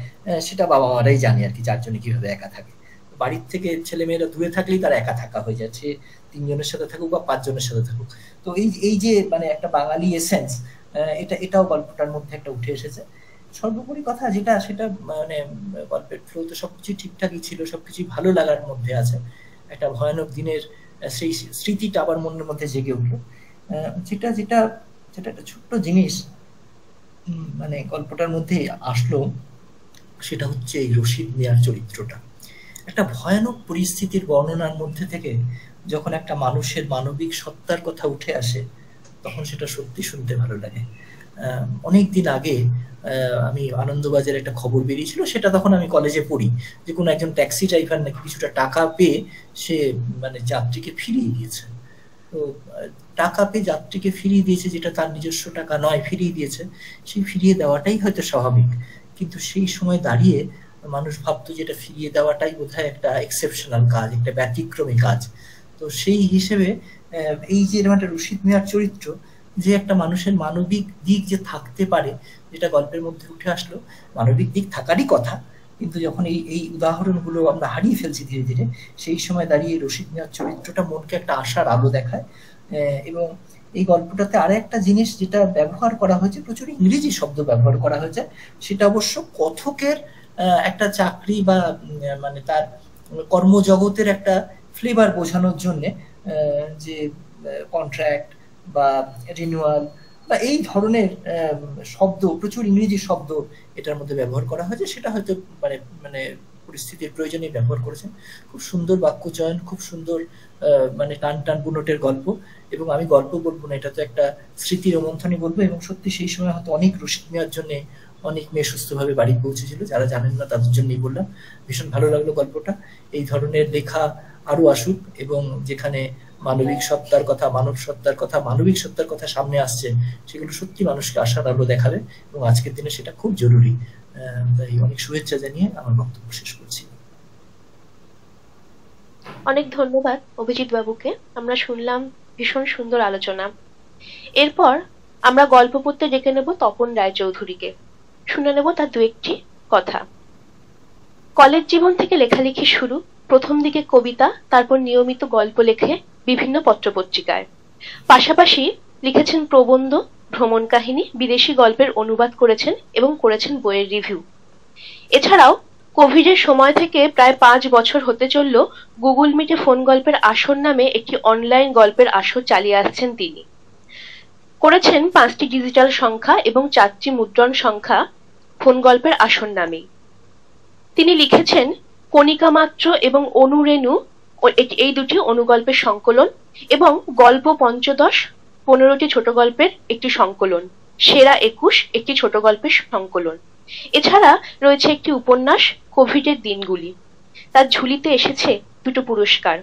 সেটা বাবা মারাই জানে আর কি, 4 জনে কিভাবে একা থাকে। বাড়ির থেকে ছেলে মেয়েরা দূরে থাকলেই তারা একা থাকা হয়ে যাচ্ছে, 3 জনের সাথে থাকুক বা 5 জনের সাথে থাকুক। তো এই যে মানে একটা বাঙালি এসেন্স, এটাও গল্পটার মধ্যে একটা উঠে এসেছে। সর্বোপরি কথা যেটা, সেটা মানে গল্পের ফ্লো তো সবকিছু ঠিকঠাকই ছিল, সবকিছু ভালো লাগার মধ্যে আছে। একটা ভয়ানক দিনের সেই স্মৃতিটা আবার মনের মধ্যে জেগে উঠলো। যেটা একটা ছোট্ট জিনিস মানে গল্পটার মধ্যে আসলো, সেটা হচ্ছে এই রশিদ মিয়ার চরিত্রটা। একটা ভয়ানক পরিস্থিতির বর্ণনার মধ্যে থেকে যখন একটা মানুষের মানবিক সত্তার কথা উঠে আসে, তখন সেটা সত্যি শুনতে ভালো লাগে। অনেকদিন আগে আমি আনন্দবাজারে একটা খবর বেরিয়েছিল, সেটা তখন আমি কলেজে পড়ি, যে কোনো একজন ট্যাক্সি ড্রাইভার নাকি কিছুটা টাকা পেয়ে সে মানে যাত্রীকে ফিরিয়ে দিয়েছে। তো টাকা পেয়ে যাত্রীকে ফিরিয়ে দিয়েছে, যেটা তার নিজস্ব টাকা নয়, ফিরিয়ে দিয়েছে। সেই ফিরিয়ে দেওয়াটাই হয়তো স্বাভাবিক, কিন্তু সেই সময় দাঁড়িয়ে মানুষ ভাবতো যেটা ফিরিয়ে দেওয়াটাই বোধহয় একটা এক্সেপশনাল কাজ, একটা ব্যতিক্রমী কাজ। তো সেই হিসেবে এই যে একটা রশিদ মিয়ার চরিত্র, যে একটা মানুষের মানবিক দিক যে থাকতে পারে, যেটা গল্পের মধ্যে উঠে আসলো। মানবিক দিক থাকারই কথা, কিন্তু যখন এই উদাহরণগুলো আমরা হারিয়ে ফেলছি ধীরে ধীরে, সেই সময় দাঁড়িয়ে রশিদ মিয়ার চরিত্রটা মনকে একটা আশার আলো দেখায়। এবং এই গল্পটাতে আরো একটা জিনিস যেটা ব্যবহার করা হয়েছে, প্রচুর ইংরেজি শব্দ ব্যবহার করা হয়েছে, সেটা অবশ্য কথকের একটা চাকরি বা মানে তার কর্মজগতের একটা ফ্লেভার বোঝানোর জন্য, যে কন্ট্রাক্ট বা রিনিউয়াল বা এই ধরনের শব্দ, প্রচুর ইংরেজি শব্দ এটার মধ্যে ব্যবহার করা হয়েছে। সেটা হয়তো মানে মানে পরিস্থিতির প্রয়োজনে ব্যবহার করেছেন। খুব সুন্দর বাক্যচয়ন, খুব সুন্দর মানে টান টান বুনটের গল্প। এবং আমি গল্প বলবো না, এটা তো একটা স্মৃতি রোমন্থনই বলবো। এবং সত্যি সেই সময় হয়তো অনেক রশিদ মিয়ার জন্য অনেক মেয়ে সুস্থভাবে বাড়ি পৌঁছেছিল, যারা জানেন না তাদের জন্যই বললাম। ভীষণ ভালো লাগলো গল্পটা। এই ধরনের লেখা আরো আসুক, এবং যেখানে মানবিক সত্তার কথা, মানব সত্তার কথা, মানবিক সত্তার কথা সামনে আসছে, সেগুলো সত্যি মানুষকে আশার আলো দেখাবে, এবং আজকের দিনে সেটা খুব জরুরি। তাই অনেক শুভেচ্ছা জানিয়ে আমার বক্তব্য শেষ করছি। অনেক ধন্যবাদ অভিজিৎ বাবুকে। আমরা শুনলাম ভীষণ সুন্দর আলোচনা। এরপর আমরা গল্প পড়তে ডেকে নেব তপন রায়চৌধুরীকে। শুনে নেব তার দু একটি কথা। কলেজ জীবন থেকে লেখালেখি শুরু, প্রথম দিকে কবিতা, তারপর নিয়মিত গল্প লেখে বিভিন্ন পত্রপত্রিকায়। পাশাপাশি লিখেছেন প্রবন্ধ, ভ্রমণ কাহিনী, বিদেশি গল্পের অনুবাদ করেছেন এবং করেছেন বইয়ের রিভিউ। এছাড়াও কোভিডের সময় থেকে প্রায় 5 বছর হতে চলল গুগল মিটে ফোন গল্পের আসর নামে একটি অনলাইন গল্পের আসর চালিয়ে আসছেন তিনি। করেছেন 5টি ডিজিটাল সংখ্যা এবং 4টি মুদ্রণ সংখ্যা ফোন গল্পের আসর নামেই। তিনি লিখেছেন কণিকা মাত্র এবং অনুরেণু, এই দুটি অনুগল্পের সংকলন, এবং গল্প পঞ্চদশ 15টি ছোট গল্পের একটি সংকলন, সেরা 21 একটি ছোট গল্পের সংকলন। এছাড়া রয়েছে একটি উপন্যাস, কোভিডের দিনগুলি। তার ঝুলিতে এসেছে 2টো পুরস্কার,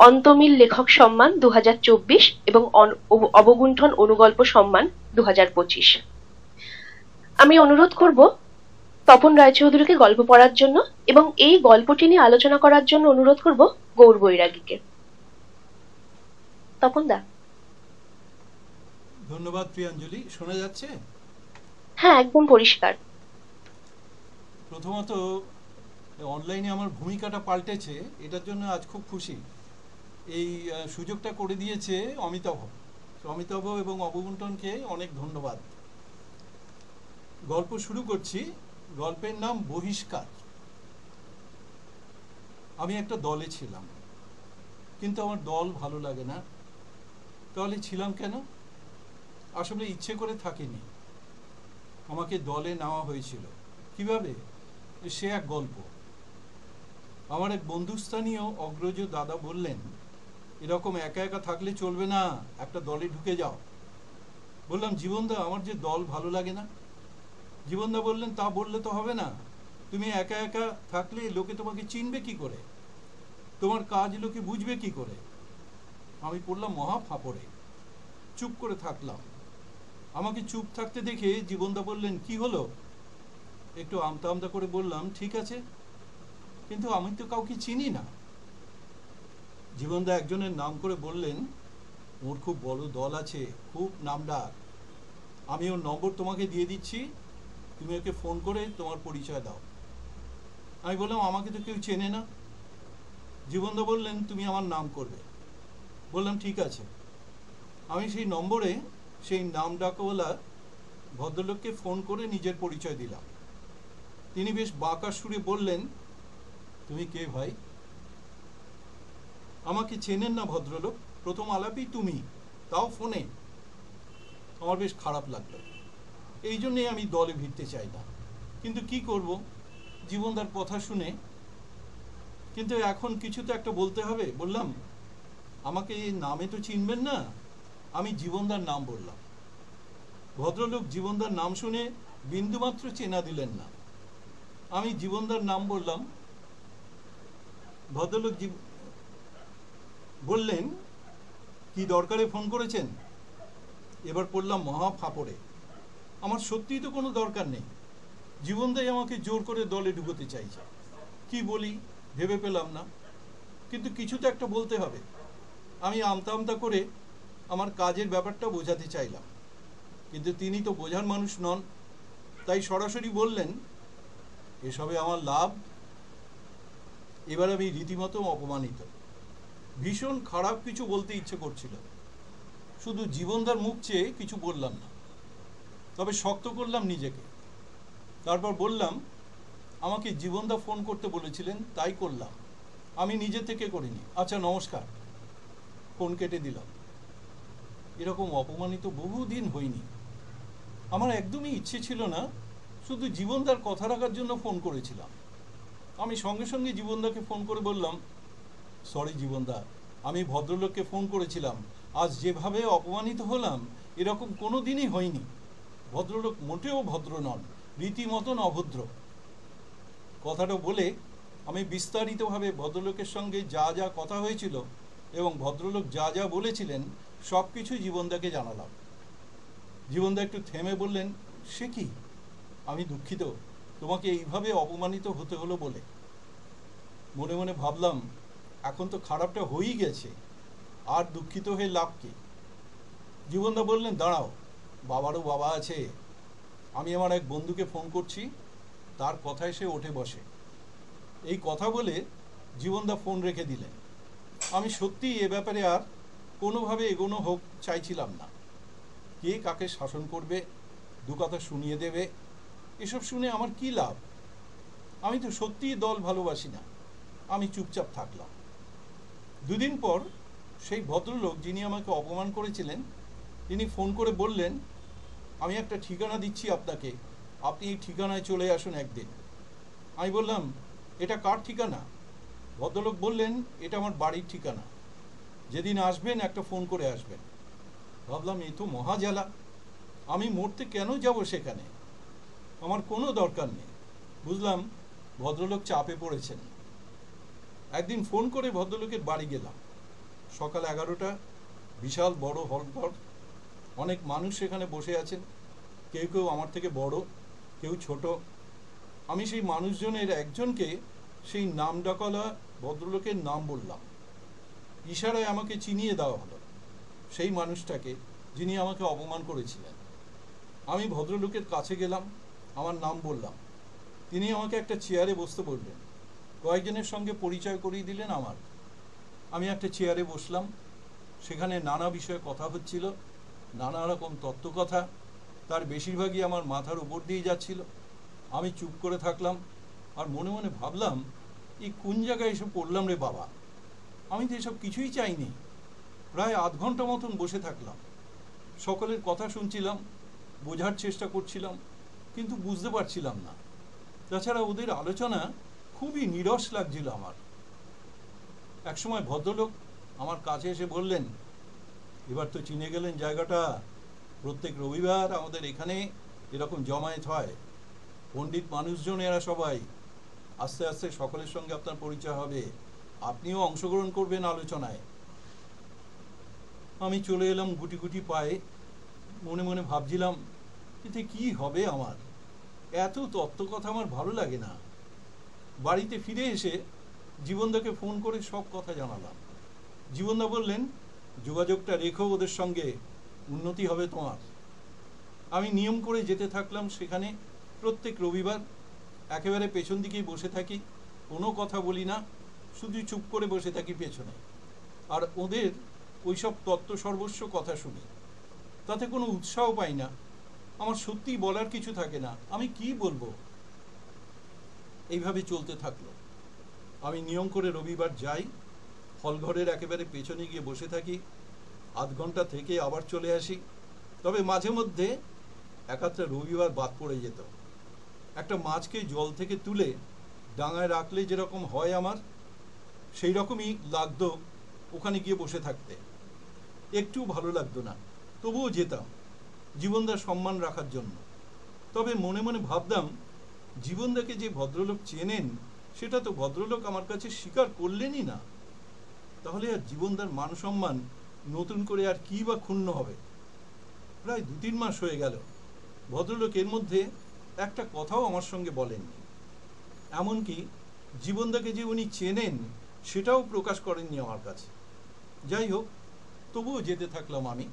অন্তমিল লেখক সম্মান 2024 এবং অবগুণ্ঠন অনুগল্প সম্মান 2025। আমি অনুরোধ করব তপন রায়চৌধুরীকে গল্প পড়ার জন্য, এবং এই গল্পটি নিয়ে আলোচনা করার জন্য অনুরোধ করব গৌর বৈরাগীকে। তপন দা। ধন্যবাদ প্রিয়াঞ্জলি। শোনা যাচ্ছে? হ্যাঁ, একদম পরিষ্কার। প্রথমত অনলাইনে আমার ভূমিকাটা পাল্টেছে, এটার জন্য আজ খুব খুশি। এই সুযোগটা করে দিয়েছে অমিতাভ এবং অবগুণ্ঠনকে অনেক ধন্যবাদ। গল্প শুরু করছি। গল্পের নাম বহিষ্কার। আমি একটা দলে ছিলাম, কিন্তু আমার দল ভালো লাগে না। তাহলে ছিলাম কেন? আসলে ইচ্ছে করে থাকিনি, আমাকে দলে নেওয়া হয়েছিল। কিভাবে? সে এক গল্প। আমার এক বন্ধুস্থানীয় অগ্রজ দাদা বললেন, এরকম একা একা থাকলে চলবে না, একটা দলে ঢুকে যাও। বললাম, জীবনদা আমার যে দল ভালো লাগে না। জীবনদা বললেন, তা বললে তো হবে না, তুমি একা একা থাকলে লোকে তোমাকে চিনবে কি করে, তোমার কাজ লোকে বুঝবে কি করে। আমি পড়লাম মহা ফাঁপড়ে, চুপ করে থাকলাম। আমাকে চুপ থাকতে দেখে জীবনদা বললেন, কি হলো? একটু আমতা আমতা করে বললাম, ঠিক আছে, কিন্তু আমি তো কাউকে চিনি না। জীবনদা একজনের নাম করে বললেন, ওর খুব বড় দল আছে, খুব নামডাক। আমি ওর নম্বর তোমাকে দিয়ে দিচ্ছি, তুমি ওকে ফোন করে তোমার পরিচয় দাও। আমি বললাম, আমাকে তো কেউ চেনে না। জীবনদা বললেন, তুমি আমার নাম করবে। বললাম, ঠিক আছে। আমি সেই নম্বরে সেই নাম ডাকওয়ালা ভদ্রলোককে ফোন করে নিজের পরিচয় দিলাম। তিনি বেশ বাঁকা সুরে বললেন, তুমি কে ভাই? আমাকে চেনেন না ভদ্রলোক, প্রথম আলাপই তুমি, তাও ফোনে। আমার বেশ খারাপ লাগলো। এই জন্যই আমি দলে ভিড়তে চাই না, কিন্তু কি করব, জীবনদার কথা শুনে। কিন্তু এখন কিছু তো একটা বলতে হবে। বললাম, আমাকে এই নামে তো চিনবেন না। আমি জীবনদার নাম বললাম। ভদ্রলোক জীবনদার নাম শুনে বিন্দুমাত্র চেনা দিলেন না। আমি জীবনদার নাম বললাম। ভদ্রলোক বললেন, কি দরকারে ফোন করেছেন? এবার পড়লাম মহা ফাঁপড়ে। আমার সত্যিই তো কোনো দরকার নেই। জীবনদাই আমাকে জোর করে দলে ঢুকতে চাইছে। কি বলি ভেবে পেলাম না, কিন্তু কিছু তো একটা বলতে হবে। আমি আমতা আমতা করে আমার কাজের ব্যাপারটা বোঝাতে চাইলাম, কিন্তু তিনি তো বোঝার মানুষ নন, তাই সরাসরি বললেন এসবে আমার লাভ। এবার আমি রীতিমতো অপমানিত, ভীষণ খারাপ কিছু বলতে ইচ্ছে করছিল, শুধু জীবনদার মুখ চেয়ে কিছু বললাম না, তবে শক্ত করলাম নিজেকে। তারপর বললাম আমাকে জীবনদা ফোন করতে বলেছিলেন, তাই করলাম, আমি নিজে থেকে করিনি। আচ্ছা নমস্কার, ফোন কেটে দিলাম। এরকম অপমানিত বহুদিন হয়নি। আমার একদমই ইচ্ছে ছিল না, শুধু জীবনদার কথা রাখার জন্য ফোন করেছিলাম। আমি সঙ্গে সঙ্গে জীবনদাকে ফোন করে বললাম, সরি জীবনদা, আমি ভদ্রলোককে ফোন করেছিলাম, আজ যেভাবে অপমানিত হলাম এরকম কোনো দিনই হয়নি। ভদ্রলোক মোটেও ভদ্র নন, রীতিমতন অভদ্র। কথাটা বলে আমি বিস্তারিতভাবে ভদ্রলোকের সঙ্গে যা যা কথা হয়েছিল এবং ভদ্রলোক যা যা বলেছিলেন সব কিছু জীবনদাকে জানালাম। জীবনদা একটু থেমে বললেন, সে কি? আমি দুঃখিত তোমাকে এইভাবে অপমানিত হতে হলো বলে। মনে মনে ভাবলাম এখন তো খারাপটা হয়েই গেছে, আর দুঃখিত হয়ে লাভ কি? জীবনদা বললেন, দাঁড়াও, বাবারও বাবা আছে, আমি আমার এক বন্ধুকে ফোন করছি, তার কথায় সে ওঠে বসে। এই কথা বলে জীবনদা ফোন রেখে দিলেন। আমি সত্যি এ ব্যাপারে আর কোনোভাবে এগোনো হোক চাইছিলাম না। কে কাকে শাসন করবে, দু কথা শুনিয়ে দেবে, এসব শুনে আমার কি লাভ? আমি তো সত্যিই দল ভালোবাসি না। আমি চুপচাপ থাকলাম। দুদিন পর সেই ভদ্রলোক যিনি আমাকে অপমান করেছিলেন তিনি ফোন করে বললেন, আমি একটা ঠিকানা দিচ্ছি আপনাকে, আপনি এই ঠিকানায় চলে আসুন একদিন। আমি বললাম, এটা কার ঠিকানা? ভদ্রলোক বললেন, এটা আমার বাড়ির ঠিকানা, যেদিন আসবেন একটা ফোন করে আসবেন। ভাবলাম এ তো মহাজ্বালা, আমি মরতে কেন যাব সেখানে? আমার কোনো দরকার নেই। বুঝলাম ভদ্রলোক চাপে পড়েছেন। একদিন ফোন করে ভদ্রলোকের বাড়ি গেলাম। সকাল 11টা, বিশাল বড় হলঘর, অনেক মানুষ সেখানে বসে আছেন, কেউ কেউ আমার থেকে বড়, কেউ ছোট। আমি সেই মানুষজনের একজনকে সেই নাম ডাকলা ভদ্রলোকের নাম বললাম। ইশারায় আমাকে চিনিয়ে দেওয়া হলো সেই মানুষটাকে যিনি আমাকে অপমান করেছিলেন। আমি ভদ্রলোকের কাছে গেলাম, আমার নাম বললাম। তিনি আমাকে একটা চেয়ারে বসতে বললেন, কয়েকজনের সঙ্গে পরিচয় করিয়ে দিলেন আমার। আমি একটা চেয়ারে বসলাম। সেখানে নানা বিষয়ে কথা হচ্ছিল, নানা রকম তত্ত্বকথা, তার বেশিরভাগই আমার মাথার উপর দিয়ে যাচ্ছিল। আমি চুপ করে থাকলাম আর মনে মনে ভাবলাম, এই কোন জায়গায় এসব পড়লাম রে বাবা, আমি তো এসব কিছুই চাইনি। প্রায় আধ ঘন্টা মতন বসে থাকলাম, সকলের কথা শুনছিলাম, বোঝার চেষ্টা করছিলাম, কিন্তু বুঝতে পারছিলাম না। তাছাড়া ওদের আলোচনা খুবই নিরস লাগছিল আমার। একসময় ভদ্রলোক আমার কাছে এসে বললেন, এবার তো চিনে গেলেন জায়গাটা, প্রত্যেক রবিবার আমাদের এখানে এরকম জমায়েত হয়, পণ্ডিত মানুষজন এরা সবাই, আস্তে আস্তে সকলের সঙ্গে আপনার পরিচয় হবে, আপনিও অংশগ্রহণ করবেন আলোচনায়। আমি চলে এলাম গুটি গুটি পায়ে। মনে মনে ভাবছিলাম, এতে কি হবে আমার? এত তত্ত্বকথা আমার ভালো লাগে না। বাড়িতে ফিরে এসে জীবনদাকে ফোন করে সব কথা জানালাম। জীবনদা বললেন, যোগাযোগটা রেখো ওদের সঙ্গে, উন্নতি হবে তোমার। আমি নিয়ম করে যেতে থাকলাম সেখানে। প্রত্যেক রবিবার একেবারে পেছন দিকেই বসে থাকি, কোনো কথা বলি না, শুধু চুপ করে বসে থাকি পেছনে, আর ওদের ওইসব তত্ত্ব সর্বস্ব কথা শুনি। তাতে কোনো উৎসাহ পাই না, আমার সত্যি বলার কিছু থাকে না, আমি কি বলবো? এইভাবে চলতে থাকলো। আমি নিয়ম করে রবিবার যাই, হলঘরের একেবারে পেছনে গিয়ে বসে থাকি, আধ ঘন্টা থেকে আবার চলে আসি। তবে মাঝে মধ্যে একাত্রা রবিবার বাদ পড়ে যেত। একটা মাছকে জল থেকে তুলে ডাঙায় রাখলে যেরকম হয় আমার, সেই রকমই লাগতো ওখানে গিয়ে বসে থাকতে। একটু ভালো লাগতো না, তবুও যেতাম জীবনদার সম্মান রাখার জন্য। তবে মনে মনে ভাবতাম, জীবনদাকে যে ভদ্রলোক চেনেন সেটা তো ভদ্রলোক আমার কাছে স্বীকার করলেনই না, তাহলে আর জীবনদার মান সম্মান নতুন করে আর কি বা ক্ষুণ্ণ হবে? প্রায় 2-3 মাস হয়ে গেল, ভদ্রলোক এর মধ্যে একটা কথাও আমার সঙ্গে বলেননি। এমনকি জীবনদাকে যে উনি চেনেন সেটাও প্রকাশ করেননি আমার কাছে। যাই হোক, তবুও যেতে থাকলাম আমি।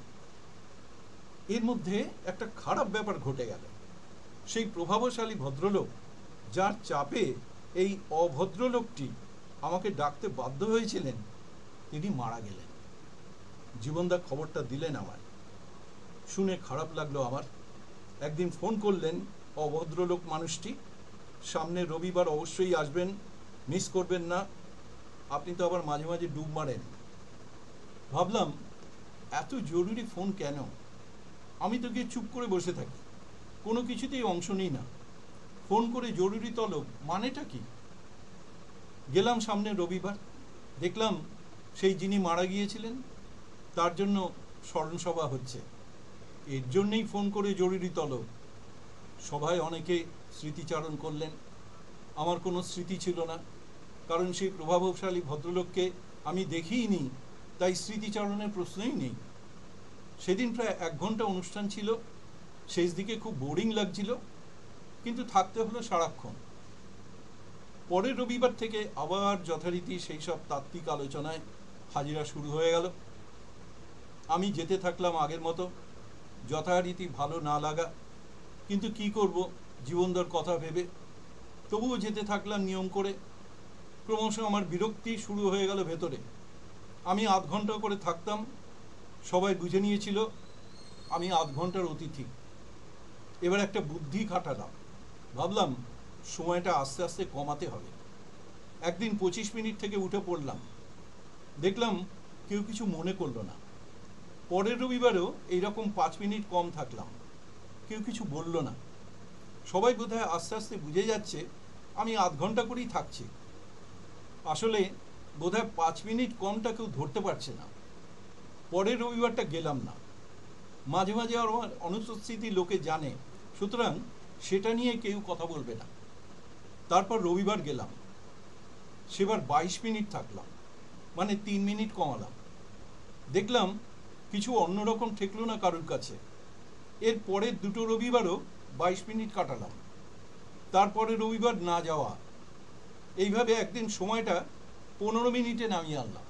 এর মধ্যে একটা খারাপ ব্যাপার ঘটে গেল। সেই প্রভাবশালী ভদ্রলোক যার চাপে এই অভদ্রলোকটি আমাকে ডাকতে বাধ্য হয়েছিলেন, তিনি মারা গেলেন। জীবনদা খবরটা দিলেন আমায়। শুনে খারাপ লাগলো আমার। একদিন ফোন করলেন অভদ্রলোক মানুষটি, সামনে রবিবার অবশ্যই আসবেন, মিস করবেন না, আপনি তো আবার মাঝে মাঝে ডুব মারেন। ভাবলাম এত জরুরি ফোন কেন? আমি তো গিয়ে চুপ করে বসে থাকি, কোনো কিছুতেই অংশ নিই না। ফোন করে জরুরি তলব মানেটা কি? গেলাম সামনে রবিবার, দেখলাম সেই যিনি মারা গিয়েছিলেন তার জন্য স্মরণসভা হচ্ছে। এর জন্যই ফোন করে জরুরি তলব। সভায় অনেকে স্মৃতিচারণ করলেন। আমার কোনো স্মৃতি ছিল না, কারণ সেই প্রভাবশালী ভদ্রলোককে আমি দেখিইনি, তাই স্মৃতিচারণের প্রশ্নই নেই। সেদিন প্রায় 1 ঘন্টা অনুষ্ঠান ছিল। শেষ দিকে খুব বোরিং লাগছিল, কিন্তু থাকতে হলো সারাক্ষণ। পরের রবিবার থেকে আবার যথারীতি সেই সব তাত্ত্বিক আলোচনায় হাজিরা শুরু হয়ে গেল। আমি যেতে থাকলাম আগের মতো, যথারীতি ভালো না লাগা, কিন্তু কি করব জীবনদার কথা ভেবে, তবুও যেতে থাকলাম নিয়ম করে। ক্রমশ আমার বিরক্তি শুরু হয়ে গেল ভেতরে। আমি 0.5 ঘন্টা করে থাকতাম, সবাই বুঝে নিয়েছিল আমি 0.5 ঘন্টার অতিথি। এবার একটা বুদ্ধি খাটালাম, ভাবলাম সময়টা আস্তে আস্তে কমাতে হবে। একদিন 25 মিনিট থেকে উঠে পড়লাম, দেখলাম কেউ কিছু মনে করলো না। পরের রবিবারেও এইরকম 5 মিনিট কম থাকলাম, কেউ কিছু বলল না। সবাই বোধহয় আস্তে আস্তে বুঝে যাচ্ছে আমি 0.5 ঘন্টা করেই থাকছি। আসলে বোধহয় 5 মিনিট কমটা কেউ ধরতে পারছে না। পরের রবিবারটা গেলাম না। মাঝে মাঝে আমার অনুপস্থিতি লোকে জানে, সুতরাং সেটা নিয়ে কেউ কথা বলবে না। তারপর রবিবার গেলাম, সেবার 22 মিনিট থাকলাম, মানে 3 মিনিট কমালাম। দেখলাম কিছু অন্যরকম ঠেকলো না কারোর কাছে। এর পরের 2টো রবিবারও 22 মিনিট কাটালাম। তারপরে রবিবার না যাওয়া। এইভাবে একদিন সময়টা 15 মিনিটে নামিয়ে আনলাম।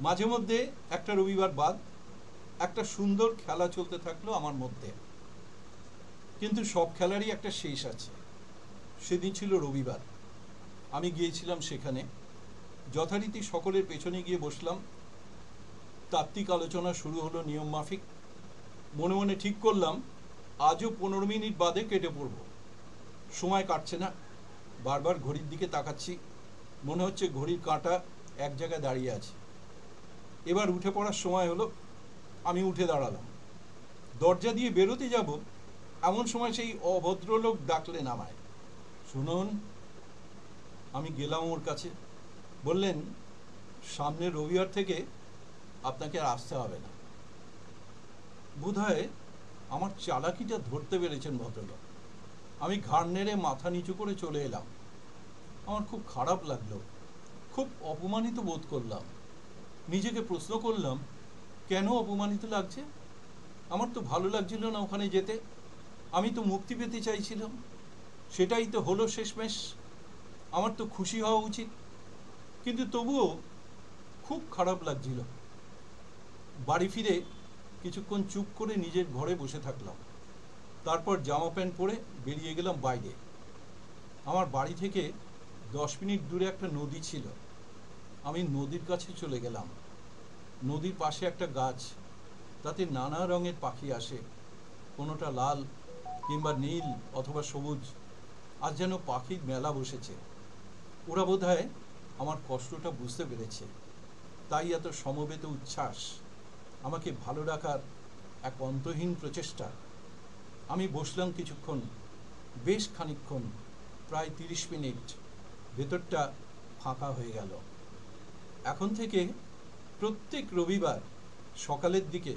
মাঝে মধ্যে একটা রবিবার বাদ একটা সুন্দর খেলা চলতে থাকলো আমার মধ্যে। কিন্তু সব খেলারই একটা শেষ আছে। সেদিন ছিল রবিবার, আমি গিয়েছিলাম সেখানে। যথারীতি সকলের পেছনে গিয়ে বসলাম। তাত্ত্বিক আলোচনা শুরু হলো নিয়ম মাফিক। মনে মনে ঠিক করলাম আজও 15 মিনিট বাদে কেটে পড়ব। সময় কাটছে না, বারবার ঘড়ির দিকে তাকাচ্ছি, মনে হচ্ছে ঘড়ির কাঁটা এক জায়গায় দাঁড়িয়ে আছে। এবার উঠে পড়ার সময় হলো। আমি উঠে দাঁড়ালাম, দরজা দিয়ে বেরোতে যাব, এমন সময় সেই অভদ্রলোক ডাকলেন আমায়। শুনুন। আমি গেলাম ওর কাছে। বললেন সামনের রবিবার থেকে আপনাকে আর আসতে হবে না। বোধহয় আমার চালাকিটা ধরতে পেরেছেন ভদ্রলোক। আমি ঘাড় নেড়ে মাথা নিচু করে চলে এলাম। আমার খুব খারাপ লাগলো, খুব অপমানিত বোধ করলাম। নিজেকে প্রশ্ন করলাম, কেন অপমানিত লাগছে? আমার তো ভালো লাগছিল না ওখানে যেতে। আমি তো মুক্তি পেতে চাইছিলাম, সেটাই তো হলো শেষমেশ। আমার তো খুশি হওয়া উচিত, কিন্তু তবুও খুব খারাপ লাগছিল। বাড়ি ফিরে কিছুক্ষণ চুপ করে নিজের ঘরে বসে থাকলাম। তারপর জামা প্যান্ট পরে বেরিয়ে গেলাম বাইরে। আমার বাড়ি থেকে 10 মিনিট দূরে একটা নদী ছিল। আমি নদীর কাছে চলে গেলাম। নদীর পাশে একটা গাছ, তাতে নানা রঙের পাখি আসে, কোনোটা লাল কিংবা নীল অথবা সবুজ। আজ যেন পাখির মেলা বসেছে। ওরা বোধহয় আমার কষ্টটা বুঝতে পেরেছে, তাই এত সমবেত উচ্ছ্বাস, আমাকে ভালো রাখার এক অন্তহীন প্রচেষ্টা। আমি বসলাম কিছুক্ষণ, বেশ খানিকক্ষণ, প্রায় 30 মিনিট। ভেতরটা ফাঁকা হয়ে গেল। এখন থেকে প্রত্যেক রবিবার সকালের দিকে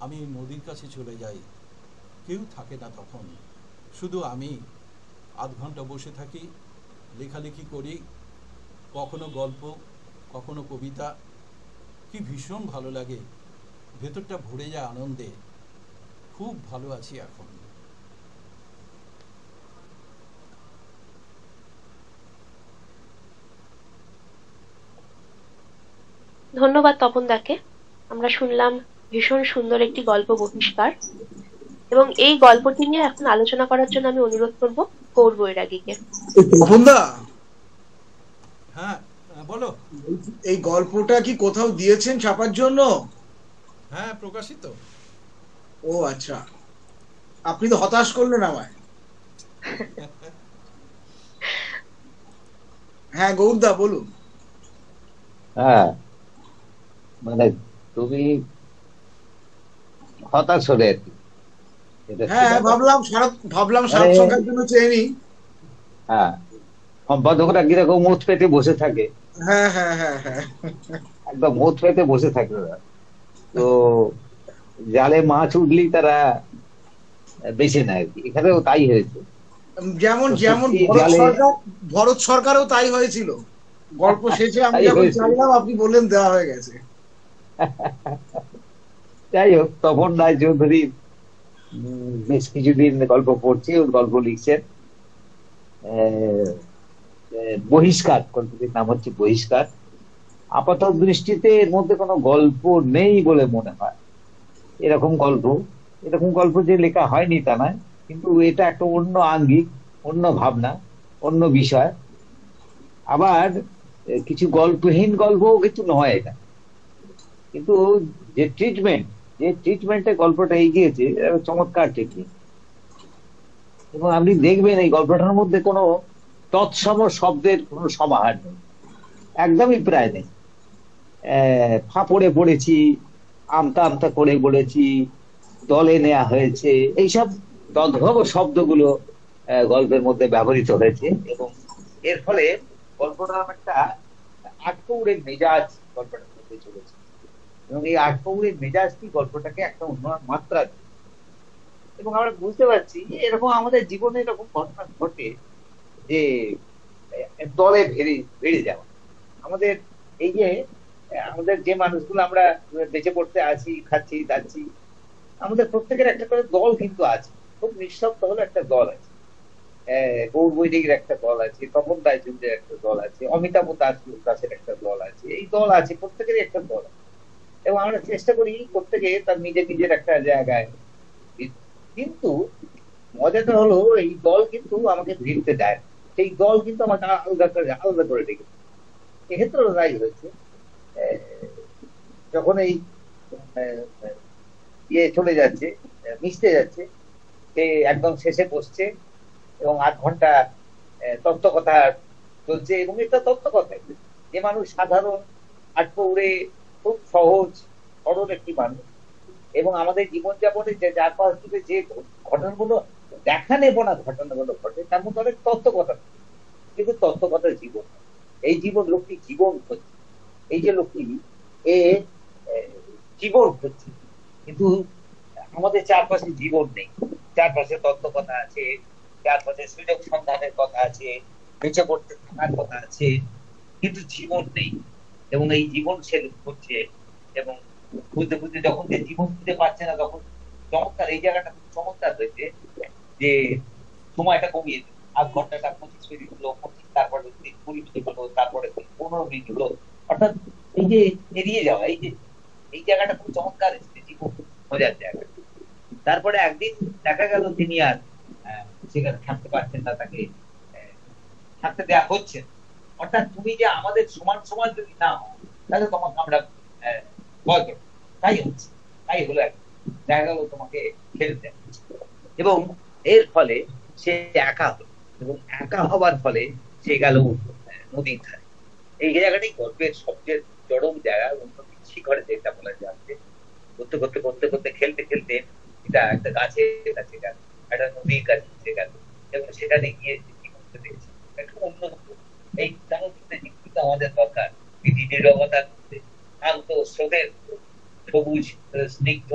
আমি নদীর কাছে চলে যাই। কেউ থাকে না তখন, শুধু আমি। 0.5 ঘন্টা বসে থাকি, লেখালেখি করি, কখনো গল্প, কখনো কবিতা। কি ভীষণ ভালো লাগে, ভেতরটা ভরে যায় আনন্দে। খুব ভালো আছি এখন। ধন্যবাদ তপনদাকে। আমরা শুনলাম ভীষণ সুন্দর একটি গল্প বহিষ্কার, এবং এই গল্পটি নিয়ে এখন আলোচনা করার জন্য আমি অনুরোধ করব গৌর বৈরাগীকে। তপনদা, হ্যাঁ বলো। এই গল্পটা কি কোথাও দিয়েছেন ছাপার জন্য? হ্যাঁ, প্রকাশিত। ও আচ্ছা, আপনি তো হতাশ করলেন আমায়। হ্যাঁ গৌরদা বলুন। হ্যাঁ, মানে তুমি হতাশ হলে আর কি। হ্যাঁ, ভাবলাম সাত সংখ্যার জন্য চেয়ে নি। হ্যাঁ, সম্পাদকরা কিরকম মুখ পেতে বসে থাকে। হ্যাঁ হ্যাঁ হ্যাঁ হ্যাঁ, একদম মুখ পেতে বসে থাকে ওরা। তো জালে মাছ উঠলেই তারা বেছে নেয় আর কি। এখানেও তাই হয়েছে। যেমন ভরত সরকারও তাই হয়েছিল। গল্প শেষে আমি যখন চাইলাম আপনি বললেন দেওয়া হয়ে গেছে। যাই হোক, তপন রায়চৌধুরী বেশ কিছুদিন গল্প পড়ছি, ওর গল্প লিখছেন। বহিষ্কার, গল্পটির নাম হচ্ছে বহিষ্কার। আপাত দৃষ্টিতে এর মধ্যে কোনো গল্প নেই বলে মনে হয়। এরকম গল্প যে লেখা হয়নি তা নয়, কিন্তু এটা একটা অন্য আঙ্গিক, অন্য ভাবনা, অন্য বিষয়। আবার কিছু গল্পহীন গল্পও কিন্তু নয় এটা, কিন্তু যে ট্রিটমেন্টে গল্পটা এগিয়েছে চমৎকার টেকনিক। এবং আপনি দেখবেন এই গল্পটার মধ্যে কোনো তৎসম শব্দের কোনো সমাহার নেই, একদমই প্রায় নেই। ফাঁপড়ে পড়েছি, আমতা আমতা করে বলেছি, দলে নেওয়া হয়েছে, এইসব তদ্ভব শব্দগুলো গল্পের মধ্যে ব্যবহৃত হয়েছে। এবং এর ফলে গল্পটা একটা আটকৌড়ে মেজাজ গল্পটার মধ্যে চলেছে, এবং এই আটকৌড়ে মেজাজটি গল্পটাকে একটা অন্য মাত্রা দেয়। এবং আমরা বুঝতে পারছি যে এরকম আমাদের জীবনে এরকম ঘটনা ঘটে যে দলে বেড়ে যাওয়া। আমাদের এই যে আমাদের যে মানুষগুলো আমরা বেঁচে পড়তে আছি, খাচ্ছি যাচ্ছি, আমাদের প্রত্যেকের একটা করে দল কিন্তু আছে। খুব নিঃশব্দ হলো একটা দল আছে। গৌর বৈদিকের একটা দল আছে, তপন রায়চৌধুরীর একটা দল আছে, অমিতাভ দাসের একটা দল আছে। এই দল আছে, প্রত্যেকেরই একটা দল আছে। এবং আমরা চেষ্টা করি প্রত্যেকে তার নিজের একটা জায়গায়। কিন্তু মজাটা হলো এই দল কিন্তু আমাকে ভিড়তে দেয়, সেই দল কিন্তু আমাকে আলাদা করে রেখেছে। এক্ষেত্রে তাই হয়েছে। যখন এই চলে যাচ্ছে, মিশতে যাচ্ছে, সে একদম শেষে বসছে এবং 8 ঘন্টা তত্ত্বকথা চলছে। এবং এটা তত্ত্বকথায় যে মানুষ সাধারণ আটপৌড়ে খুব সহজ সরল একটি মানুষ, এবং আমাদের জীবনযাপনে যে চারপাশ থেকে যে ঘটনাগুলো দেখা নেব না ঘটনাগুলো ঘটে, তার মধ্যে অনেক তত্ত্বকথা, কিন্তু তত্ত্বকথার জীবন, এই লোকটি জীবন হচ্ছে, এই যে লোকটি জীবন হচ্ছে, কিন্তু আমাদের চারপাশে জীবন নেই। চারপাশে তত্ত্বকথা আছে, চারপাশে সুযোগ সন্ধানের কথা আছে, বেঁচে পড়তে থাকার কথা আছে, কিন্তু জীবন নেই। এবং এই জীবন সে হচ্ছে, এবং বুঝতে বুঝতে যখন সে জীবন খুঁজে পাচ্ছে না, তখন চমৎকার এই জায়গাটা খুব চমৎকার হয়েছে যে সময়টা কমিয়ে দিল। 8 ঘন্টাটা 25 মিনিট হলো, তারপরে 20 মিনিট হলো, তারপরে 15 মিনিট হলো। অর্থাৎ এই যে এড়িয়ে যাওয়া, এই জায়গাটা খুব চমৎকার এসেছে, জীবন মজার জায়গা। তারপরে একদিন দেখা গেল তিনি আর সেখানে থাকতে পারছেন না, তাকে থাকতে দেওয়া হচ্ছে। অর্থাৎ তুমি যে আমাদের সমান যদি না হও, তাহলে তোমাকে আমরা ভয় করবো। তাই হচ্ছে, তাই হলো দেখা গেল তোমাকে ছেড়ে দেওয়া। এবং এর ফলে সে একা হলো, এবং একা হবার ফলে সে গেল নদীর ধারে। এই জায়গাটাই গল্পের সবচেয়ে চরম জায়গা, শিখরে যেটা বলা যাচ্ছে। করতে করতে করতে করতে খেলতে খেলতে এটা একটা গাছের কাছে গেল, একটা নদীর কাছে গেল, এবং সেখানে গিয়ে জীবনটা দেখছে একটা অন্য। এই জীবনটা আমাদের দরকার। নীরবতার মধ্যে শান্ত স্রোতের সবুজ স্নিগ্ধ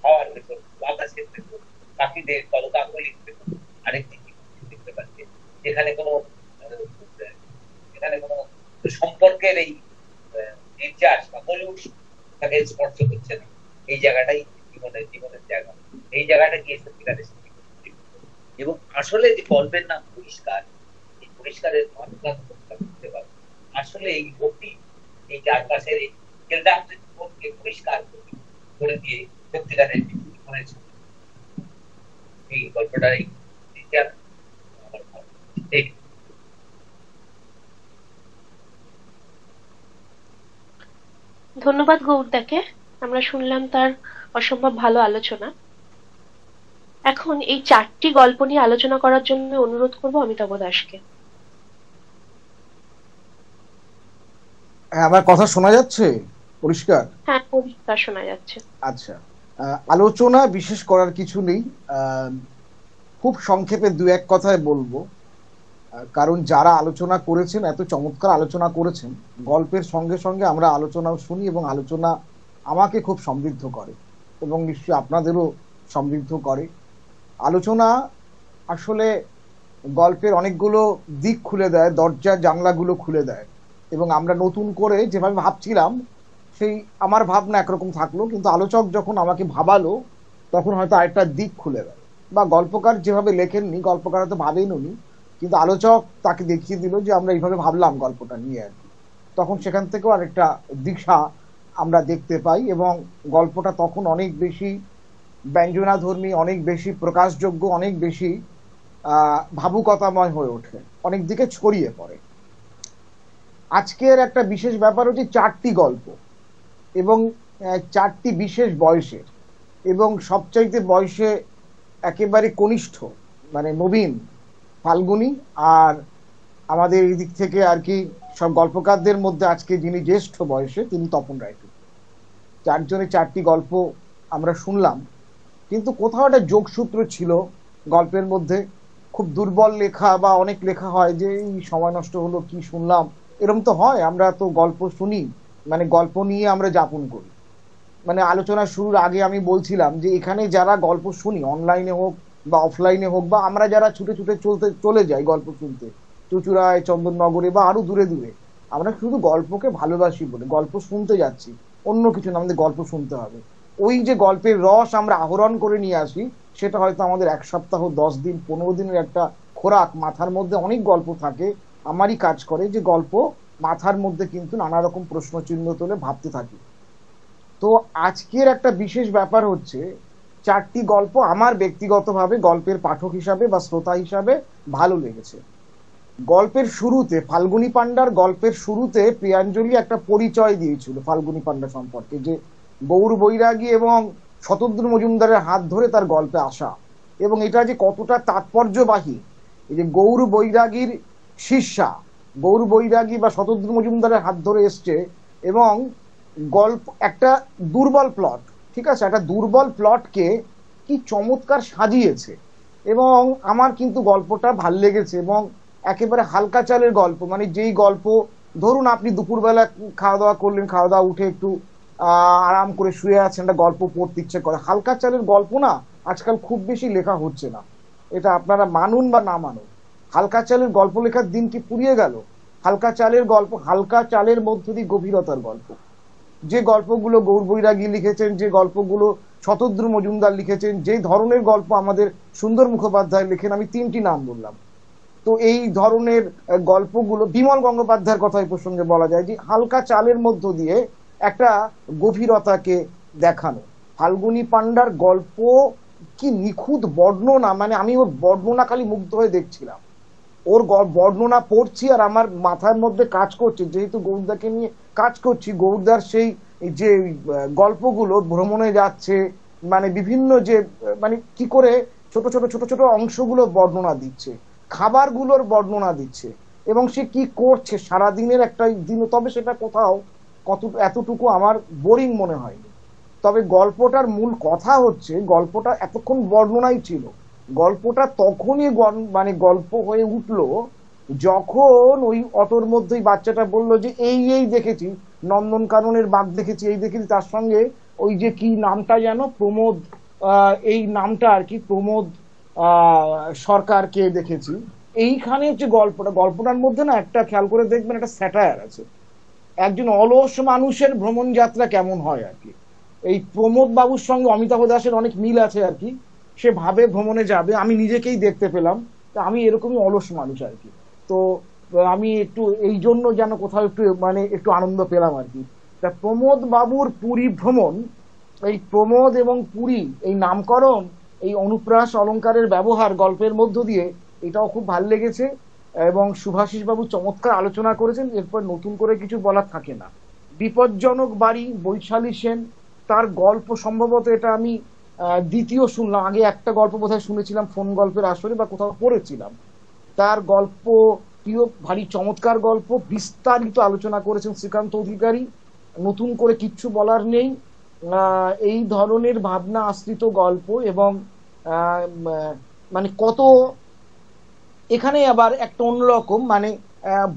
হওয়ার ভেতর, বাতাসের ভেতর, পাখিদের কলকাকলির ভেতর আরেকটি জীবন দেখতে পাচ্ছে, যেখানে কোনো সম্পর্কের এই নির্যাস বা মলুষ তাকে স্পর্শ করছে না। এই জায়গাটাই জীবনের জায়গা। এই জায়গাটা গিয়ে সত্যিকারের। এবং আসলে যে গল্পের নাম পরিষ্কার, এই পরিষ্কারের আসলে এই লোকটি এই চারপাশের মনকে পরিষ্কার করে দিয়ে সত্যিকারের করেছে। এই গল্পটাই ধন্যবাদ গৌরদাকে। আমরা শুনলাম তার অসম্ভব ভালো আলোচনা। এখন এই 4টি গল্প নিয়ে আলোচনা করার জন্য অনুরোধ করব অমিতাভ দাসকে। আমার কথা শোনা যাচ্ছে পরিষ্কার? হ্যাঁ, পরিষ্কার শোনা যাচ্ছে। আচ্ছা, আলোচনা বিশেষ করার কিছু নেই, খুব সংক্ষেপে 2-1 কথায় বলবো। কারণ যারা আলোচনা করেছেন এত চমৎকার আলোচনা করেছেন, গল্পের সঙ্গে সঙ্গে আমরা আলোচনাও শুনি এবং আলোচনা আমাকে খুব সমৃদ্ধ করে এবং নিশ্চয়ই আপনাদেরও সমৃদ্ধ করে। আলোচনা আসলে গল্পের অনেকগুলো দিক খুলে দেয়, দরজা জানলাগুলো খুলে দেয় এবং আমরা নতুন করে যেভাবে ভাবছিলাম সেই আমার ভাবনা একরকম থাকলো, কিন্তু আলোচক যখন আমাকে ভাবালো তখন হয়তো আরেকটা দিক খুলে দেয়। বা গল্পকার যেভাবে লেখেননি, গল্পকার হয়তো ভাবেননি, কিন্তু আলোচক তাকে দেখিয়ে দিল যে আমরা এইভাবে ভাবলাম গল্পটা নিয়ে আর কি। তখন সেখান থেকেও আরেকটা দিশা আমরা দেখতে পাই এবং গল্পটা তখন অনেক বেশি ব্যঞ্জনাধর্মী, অনেক বেশি প্রকাশযোগ্য, অনেক বেশি ভাবুকতাময় হয়ে ওঠে, অনেক দিকে ছড়িয়ে পড়ে। আজকের একটা বিশেষ ব্যাপার হচ্ছে 4টি গল্প এবং 4টি বিশেষ বয়সের, এবং সবচাইতে বয়সে একেবারে কনিষ্ঠ মানে নবীন ফাল্গুনী, আর আমাদের এই দিক থেকে আর কি সব গল্পকারদের মধ্যে আজকে যিনি জ্যেষ্ঠ বয়সে তিনি তপন রায়চৌধুরী। 4জনে 4টি গল্প আমরা শুনলাম, কিন্তু কোথাও একটা যোগসূত্র ছিল গল্পের মধ্যে। খুব দুর্বল লেখা বা অনেক লেখা হয় যে এই সময় নষ্ট হলো, কি শুনলাম, এরকম তো হয়। আমরা তো গল্প শুনি মানে গল্প নিয়ে আমরা যাপন করি। মানে আলোচনা শুরুর আগে আমি বলছিলাম যে এখানে যারা গল্প শুনি, অনলাইনে হোক বা অফলাইনে হোক, বা আমরা যারা ছুটে ছুটে চলে যাই গল্প শুনতে চুচুড়ায়, চন্দননগরে বা আরো দূরে দূরে, আমরা শুধু গল্পকে ভালোবাসি বলে গল্প শুনতে যাচ্ছি, অন্য কিছু না, আমাদের গল্প শুনতে হবে। ওই যে গল্পের রস আমরা আহরণ করে নিয়ে আসি, সেটা হয়তো আমাদের 1 সপ্তাহ, 10 দিন, 15 দিনের একটা খোরাক। মাথার মধ্যে অনেক গল্প থাকে, আমারই কাজ করে যে গল্প মাথার মধ্যে কিন্তু নানা রকম প্রশ্ন চিহ্ন তুলে ভাবতে থাকি। তো আজকের একটা বিশেষ ব্যাপার হচ্ছে 4টি গল্প আমার ব্যক্তিগতভাবে গল্পের পাঠক হিসাবে বা শ্রোতা হিসাবে ভালো লেগেছে। গল্পের শুরুতে ফাল্গুনী পান্ডার গল্পের শুরুতে প্রিয়াঞ্জলি একটা পরিচয় দিয়েছিল ফাল্গুনী পান্ডা সম্পর্কে, যে গৌর বৈরাগী এবং শতদ্রু মজুমদারের হাত ধরে তার গল্পে আসা, এবং এটা যে কতটা তাৎপর্যবাহী। এই যে গৌর বৈরাগীর শিষ্যা, গৌর বৈরাগী বা শতদ্রু মজুমদারের হাত ধরে এসছে, এবং গল্প একটা দুর্বল প্লট, ঠিক আছে, একটা দুর্বল প্লটকে কি চমৎকার সাজিয়েছে। এবং আমার কিন্তু গল্পটা ভাল লেগেছে এবং একেবারে হালকা চালের গল্প, মানে যেই গল্প ধরুন আপনি দুপুরবেলা খাওয়া দাওয়া করলেন, খাওয়া দাওয়া উঠে একটু আরাম করে শুয়ে আছেন, একটা গল্প পড়তে ইচ্ছে করে। হালকা চালের গল্প না আজকাল খুব বেশি লেখা হচ্ছে না, এটা আপনারা মানুন বা না মানুন। হালকা চালের গল্প লেখার দিন কি ফুরিয়ে গেল? হালকা চালের গল্প, হালকা চালের মধ্য দিয়ে গভীরতার গল্প, যে গল্পগুলো গৌর বৈরাগী লিখেছেন, যে গল্পগুলো শতদ্রু মজুমদার লিখেছেন, যে ধরনের গল্প আমাদের সুন্দর মুখোপাধ্যায় লেখেন, আমি 3টি নাম বললাম। তো এই ধরনের গল্পগুলো, বিমল গঙ্গোপাধ্যায়ের কথা এই প্রসঙ্গে বলা যায় যে হালকা চালের মধ্য দিয়ে একটা গভীরতাকে দেখানো। ফাল্গুনী পান্ডার গল্প কি নিখুঁত বর্ণনা, মানে আমি ওর বর্ণনা খালি মুগ্ধ হয়ে দেখছিলাম। ওর বর্ণনা পড়ছি আর আমার মাথার মধ্যে কাজ করছে, যেহেতু গৌরদাকে নিয়ে কাজ করছি, গৌরদার সেই যে গল্পগুলো ভ্রমণে যাচ্ছে, মানে বিভিন্ন যে মানে কি করে ছোট ছোট ছোট ছোট অংশগুলো বর্ণনা দিচ্ছে, খাবারগুলোর বর্ণনা দিচ্ছে, এবং সে কি করছে সারাদিনের একটা দিন। তবে সেটা কোথাও এতটুকু আমার বোরিং মনে হয়নি। তবে গল্পটার মূল কথা হচ্ছে, গল্পটা এতক্ষণ বর্ণনাই ছিল, গল্পটা তখনই মানে গল্প হয়ে উঠলো যখন ওই অটোর মধ্যেই বাচ্চাটা বললো যে এই এই দেখেছি, নন্দনকাননের বাঘ দেখেছি, এই দেখেছি, তার সঙ্গে ওই যে কি নামটা যেন প্রমোদ, এই নামটা আর কি প্রমোদ সরকারকে দেখেছি। এইখানে যে গল্পটার মধ্যে না একটা খেয়াল করে দেখবেন একটা স্যাটায়ার আছে, একজন অলস মানুষের ভ্রমণ যাত্রা কেমন হয় আর কি। এই প্রমোদ বাবুর সঙ্গে অমিতাভ দাসের অনেক মিল আছে আর কি, সে ভাবে ভ্রমণে যাবে, আমি নিজেকেই দেখতে পেলাম, আমি এরকমই অলস মানুষ আর কি। তো আমি একটু এই জন্য যেন কোথাও একটু মানে একটু আনন্দ পেলাম আর কি। তা প্রমোদ বাবুর পুরী ভ্রমণ, এই প্রমোদ এবং পুরী এই নামকরণ, এই অনুপ্রাস অলংকারের ব্যবহার গল্পের মধ্য দিয়ে, এটাও খুব ভালো লেগেছে। এবং সুভাষিস বাবু চমৎকার আলোচনা করেছেন, এরপর নতুন করে কিছু বলার থাকে না। বিপজ্জনক বাড়ি, বৈশালী সেন, তার গল্প সম্ভবত এটা আমি দ্বিতীয় শুনলাম, আগে একটা গল্প বোধহয় শুনেছিলাম ফোন গল্পের আসরে বা কোথাও পড়েছিলাম। তার গল্পটিও ভারী চমৎকার গল্প, বিস্তারিত আলোচনা করেছেন শ্রীকান্ত অধিকারী, নতুন করে কিচ্ছু বলার নেই। এই ধরনের ভাবনা আশ্রিত গল্প এবং মানে কত এখানে আবার একটা অন্যরকম মানে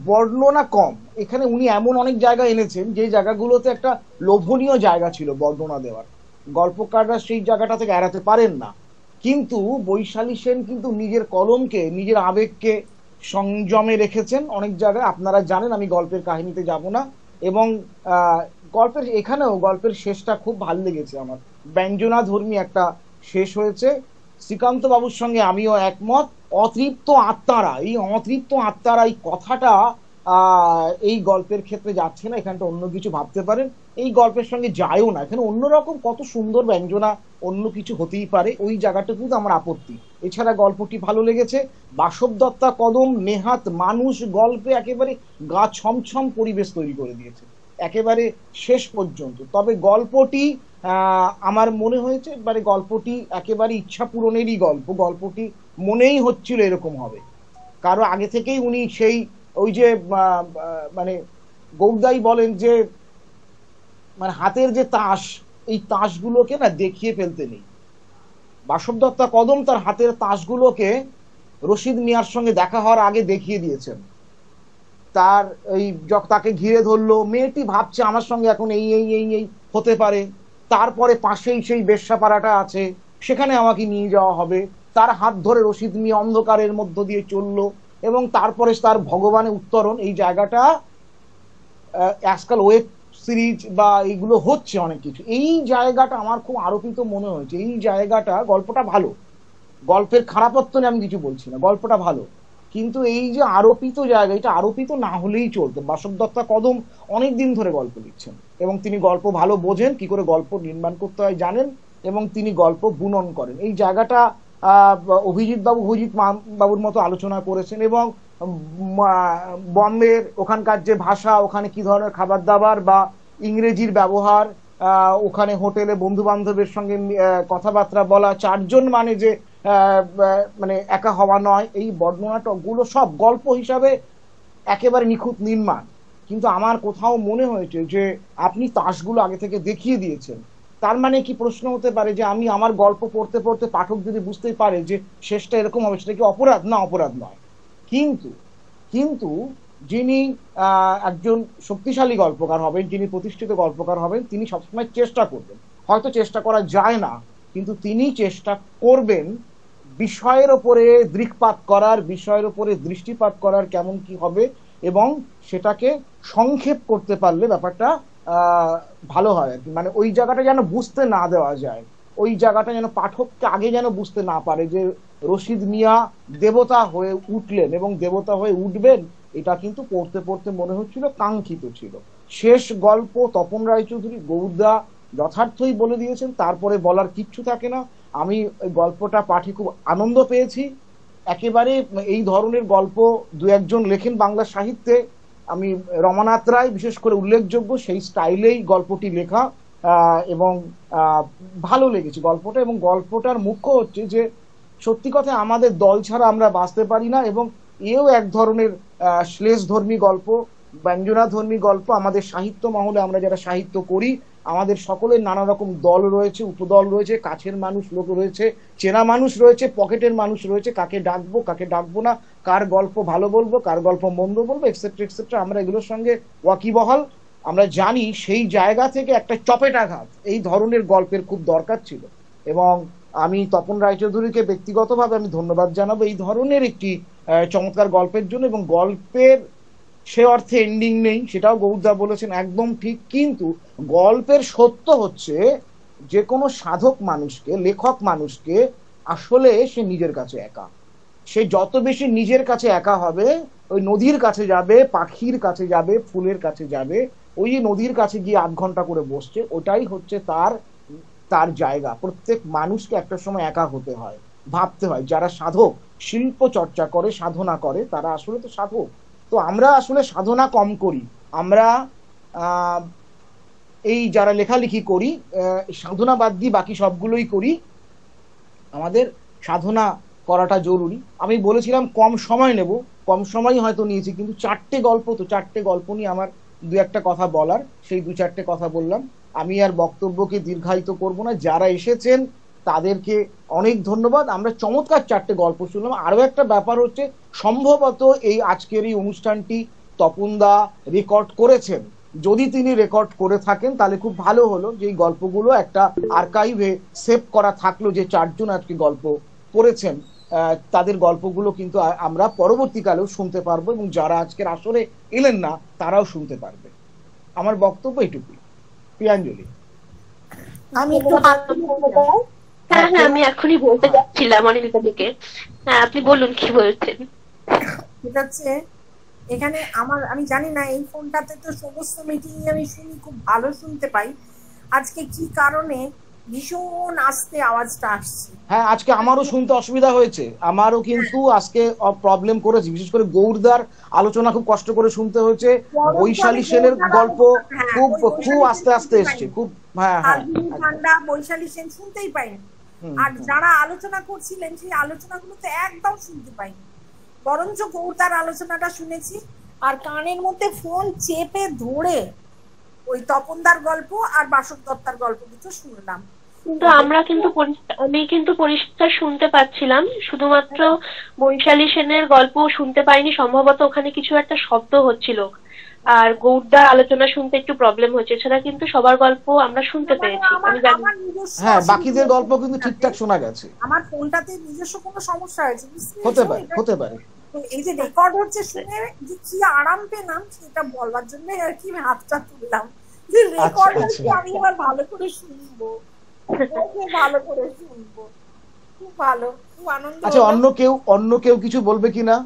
বর্ণনা কম। এখানে উনি এমন অনেক জায়গা এনেছেন যে জায়গাগুলোতে একটা লোভনীয় জায়গা ছিল বর্ণনা দেওয়ার, গল্পকাররা সেই জায়গাটা থেকে এড়াতে পারেন না। কিন্তু বৈশালী সেন কিন্তু নিজের কলমকে, নিজের আবেগকে সংযমে রেখেছেন অনেক জায়গায়, আপনারা জানেন, আমি গল্পের কাহিনীতে যাব না। এবং গল্পের এখানেও গল্পের শেষটা খুব ভালো লেগেছে আমার, ব্যঞ্জনা ধর্মী একটা শেষ হয়েছে। শ্রীকান্ত বাবুর সঙ্গে আমিও একমত। অতৃপ্ত আত্মারা, এই অতৃপ্ত আত্মারা এই কথাটা এই গল্পের ক্ষেত্রে যাচ্ছে না, এখানটা অন্য কিছু ভাবতে পারেন, এই গল্পের সঙ্গে যায়ও না, এখানে অন্যরকম কত সুন্দর ব্যঞ্জনা অন্য কিছু হতেই পারে, ওই জায়গাটুকু আমার আপত্তি। এছাড়া গল্পটি ভালো লেগেছে। বাসব দত্তা কদম নেহাত মানুষ গল্পে একেবারে গা ছমছম পরিবেশ তৈরি করে দিয়েছে একেবারে শেষ পর্যন্ত। তবে গল্পটি আমার মনে হয়েছে মানে গল্পটি একেবারে ইচ্ছা পূরণেরই গল্প, গল্পটি মনেই হচ্ছিল এরকম হবে, কারো আগে থেকেই উনি সেই ওই যে মানে গৌদাই বলেন যে মানে হাতের যে তাস, এই তাসগুলোকে না দেখিয়ে ফেলতে নেই। বাসব দত্তা কদম তার হাতের তাসগুলোকে রশিদ মিয়ার সঙ্গে দেখা হওয়ার আগে দেখিয়ে দিয়েছেন। তার এই তাকে ঘিরে ধরলো, মেয়েটি ভাবছে আমার সঙ্গে এখন এই এই এই এই হতে পারে, তারপরে পাশেই সেই বেশ্যাপাড়াটা আছে, সেখানে আমাকে নিয়ে যাওয়া হবে, তার হাত ধরে রশিদ মিয়া অন্ধকারের মধ্য দিয়ে চললো, এবং তারপরে তার ভগবানের উত্তরণ। এই জায়গাটা আজকাল ওয়েব সিরিজ বা এইগুলো হচ্ছে অনেক কিছু, এই জায়গাটা আমার খুব আরোপিত মনে হয়েছে। এই জায়গাটা, গল্পটা ভালো, গল্পের খারাপত্ব নিয়ে আমি কিছু বলছি না, গল্পটা ভালো, কিন্তু এই যে আরোপিত জায়গা, এটা আরোপিত না হলেই চলতো। বাসব দত্তা কদম অনেক দিন ধরে গল্প লিখছেন এবং তিনি গল্প ভালো বোঝেন, কি করে গল্প নির্মাণ করতে হয় জানেন, এবং তিনি গল্প বুনন করেন। এই জায়গাটা অভিজিৎ বাবুর মতো আলোচনা করেছেন, এবং বম্বের ওখানকার যে ভাষা, ওখানে কি ধরনের খাবার দাবার বা ইংরেজির ব্যবহার, ওখানে হোটেলে বন্ধু বান্ধবের সঙ্গে কথাবার্তা বলা, চারজন মানে যে মানে একা হওয়া নয়, এই বর্ণনাটা গুলো সব গল্প হিসাবে একেবারে নিখুঁত নির্মাণ। কিন্তু আমার কোথাও মনে হয়েছে যে আপনি তাসগুলো আগে থেকে দেখিয়ে দিয়েছেন, তার মানে কি প্রশ্ন হতে পারে যে আমি আমার গল্প পড়তে পড়তে পাঠক যদি বুঝতেই পারে যে শেষটা এরকম হবে, সেটা কি অপরাধ? না, অপরাধ নয়। কিন্তু কিন্তু যিনি একজন শক্তিশালী গল্পকার হবেন, যিনি প্রতিষ্ঠিত গল্পকার হবেন, তিনি সবসময় চেষ্টা করবেন, হয়তো চেষ্টা করা যায় না, কিন্তু তিনি চেষ্টা করবেন বিষয়ের উপরে দৃকপাত করার, বিষয়ের উপরে দৃষ্টিপাত করার, কেমন কি হবে, এবং সেটাকে সংক্ষেপ করতে পারলে ব্যাপারটা ভালো হয় আর কি। মানে ওই জায়গাটা যেন বুঝতে না দেওয়া যায়, ওই জায়গাটা যেন পাঠককে আগে যেন বুঝতে না পারে যে রশিদ মিয়া দেবতা হয়ে উঠলেন এবং দেবতা হয়ে উঠবেন, এটা কিন্তু পড়তে পড়তে মনে হচ্ছিল কাঙ্ক্ষিত ছিল। শেষ গল্প তপন রায়চৌধুরী, গৌরদা যথার্থই বলে দিয়েছেন, তারপরে বলার কিচ্ছু থাকে না। আমি ওই গল্পটা পাঠে খুব আনন্দ পেয়েছি। একেবারে এই ধরনের গল্প দু একজন লেখেন বাংলা সাহিত্যে, আমি রমানাথ রায় বিশেষ করে উল্লেখযোগ্য, সেই স্টাইলেই গল্পটি লেখা, এবং ভালো লেগেছে গল্পটা। এবং গল্পটার মুখ্য হচ্ছে যে সত্যি কথা আমাদের দল ছাড়া আমরা বাঁচতে পারি না, এবং এও এক ধরনের শ্লেষ ধর্মী গল্প, ব্যঞ্জনা ধর্মী গল্প। আমাদের সাহিত্য মহলে আমরা যারা সাহিত্য করি, আমাদের সকলের নানা রকম দল রয়েছে, উপদল রয়েছে, কাছের মানুষ লোক রয়েছে, চেনা মানুষ রয়েছে, পকেটের মানুষ রয়েছে, কাকে ডাকবো কাকে ডাকবো না, কার গল্প ভালো বলবো কার গল্প মন্দ বলবো, এক্সেট্রা এক্সেট্রা। আমরা এগুলোর সঙ্গে ওয়াকিবহাল। আমরা জানি সেই জায়গা থেকে একটা চপেটাঘাত এই ধরনের গল্পের খুব দরকার ছিল, এবং আমি তপন রায়চৌধুরীকে ব্যক্তিগতভাবে আমি ধন্যবাদ জানাবো এই ধরনের একটি চমৎকার গল্পের জন্য। এবং গল্পের সে অর্থে এন্ডিং নেই, সেটাও গৌরদা বলেছেন, একদম ঠিক। কিন্তু গল্পের সত্য হচ্ছে যে কোনো সাধক মানুষকে, লেখক মানুষকে আসলে সে নিজের কাছে একা, সে যত বেশি নিজের কাছে একা হবে, ওই নদীর কাছে যাবে, পাখির কাছে যাবে, ফুলের কাছে যাবে, ওই যে নদীর কাছে গিয়ে 8 ঘন্টা করে বসছে, ওটাই হচ্ছে তার জায়গা। প্রত্যেক মানুষকে একটা সময় একা হতে হয়, ভাবতে হয়। যারা সাধক, শিল্প চর্চা করে, সাধনা করে, তারা আসলে তো সাধক। তো আমরা আসলে সাধনা কম করি, আমরা এই যারা লেখালেখি করি সাধনা বাদ দিয়ে বাকি সবগুলোই করি। আমাদের সাধনা করাটা জরুরি। আমি বলেছিলাম কম সময় নেব, কম সময় হয়তো নিয়েছি, কিন্তু 4টে গল্প, তো 4টে গল্প নিয়ে আমার 2-1টা কথা বলার, সেই 2-4টে কথা বললাম। আমি আর বক্তব্যকে দীর্ঘায়িত করব না। যারা এসেছেন তাদেরকে অনেক ধন্যবাদ। আমরা চমৎকার 4টে গল্প শুনলাম। আরো একটা ব্যাপার হচ্ছে, সম্ভবত এই আজকের এই অনুষ্ঠানটি তপনদা রেকর্ড করেছেন। যদি তিনি রেকর্ড করে থাকেন তাহলে খুব ভালো হলো, যে এই গল্পগুলো একটা আর্কাইভে সেভ করা থাকলো। যে 4 জন আজকে গল্প করেছেন তাদের গল্পগুলো কিন্তু আমরা পরবর্তীকালেও শুনতে পারবো, এবং যারা আজকের আসরে এলেন না তারাও শুনতে পারবে। আমার বক্তব্য এইটুকুই। প্রিয়াঞ্জলি, আমি একটু হ্যাঁ হ্যাঁ আমি এখনই বলতে যাচ্ছিলাম অনিলিকা দিকে। হ্যাঁ আপনি বলুন কি বলছেন। এটা হচ্ছে এখানে আমি জানি না, এই ফোনটাতে তো সমস্ত মিটিং আমি শুনি, খুব ভালো শুনতে পাই। আজকে কি কারণে ভীষণ আস্তে আওয়াজটা আসছে। হ্যাঁ আজকে আমারও শুনতে অসুবিধা হয়েছে, আমারও কিন্তু আজকে প্রবলেম করেছে। বিশেষ করে গৌরদার আলোচনা খুব কষ্ট করে শুনতে হয়েছে। বৈশালী সেনের গল্প খুব আস্তে আস্তে এসছে, খুব হ্যাঁ হ্যাঁ ঠান্ডা। বৈশালী সেন শুনতেই পাইনি, আর যারা আলোচনা করছিলেন সেই আলোচনাগুলোতে একদম শুনতে পাইনি, বরঞ্চ গৌরদার আলোচনাটা শুনেছি। আর কানের মধ্যে ফোন চেপে ধরে ওই তপনদার গল্প আর বাসক দত্তার গল্প দুটো শুনলাম। কিন্তু আমি কিন্তু পরিষ্কার শুনতে পাচ্ছিলাম, শুধুমাত্র বৈশালী সেনের গল্প শুনতে পাইনি। সম্ভবত ওখানে কিছু একটা শব্দ হচ্ছিল, আর গৌরদার আলোচনা শুনতে একটু প্রবলেম হচ্ছে। এছাড়া কিন্তু সবার গল্প আমরা শুনতে পেয়েছি। আমি জানি হ্যাঁ বাকিদের গল্প কিন্তু ঠিকঠাক শোনা গেছে। আমার ফোনটাতে নিজস্ব কোনো সমস্যা হয়েছে, হতে পারে। এই যে রেকর্ড হচ্ছে শুনে যে কি আরাম পেলাম সেটা বলবার জন্য আর কি হাতটা তুললাম, যে রেকর্ড হচ্ছে আমি এবার ভালো করে শুনবো, ভালো করে শুনবো। খুব ভালো, খুব আনন্দ। আচ্ছা অন্য কেউ কিছু বলবে কিনা?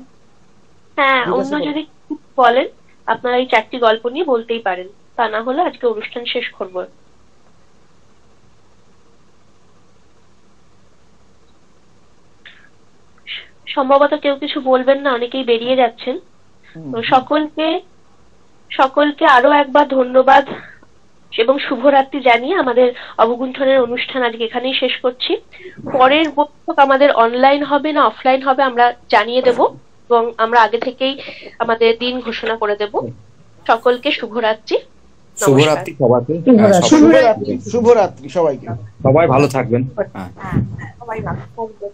হ্যাঁ অন্য যদি বলেন আপনারা এই 4টি গল্প নিয়ে বলতেই পারেন, তা না হলে আজকে অনুষ্ঠান শেষ করব। সম্ভবত কেউ কিছু বলবেন না, অনেকেই বেরিয়ে যাচ্ছেন। সকলকে আরো একবার ধন্যবাদ এবং শুভরাত্রি জানিয়ে আমাদের অবগুণ্ঠনের অনুষ্ঠান আজকে এখানেই শেষ করছি। পরের বৈঠক আমাদের অনলাইন হবে না অফলাইন হবে আমরা জানিয়ে দেব, এবং আমরা আগে থেকেই আমাদের দিন ঘোষণা করে দেব। সকলকে শুভরাত্রি। শুভরাত্রি সবাইকে। শুভরাত্রি সবাইকে। সবাই ভালো থাকবেন। সবাই ভালো থাকবেন।